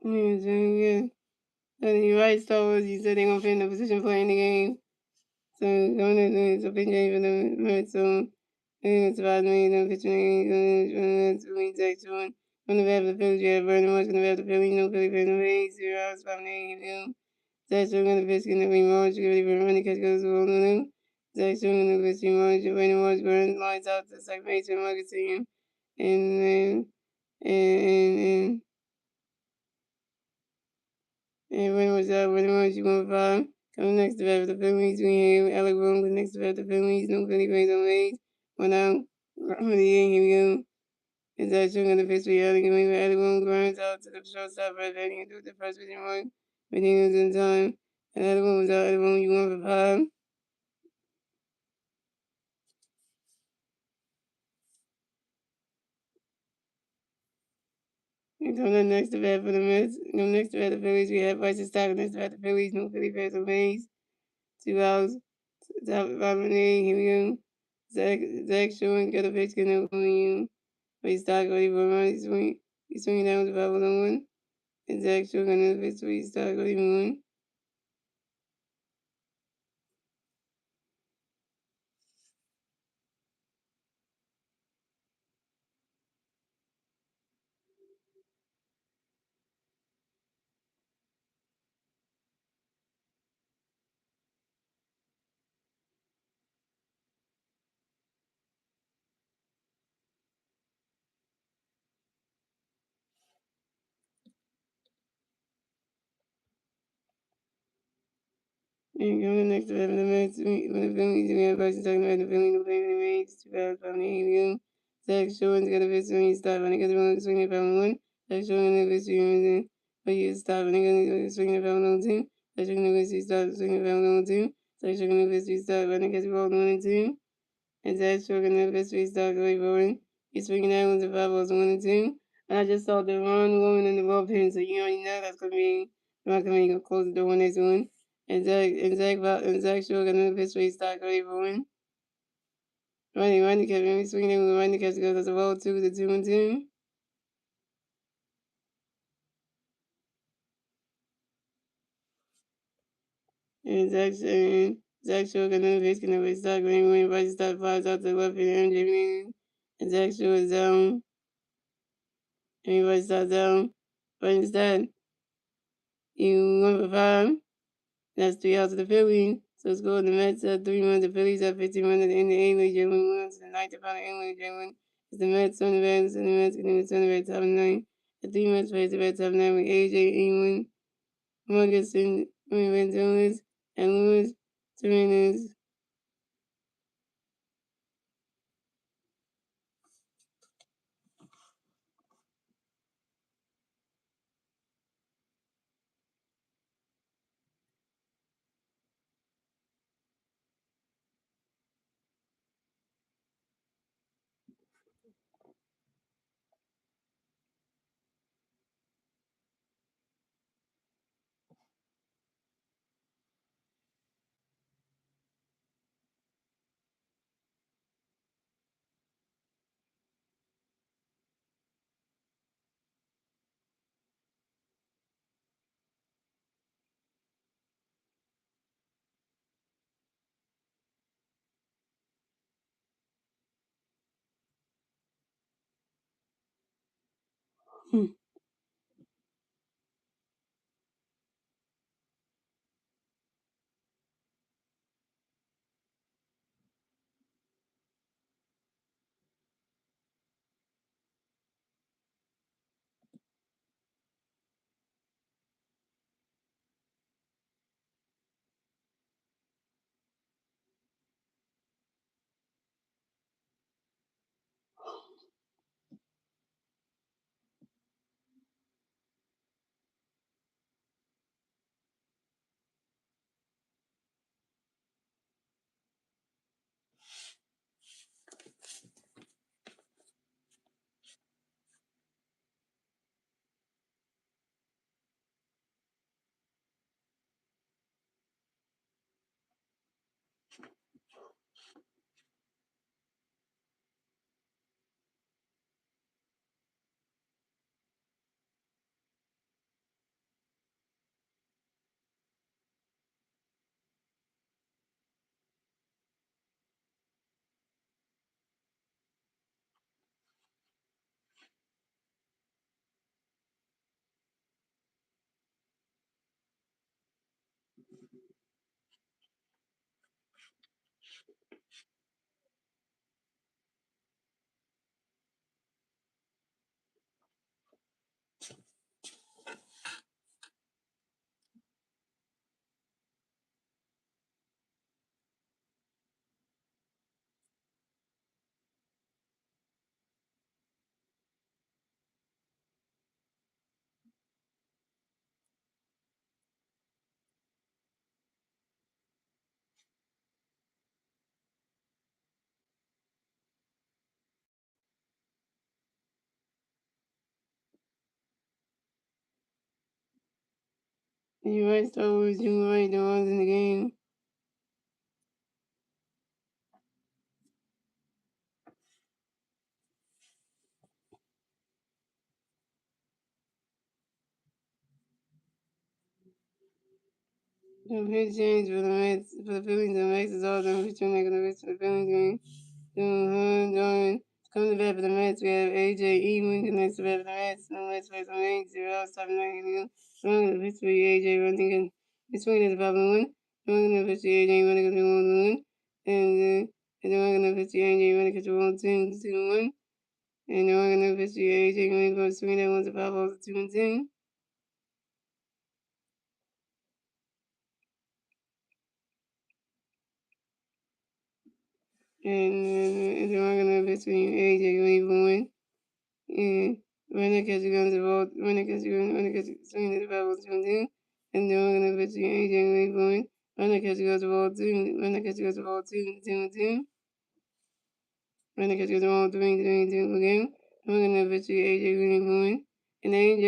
Yeah, so yeah. And you're right, Star Wars. You said they're gonna fit in the position playing the game. So going to the big game for the Mets. So it's about me. Them pitching to me. Take one. From the back of the Phillies, you have Vernon Marsh. From the back of the Phillies, no Philly fan, no eight 0 hours, 5 Zach Sherman on the pitch, getting every Marsh. Get ready for running catch goes on them. Zach Sherman on the pitch, Marsh. Vernon Marsh lines out to second base and Marcus team. And then and when was that? When was you going five? Coming next to bat for the Phillies, we have Alec Boone. Next to bat for the Phillies, no Philly fans on base. One out. From the end, here we go. Is that showing on the pitch for Alec Boone? Alec Boone grinds out to the shortstop for batting and do the first pitch and mark. But he was in time. And Alec Boone was out. Alec Boone, you won for five. And coming next to bat for the Mets. Come next to bat the Phillies, we have Bryce Stock. Next to bat the Phillies, no Philly fans on base. 2 outs. Top of 5 here we go. Zach showing got a pitch, getting up on you. But he's stuck ready for run. He's swinging down with the 5-1. And Zach showing another pitch, so he's stuck ready for run. And going next to the Mets, when the Phillies, we have person talking about the Phillies, the Phillies, the Phillies, 2008, Zach Showing got a bit when he stopped, and I got the one swinging from one. Zach Showing the bit swinging, but he stopped, and I got the swinging from one team. Zach Showing the bit stopped, swinging from one team. Zach Showing the bit stopped, and I got the ball one team. And Zach Showing the bit stopped, going forward. He's swinging out with the five balls one team. And I just saw the run going in the bullpen, so you already know that's gonna be, not gonna be close to the one next one. And Zach Shore got another pitch where he started going for one. Running kept him swinging with running catch goes as a roll two to 2-2. And Zach Shore got another pitch, and he started going when Bryce started flies out to the left and MJ and Zach Shore is down. And everybody starts down. But instead, you went for five. That's 3 outs of the Phillies. So score the Mets at 3 runs, the Phillies at 15 runs in the 8th. Jalen wins the ninth final inning. Jalen is the Mets on the Reds, and the Mets getting the Sun Reds top 9. The three Mets face the Reds top 9 with AJ England, Muggerson, Jones, and Luis Torres. You might start with you might the ones in the game. The pitch change for the Mets, for the Phillies and Mets is all done pitching making the pitch for the Phillies game. John, come to bat for the Mets. We have AJ Ewan connects to bat for the Mets. The Mets face on 8-0, 7-9. Strong the pitch for AJ running and he's swinging at the 5-1. Strong the pitch for AJ running at the 1-1. And strong the pitch for AJ running at the 1-2-1. And strong the pitch for AJ running for swinging at 1-5 balls 2-10. And the one gonna between AJ Green and running catch guns the ball, running catch swinging the ball to him, and the one gonna between AJ Green running catch guns the ball to running catch guns the ball to running catch guns the ball to again. One gonna between AJ Green and AJ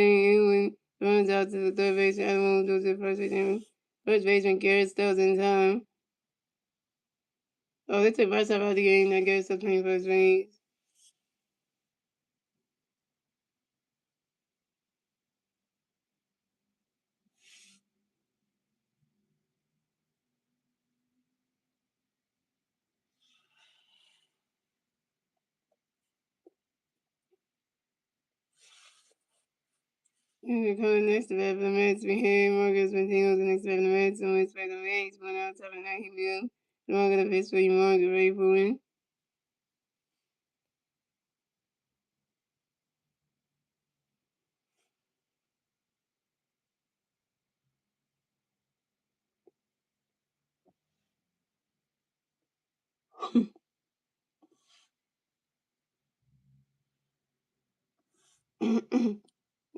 Green runs out to the third base. I don't want to do the first baseman. First baseman Garrett Stills in time. Oh, they took Bryce out of the game. I guess up 21st base. Coming next to bat for the Mets, we have Marcus Martinez the next bat for the Mets. On his back of the Mets, one out, top of the ninth, he will. The one gonna pitch for you, Mark, ready for win.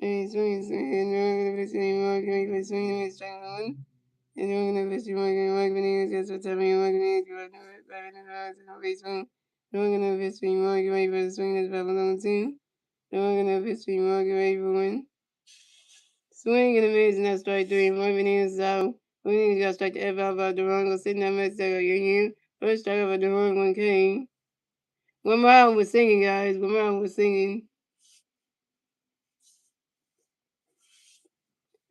And he's swinging, and the one gonna pitch for you, Mark, ready for swing, and strike one. And the one gonna pitch for you, Mark Martinez, guess what time you Mark Martinez, you are doing 5 in the baseball. The one gonna pitch for you, Mark, ready for the swing, that's 5-1-2. The one gonna pitch for you, Mark, ready for win. Swing and a miss, and that's strike three. Marvin is out. Williams got strike the F out by Durango, sitting that mess there again. First strike of Durango one came. One round was singing, guys. One round was singing.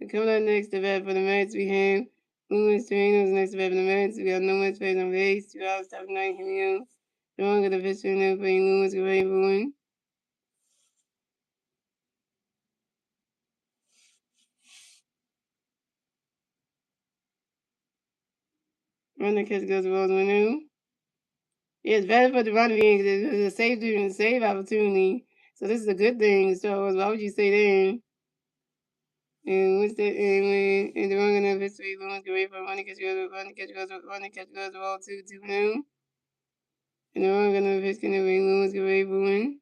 And coming up next to bat for the Mets, we have Luis Torino's next to bat for the Mets. We got no much space on base. 2 outs, top 9 Camille. Durango the pitcher, and then playing Lewis, get ready for one. Runner catch goes to Rose Winnow. Yeah, it's better for the runner being it's a save opportunity. So this is a good thing. So why would you say then? And what's that? And the wrong enough history, Lawrence get away from running catch goes, ball 2 now. And the wrong enough history, Lawrence get away from one.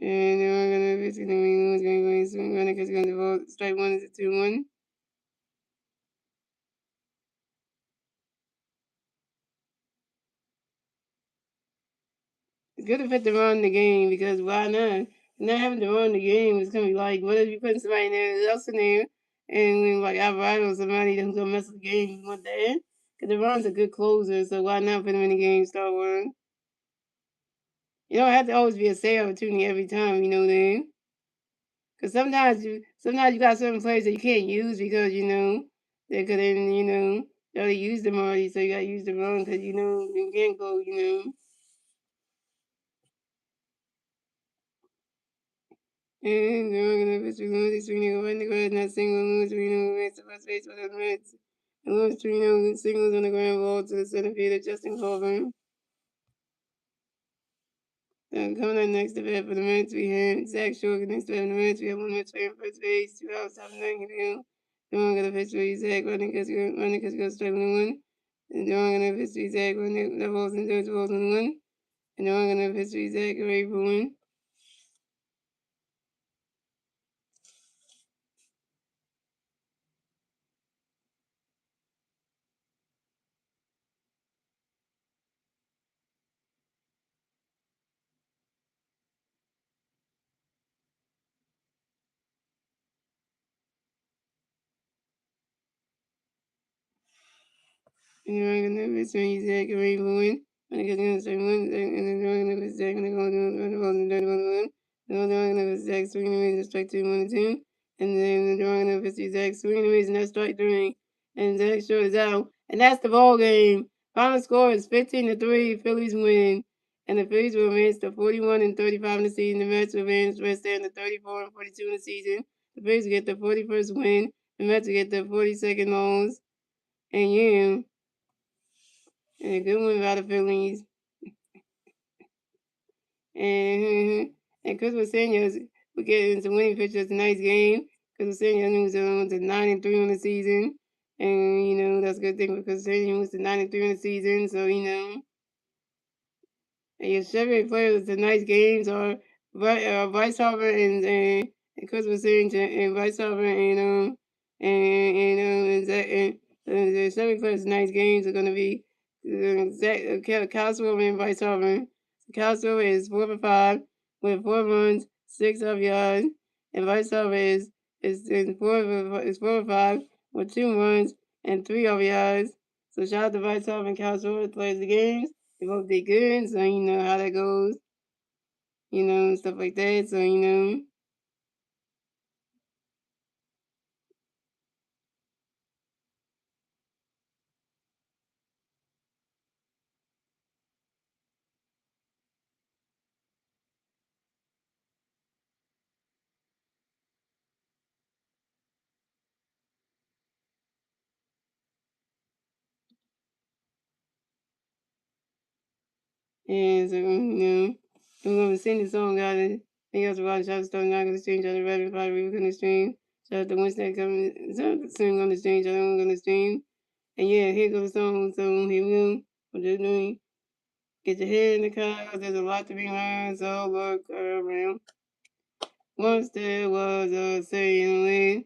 And the wrong enough history, Lawrence going to swing, running catch goes, ball strike one is a 2-1. It's good if to run the game because why not? Not having to run the game is gonna be like, what if you put somebody else in there and when like Alvarado or somebody who's gonna mess up the game, you want that? Because the run's a good closer, so why not put him in the game, start one? You don't have to always be a save opportunity every time, you know that? Because sometimes you got certain players that you can't use because they could they already used them already, so you gotta use the run because you can't go. And they're gonna pitch Luis Torino right in the ground, not single. Luis Torino makes the first base for the Mets. And Luis Torino singles on the ground ball to the center fielder, Justin Colburn. Coming up next to bat for the Mets, we have Zach Short. Next to bat for the Mets, we have one Mets player on first base, 2 outs, top 9 hill. The one gonna pitch for Zach, running because he goes strike one. And the one gonna pitch for Zach, running the balls and thirds, balls and one. And the one gonna pitch for Zach, ready for one. And you're gonna miss when you say great one. And I guess gonna say one, and then you're gonna miss second, and go to the ball, and then one. And then you're gonna miss Zach swing and miss strike 2-1-2. And then you're gonna miss Zach swing and miss and that's strike 3. And Zach short is out. And that's the ball game. Final score is 15-3. Phillies win. And the Phillies will advance to 41-35 in the season. The Mets will advance rest there to 34-42 in the season. The Phillies will get the 41st win. The Mets will get the 42nd loss. And yeah. And a good one by the Phillies. And Chris was saying we get into winning picture tonight's game because the San Antonio was to 9-3 on the season, and that's a good thing because San Antonio was to 9-3 on the season. So and your Chevy players of tonight's games are Vice Hopper and Christmas and Vice Hopper and Zach and the Chevy players of tonight's games are going to be Castro and Vice Hopper. Castro is 4 for 5 with 4 runs, 6 yards, and Vice Hopper is 4 for 5 with 2 runs and 3 yards. So shout out to Vice Hopper and Castro who plays the games. They both did good, so you know how that goes, and stuff like that. So and so I'm gonna sing the song out. Thank you guys for watching. Shout out to Stone Knock on the stream. Shout out to Rabbit Potty Reeve on the stream. Shout out to Winston coming sing on the stream. Shout out to on the stream. And yeah, here goes the song. So here we go. We're just doing. Get your head in the clouds. There's a lot to be learned. So look around. Once there was a sailing,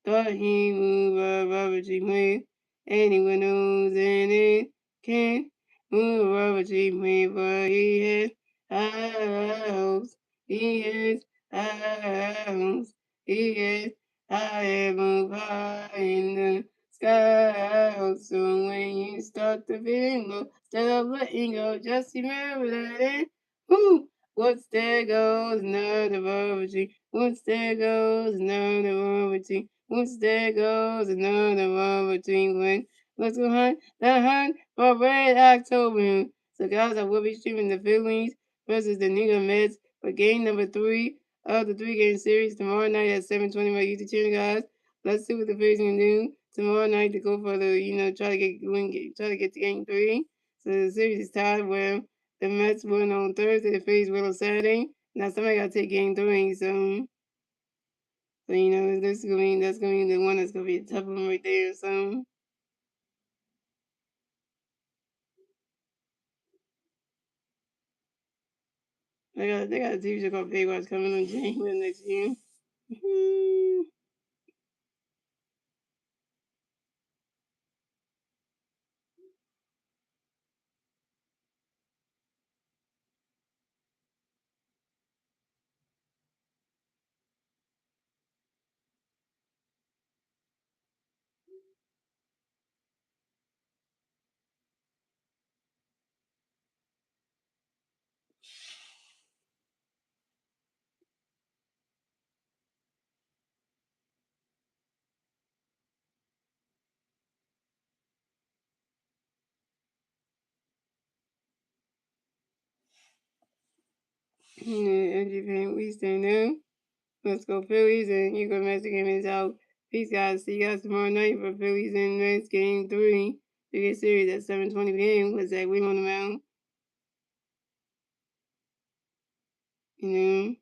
thought he moved a rubber tree plane. Anyone knows and it can move a rubber tree plane, but he has house. He has house. He has I am up high in the sky. So when you start to feel low, instead of letting go, just remember that it. Woo! Once there goes another poverty. Once there goes another poverty. Once there goes another poverty. When let's go hunt the hunt for Red October. So guys, I will be streaming the Phillies versus the New York Mets for game number 3 of the 3-game series tomorrow night at 7:20 my YouTube channel, guys. Let's see what the Phillies can do tomorrow night to go for the try to try to get to game 3. So the series is tied where the Mets won on Thursday. The Phillies won on Saturday. Now somebody got to take game 3. So this is gonna be that's gonna be the one that's gonna be a tough one right there. So they got a TV show called Baywatch coming on January next year. LG fan, we stay now. Let's go Phillies and you go Mets game is out. Peace guys. See you guys tomorrow night for Phillies and Mets game 3. To get series at 7:20 p.m. with Zach Wing on the mound.